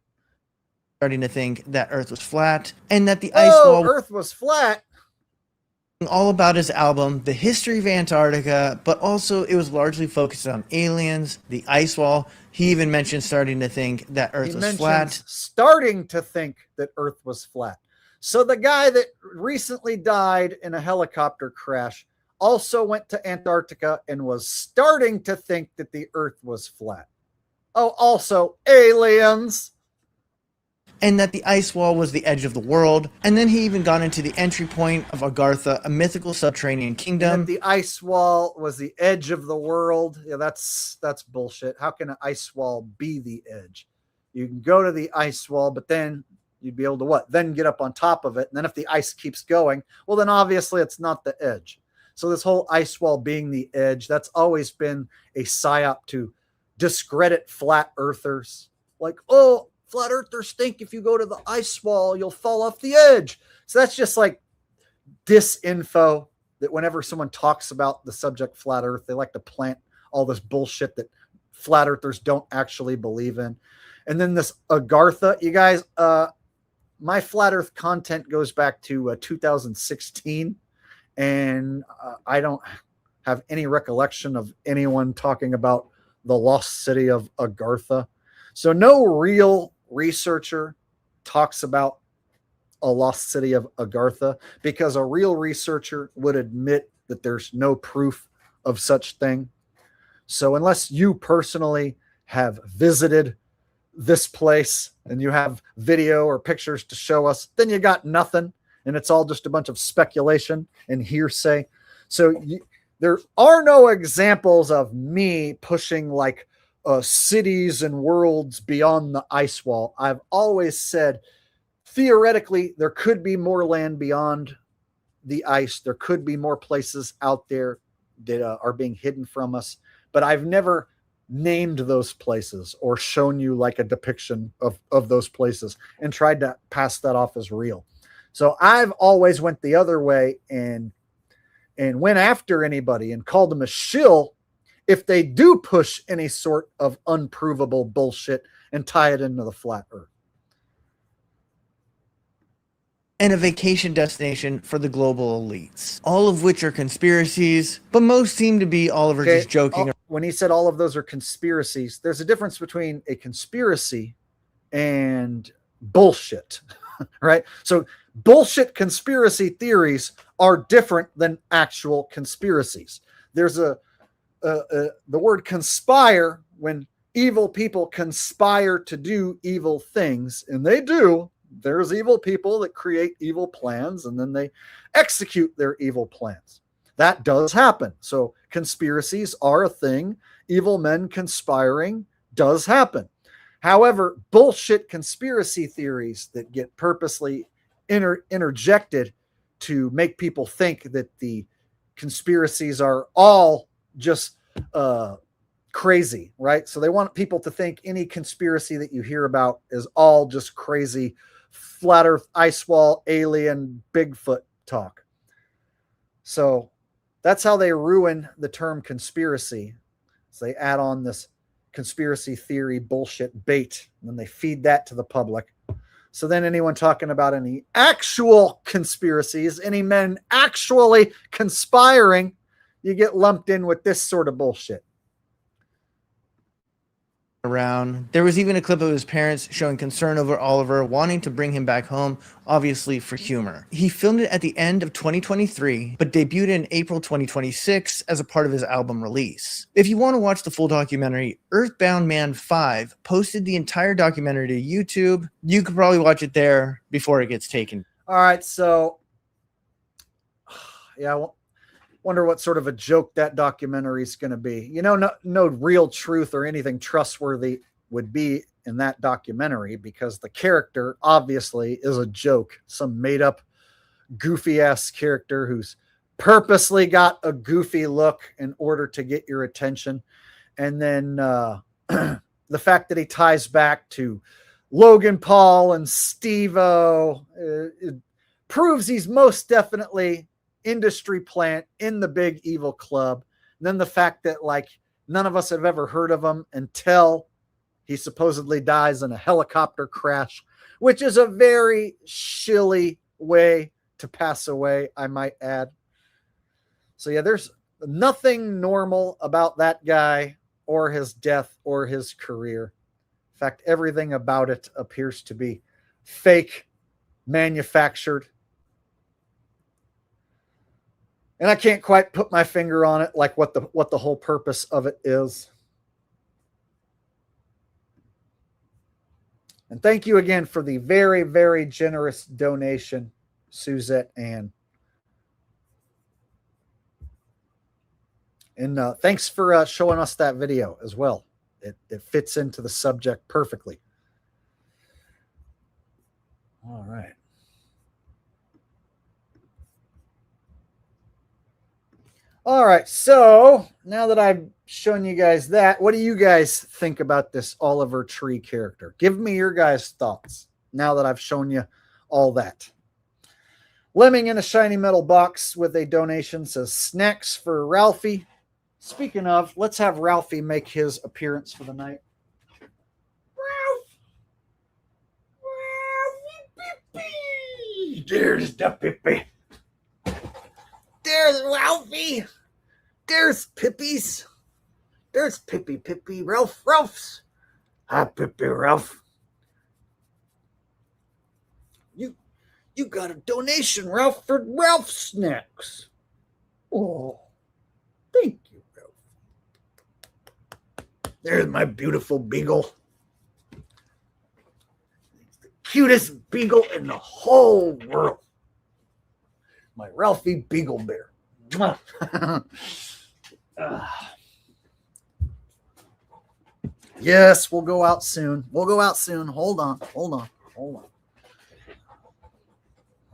Starting to think that Earth was flat and that the ice wall Earth was flat. All about his album, the history of Antarctica, but also it was largely focused on aliens, the ice wall. He even mentioned starting to think that Earth was flat. Starting to think that Earth was flat. So the guy that recently died in a helicopter crash also went to Antarctica and was starting to think that the Earth was flat. Oh, also aliens. And that the ice wall was the edge of the world. And then he even got into the entry point of Agartha, a mythical subterranean kingdom. And that the ice wall was the edge of the world. Yeah, that's bullshit. How can an ice wall be the edge? You can go to the ice wall, but then you'd be able to what? Then get up on top of it. And then if the ice keeps going, well, then obviously it's not the edge. So this whole ice wall being the edge, that's always been a psyop to discredit flat earthers. Like, oh, flat earthers think if you go to the ice wall, you'll fall off the edge. So that's just like disinfo that whenever someone talks about the subject flat earth, they like to plant all this bullshit that flat earthers don't actually believe in. And then this Agartha, you guys, my flat earth content goes back to 2016. And I don't have any recollection of anyone talking about the lost city of Agartha. So no real researcher talks about a lost city of Agartha because a real researcher would admit that there's no proof of such thing. So unless you personally have visited this place and you have video or pictures to show us, then you got nothing. And it's all just a bunch of speculation and hearsay. So there are no examples of me pushing like cities and worlds beyond the ice wall. I've always said, theoretically, there could be more land beyond the ice. There could be more places out there that are being hidden from us. But I've never named those places or shown you like a depiction of those places and tried to pass that off as real. So I've always went the other way and went after anybody and called them a shill if they do push any sort of unprovable bullshit and tie it into the flat earth. And a vacation destination for the global elites, all of which are conspiracies, but most seem to be Oliver just joking. When he said all of those are conspiracies, there's a difference between a conspiracy and bullshit, right? So bullshit conspiracy theories are different than actual conspiracies. There's the word conspire, when evil people conspire to do evil things, and they do. There's evil people that create evil plans and then they execute their evil plans. That does happen. So conspiracies are a thing. Evil men conspiring does happen. However, bullshit conspiracy theories that get purposely interjected to make people think that the conspiracies are all just crazy, right? So they want people to think any conspiracy that you hear about is all just crazy, flat earth, ice wall, alien, Bigfoot talk. So that's how they ruin the term conspiracy. So they add on this conspiracy theory bullshit bait, and then they feed that to the public. So then anyone talking about any actual conspiracies, any men actually conspiring, you get lumped in with this sort of bullshit. Around. There was even a clip of his parents showing concern over Oliver, wanting to bring him back home, obviously for humor. He filmed it at the end of 2023, but debuted in April 2026 as a part of his album release. If you want to watch the full documentary, Earthbound Man 5 posted the entire documentary to YouTube. You could probably watch it there before it gets taken. All right, so yeah, wonder what sort of a joke that documentary is going to be. You know, no real truth or anything trustworthy would be in that documentary, because the character obviously is a joke, some made up goofy ass character who's purposely got a goofy look in order to get your attention. And then the fact that he ties back to Logan Paul and Steve-O, it proves he's most definitely industry plant in the big evil club. And then the fact that like none of us have ever heard of him until he supposedly dies in a helicopter crash, which is a very shilly way to pass away, I might add. So yeah, there's nothing normal about that guy or his death or his career. In fact, everything about it appears to be fake, manufactured. And I can't quite put my finger on it, like what the whole purpose of it is. And thank you again for the very, very generous donation, Suzette Ann. And thanks for showing us that video as well. It fits into the subject perfectly. All right. All right, so now that I've shown you guys that, what do you guys think about this Oliver Tree character? Give me your guys' thoughts now that I've shown you all that. Lemming in a shiny metal box with a donation says snacks for Ralphie. Speaking of, let's have Ralphie make his appearance for the night. There's the Pippi. There's Ralphie. There's Pippies. There's Pippi. Ralph's. Hi, Pippi, Ralph. You got a donation, Ralph, for Ralph snacks. Oh, thank you, Ralph. There's my beautiful beagle. cutest beagle in the whole world. My Ralphie Beagle Bear. Mwah. Yes, we'll go out soon. We'll go out soon. Hold on. All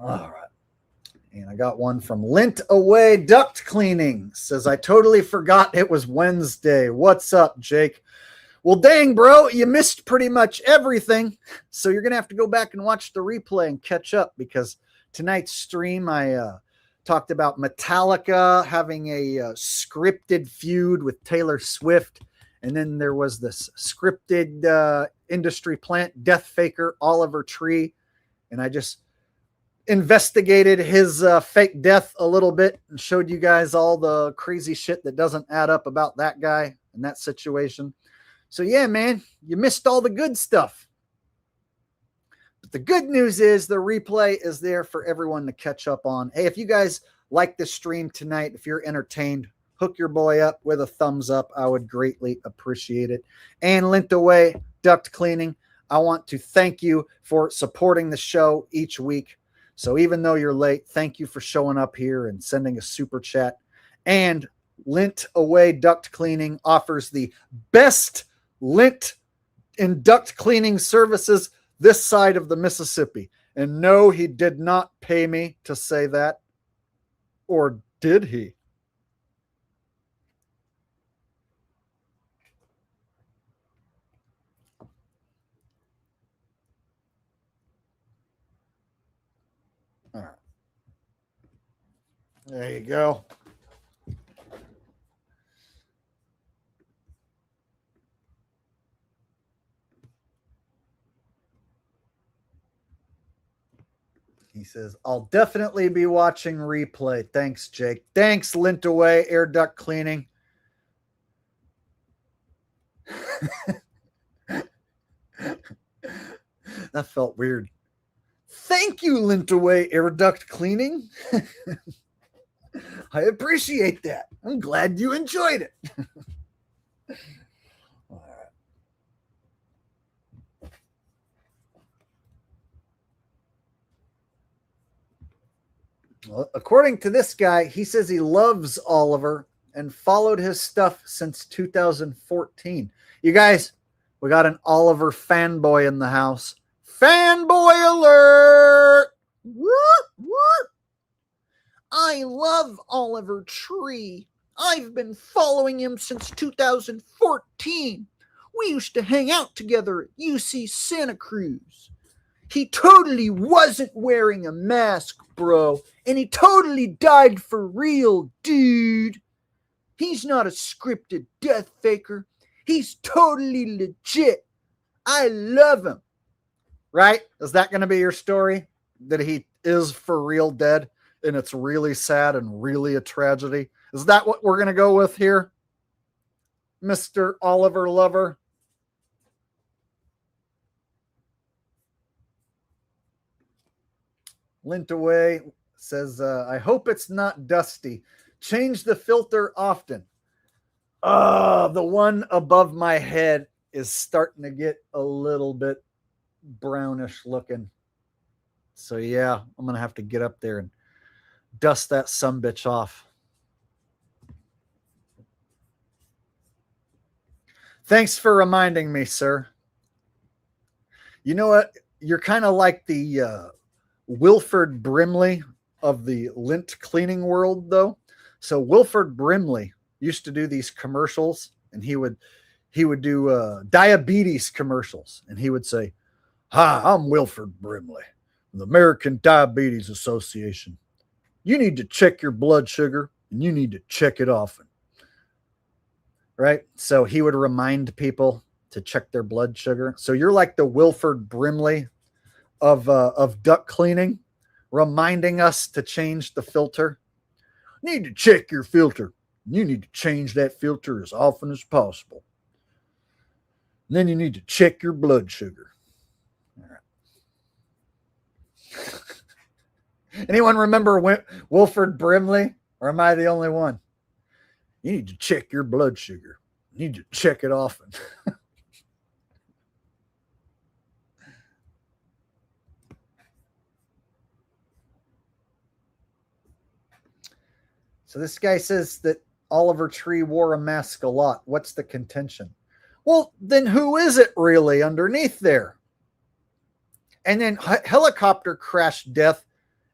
right. And I got one from Lint Away Duct Cleaning. Says, I totally forgot it was Wednesday. What's up, Jake? Well, dang, bro, you missed pretty much everything. So you're going to have to go back and watch the replay and catch up, because tonight's stream, I talked about Metallica having a scripted feud with Taylor Swift. And then there was this scripted industry plant death faker, Oliver Tree. And I just investigated his fake death a little bit and showed you guys all the crazy shit that doesn't add up about that guy and that situation. So yeah, man, you missed all the good stuff. But the good news is the replay is there for everyone to catch up on. Hey, if you guys like the stream tonight, if you're entertained, hook your boy up with a thumbs up. I would greatly appreciate it. And Lint Away Duct Cleaning, I want to thank you for supporting the show each week. So even though you're late, thank you for showing up here and sending a super chat. And Lint Away Duct Cleaning offers the best lint and duct cleaning services this side of the Mississippi. And no, he did not pay me to say that. Or did he? All right. There you go. He says, I'll definitely be watching replay. Thanks, Jake. Thanks, Lint Away Air Duct Cleaning. That felt weird. Thank you, Lint Away Air Duct Cleaning. I appreciate that. I'm glad you enjoyed it. Well, according to this guy, he says he loves Oliver and followed his stuff since 2014. You guys, we got an Oliver fanboy in the house. Fanboy alert! Whoop, whoop. I love Oliver Tree. I've been following him since 2014. We used to hang out together at UC Santa Cruz. He totally wasn't wearing a mask, bro. And he totally died for real, dude. He's not a scripted death faker. He's totally legit. I love him. Right? Is that going to be your story? That he is for real dead and it's really sad and really a tragedy? Is that what we're going to go with here? Mr. Oliver Lover? Lint Away says, I hope it's not dusty. Change the filter often. The one above my head is starting to get a little bit brownish looking. So yeah, I'm going to have to get up there and dust that sumbitch off. Thanks for reminding me, sir. You know what? You're kind of like the Wilford Brimley of the lint cleaning world, though. So Wilford Brimley used to do these commercials, and he would do diabetes commercials, and he would say, "Hi, I'm Wilford Brimley from the American Diabetes Association. You need to check your blood sugar, and you need to check it often." Right? So he would remind people to check their blood sugar. So you're like the Wilford Brimley of duct cleaning, reminding us to change the filter. Need to check your filter. You need to change that filter as often as possible. And then you need to check your blood sugar. All right. Anyone remember Wilford Brimley? Or am I the only one? You need to check your blood sugar. You need to check it often. So this guy says that Oliver Tree wore a mask a lot. What's the contention? Well, then who is it really underneath there? And then helicopter crash death.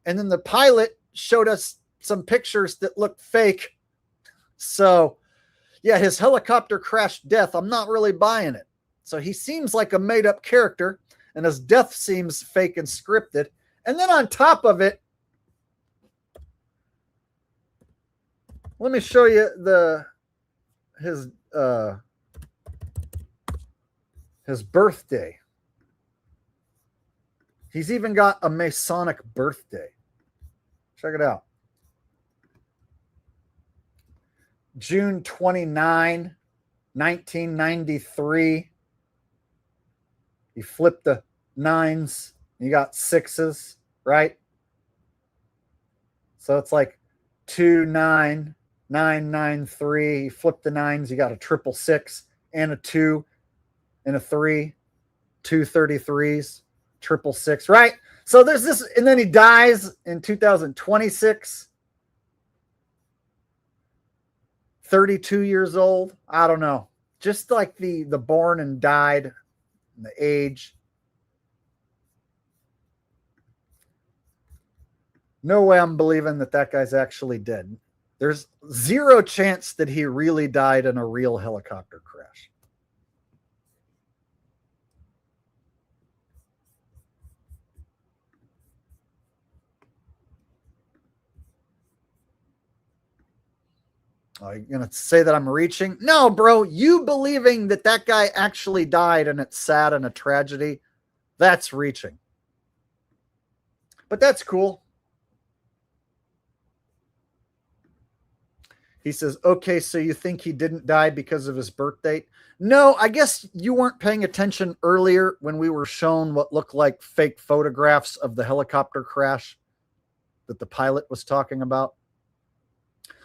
And then the pilot showed us some pictures that looked fake. So, yeah, his helicopter crash death, I'm not really buying it. So he seems like a made-up character, and his death seems fake and scripted. And then on top of it, let me show you his birthday. He's even got a Masonic birthday. Check it out. June 29, 1993. You flip the nines, you got sixes, right? So it's like 29993. You flip the nines, you got a 666 and a 2 and a 3, 233s, 666, right? So there's this, and then he dies in 2026. 32 years old. I don't know. Just like the born and died and the age. No way I'm believing that guy's actually dead. There's zero chance that he really died in a real helicopter crash. Are you going to say that I'm reaching? No, bro. You believing that guy actually died and it's sad and a tragedy, that's reaching. But that's cool. He says, okay, so you think he didn't die because of his birth date? No, I guess you weren't paying attention earlier when we were shown what looked like fake photographs of the helicopter crash that the pilot was talking about.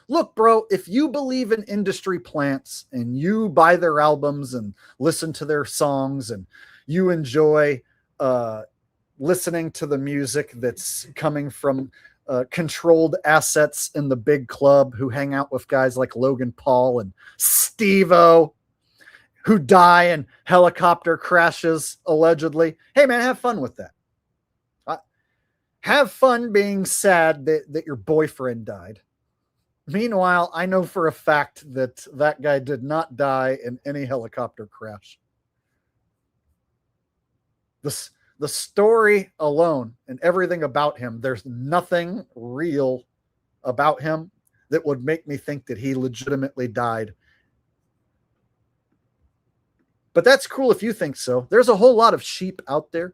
Look, bro, if you believe in industry plants and you buy their albums and listen to their songs and you enjoy listening to the music that's coming from controlled assets in the big club who hang out with guys like Logan Paul and Steve-O who die in helicopter crashes, allegedly. Hey, man, have fun with that. Have fun being sad that your boyfriend died. Meanwhile, I know for a fact that guy did not die in any helicopter crash. The story alone and everything about him, there's nothing real about him that would make me think that he legitimately died. But that's cool if you think so. There's a whole lot of sheep out there.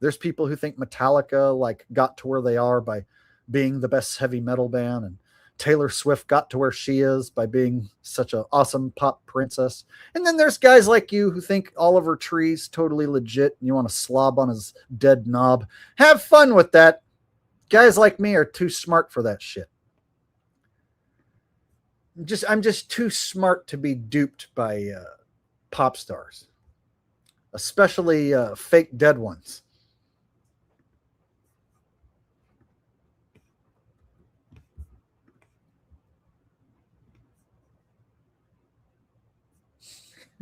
There's people who think Metallica got to where they are by being the best heavy metal band, and Taylor Swift got to where she is by being such an awesome pop princess. And then there's guys like you who think Oliver Tree's totally legit and you want to slob on his dead knob. Have fun with that. Guys like me are too smart for that shit. I'm just too smart to be duped by pop stars, especially fake dead ones.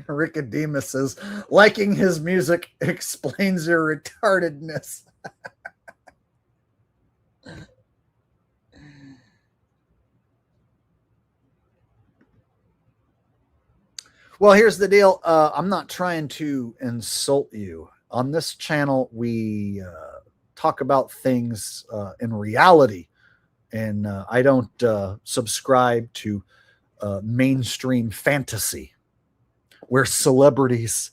Rickodemus says, liking his music explains your retardedness. Well, here's the deal. I'm not trying to insult you. On this channel, we talk about things in reality, and I don't subscribe to mainstream fantasy where celebrities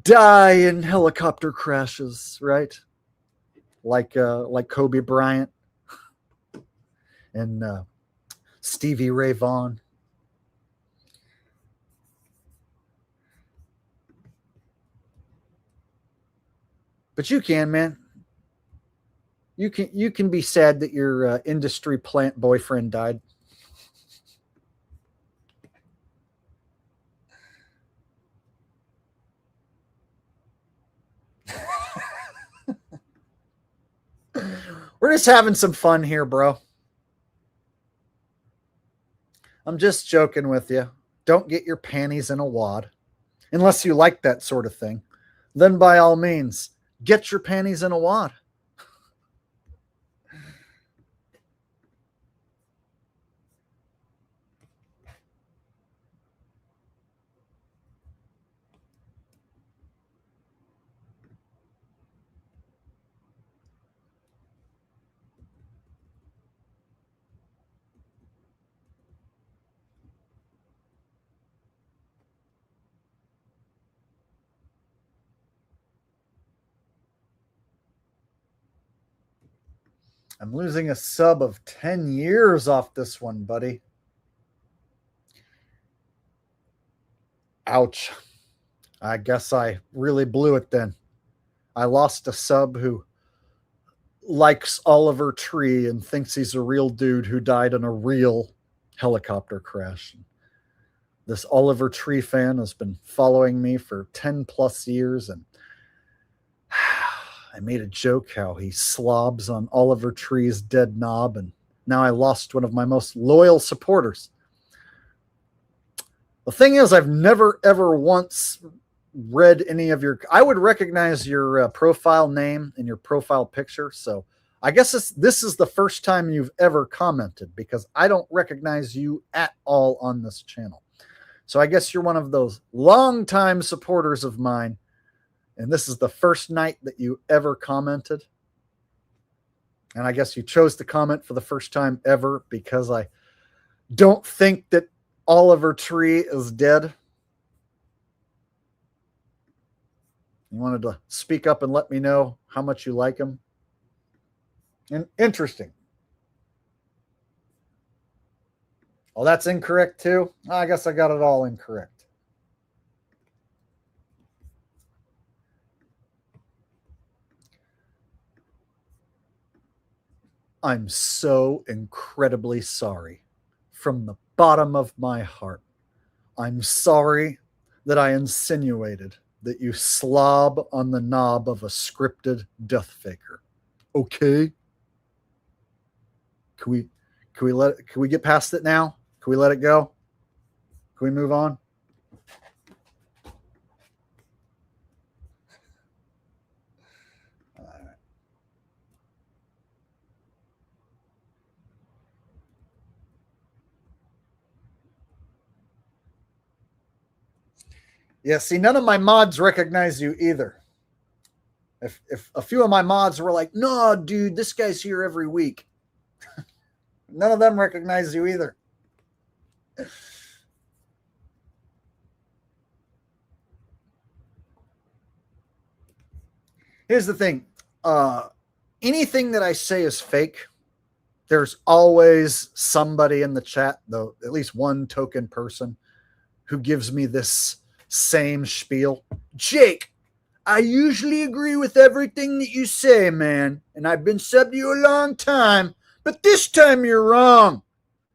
die in helicopter crashes, right? Like Kobe Bryant and Stevie Ray Vaughan. But you can, man. You can be sad that your industry plant boyfriend died. We're just having some fun here, bro. I'm just joking with you. Don't get your panties in a wad. Unless you like that sort of thing. Then by all means, get your panties in a wad. I'm losing a sub of 10 years off this one, buddy. Ouch. I guess I really blew it then. I lost a sub who likes Oliver Tree and thinks he's a real dude who died in a real helicopter crash. This Oliver Tree fan has been following me for 10 plus years, and I made a joke how he slobs on Oliver Tree's dead knob, and now I lost one of my most loyal supporters. The thing is, I've never ever once read any of your... I would recognize your profile name and your profile picture, so I guess this is the first time you've ever commented, because I don't recognize you at all on this channel. So I guess you're one of those longtime supporters of mine, and this is the first night that you ever commented. And I guess you chose to comment for the first time ever because I don't think that Oliver Tree is dead. You wanted to speak up and let me know how much you like him. And interesting. Oh, that's incorrect too? I guess I got it all incorrect. I'm so incredibly sorry. From the bottom of my heart. I'm sorry that I insinuated that you slob on the knob of a scripted death faker. Okay? Can we get past it now? Can we let it go? Can we move on? Yeah, see, none of my mods recognize you either. If a few of my mods were like, no, dude, this guy's here every week. None of them recognize you either. Here's the thing. Anything that I say is fake. There's always somebody in the chat, though, at least one token person, who gives me this same spiel. Jake, I usually agree with everything that you say, man, and I've been subbed to you a long time, but this time you're wrong.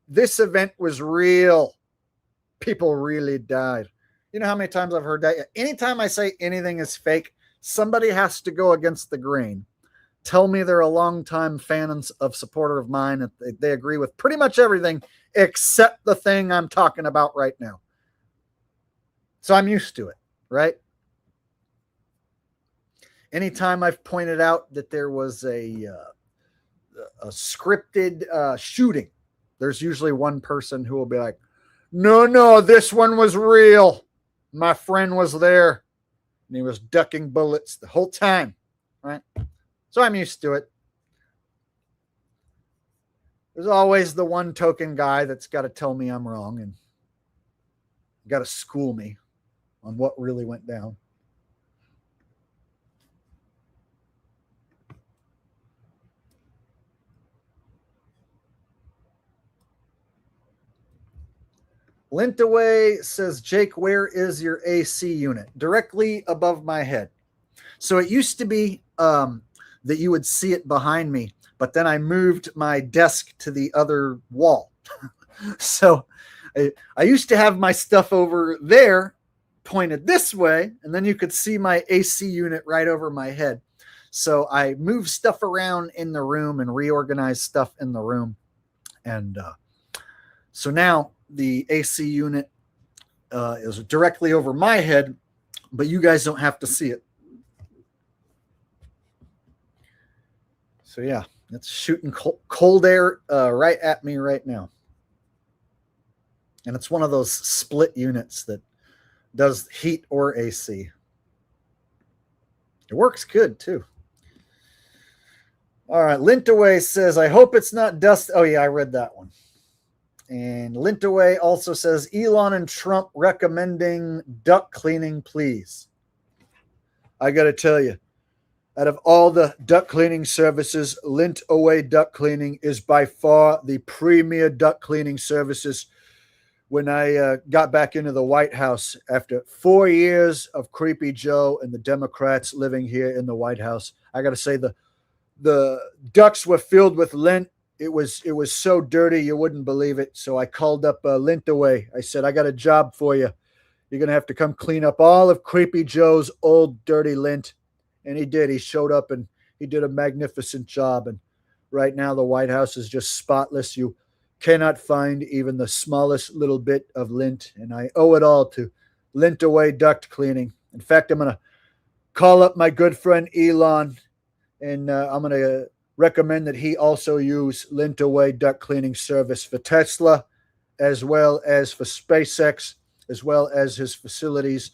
This event was real. People really died. You know how many times I've heard that? Anytime I say anything is fake, somebody has to go against the grain. Tell me they're a longtime fan of supporter of mine, and they agree with pretty much everything except the thing I'm talking about right now. So I'm used to it, right? Anytime I've pointed out that there was a scripted shooting, there's usually one person who will be like, no, this one was real. My friend was there, and he was ducking bullets the whole time, right? So I'm used to it. There's always the one token guy that's got to tell me I'm wrong and got to school me on what really went down. Lintaway says, Jake, where is your AC unit? Directly above my head. So it used to be that you would see it behind me, but then I moved my desk to the other wall. So I used to have my stuff over there pointed this way, and then you could see my AC unit right over my head. So I moved stuff around in the room and reorganized stuff in the room. And so now the AC unit is directly over my head, but you guys don't have to see it. So yeah, it's shooting cold air right at me right now. And it's one of those split units that does heat or AC. It works good too. All right, Lintaway says, I hope it's not dust. Oh yeah, I read that one. And Lintaway also says, Elon and Trump recommending duct cleaning, please. I got to tell you, out of all the duct cleaning services, Lintaway Duct Cleaning is by far the premier duct cleaning services. When I got back into the White House after 4 years of Creepy Joe and the Democrats living here in the White House, I got to say the ducts were filled with lint. It was so dirty you wouldn't believe it. So I called up Lintaway. I said, I got a job for you. You're going to have to come clean up all of Creepy Joe's old dirty lint. And he did. He showed up and he did a magnificent job. And right now the White House is just spotless. You cannot find even the smallest little bit of lint. And I owe it all to Lintaway Duct Cleaning. In fact, I'm going to call up my good friend Elon, and I'm going to recommend that he also use Lintaway Duct Cleaning service for Tesla, as well as for SpaceX, as well as his facilities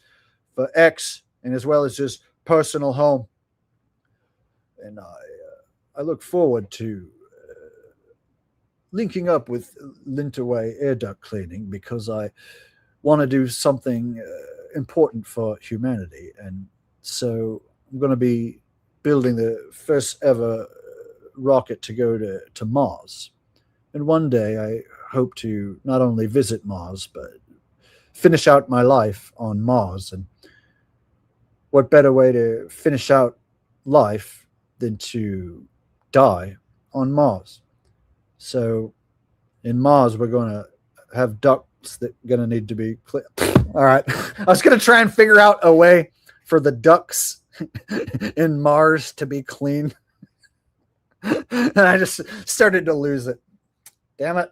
for X, and as well as his personal home. And I look forward to linking up with Lintaway Air Duct Cleaning, because I want to do something important for humanity. And so I'm going to be building the first ever rocket to go to Mars. And one day I hope to not only visit Mars, but finish out my life on Mars. And what better way to finish out life than to die on Mars? So in Mars, we're going to have ducts that are going to need to be clear. All right. I was going to try and figure out a way for the ducts in Mars to be clean. And I just started to lose it. Damn it.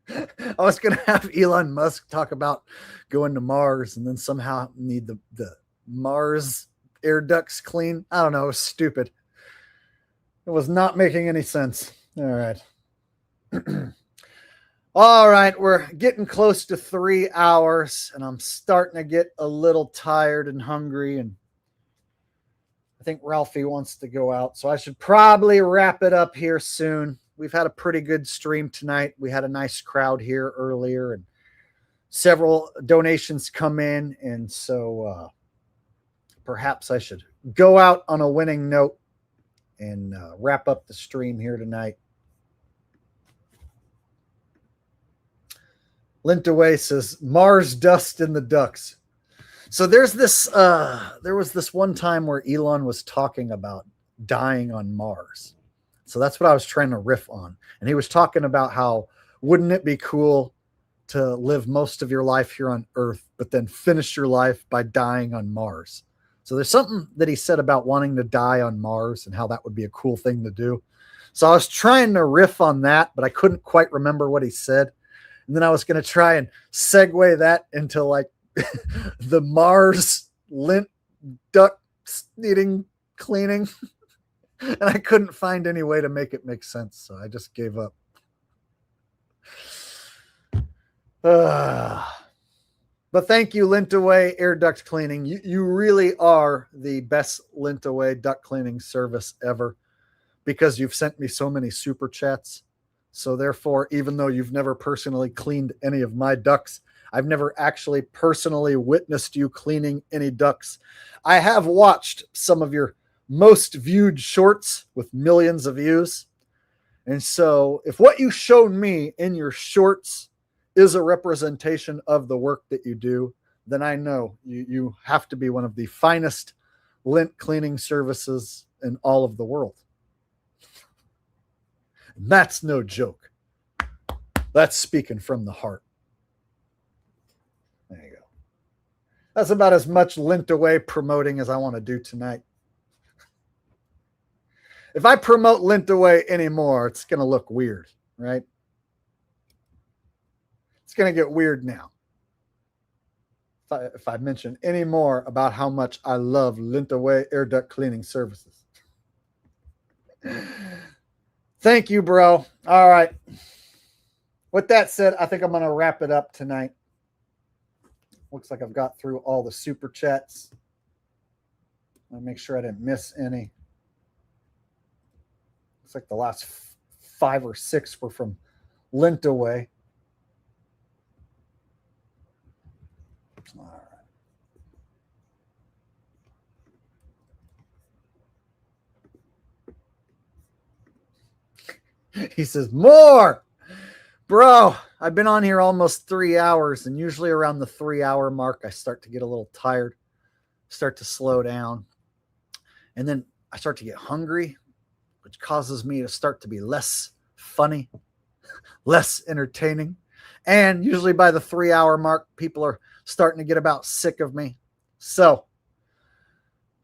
I was going to have Elon Musk talk about going to Mars and then somehow need the Mars air ducts clean. I don't know. It was stupid. It was not making any sense. All right. All right. We're getting close to 3 hours, and I'm starting to get a little tired and hungry. And I think Ralphie wants to go out, so I should probably wrap it up here soon. We've had a pretty good stream tonight. We had a nice crowd here earlier, and several donations come in. And so perhaps I should go out on a winning note and wrap up the stream here tonight. Lintaway says, Mars dust in the ducts. So there was this one time where Elon was talking about dying on Mars. So that's what I was trying to riff on. And he was talking about how, wouldn't it be cool to live most of your life here on Earth, but then finish your life by dying on Mars? So there's something that he said about wanting to die on Mars and how that would be a cool thing to do. So I was trying to riff on that, but I couldn't quite remember what he said. And then I was going to try and segue that into like the Mars lint duct needing cleaning. And I couldn't find any way to make it make sense. So I just gave up. But thank you, Lintaway Air Duct Cleaning. You really are the best Lintaway duct cleaning service ever, because you've sent me so many super chats. So therefore, even though you've never personally cleaned any of my ducts, I've never actually personally witnessed you cleaning any ducts. I have watched some of your most viewed shorts with millions of views. And so if what you showed me in your shorts is a representation of the work that you do, then I know you have to be one of the finest lint cleaning services in all of the world. And that's no joke. That's speaking from the heart. There you go. That's about as much Lintaway promoting as I want to do tonight. If I promote Lintaway anymore, it's going to look weird, right? It's going to get weird now. If I mention any more about how much I love Lintaway air duct cleaning services. Thank you, bro. All right. With that said, I think I'm going to wrap it up tonight. Looks like I've got through all the super chats. I'll make sure I didn't miss any. Looks like the last 5 or 6 were from Lintaway. All right. He says, more. Bro, I've been on here almost 3 hours, and usually around the 3-hour mark, I start to get a little tired, start to slow down, and then I start to get hungry, which causes me to start to be less funny, less entertaining. And usually by the 3-hour mark, people are starting to get about sick of me. So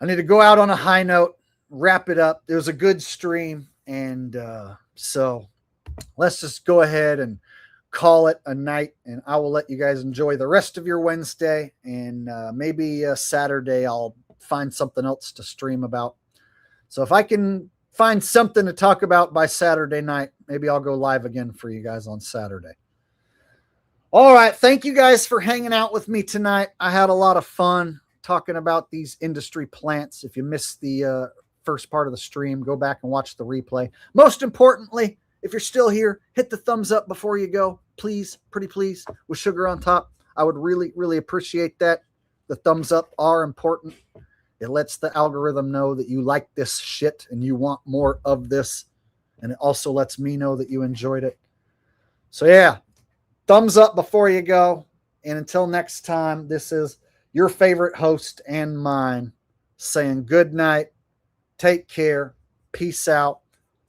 I need to go out on a high note, wrap it up. It was a good stream. And so let's just go ahead and call it a night. And I will let you guys enjoy the rest of your Wednesday. And maybe Saturday, I'll find something else to stream about. So if I can find something to talk about by Saturday night, maybe I'll go live again for you guys on Saturday. All right. Thank you guys for hanging out with me tonight. I had a lot of fun talking about these industry plants. If you missed the first part of the stream, go back and watch the replay. Most importantly, if you're still here, hit the thumbs up before you go. Please, pretty please, with sugar on top. I would really, really appreciate that. The thumbs up are important. It lets the algorithm know that you like this shit and you want more of this. And it also lets me know that you enjoyed it. So yeah, thumbs up before you go. And until next time, this is your favorite host and mine saying good night. Take care. Peace out.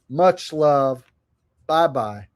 Much love. Bye-bye.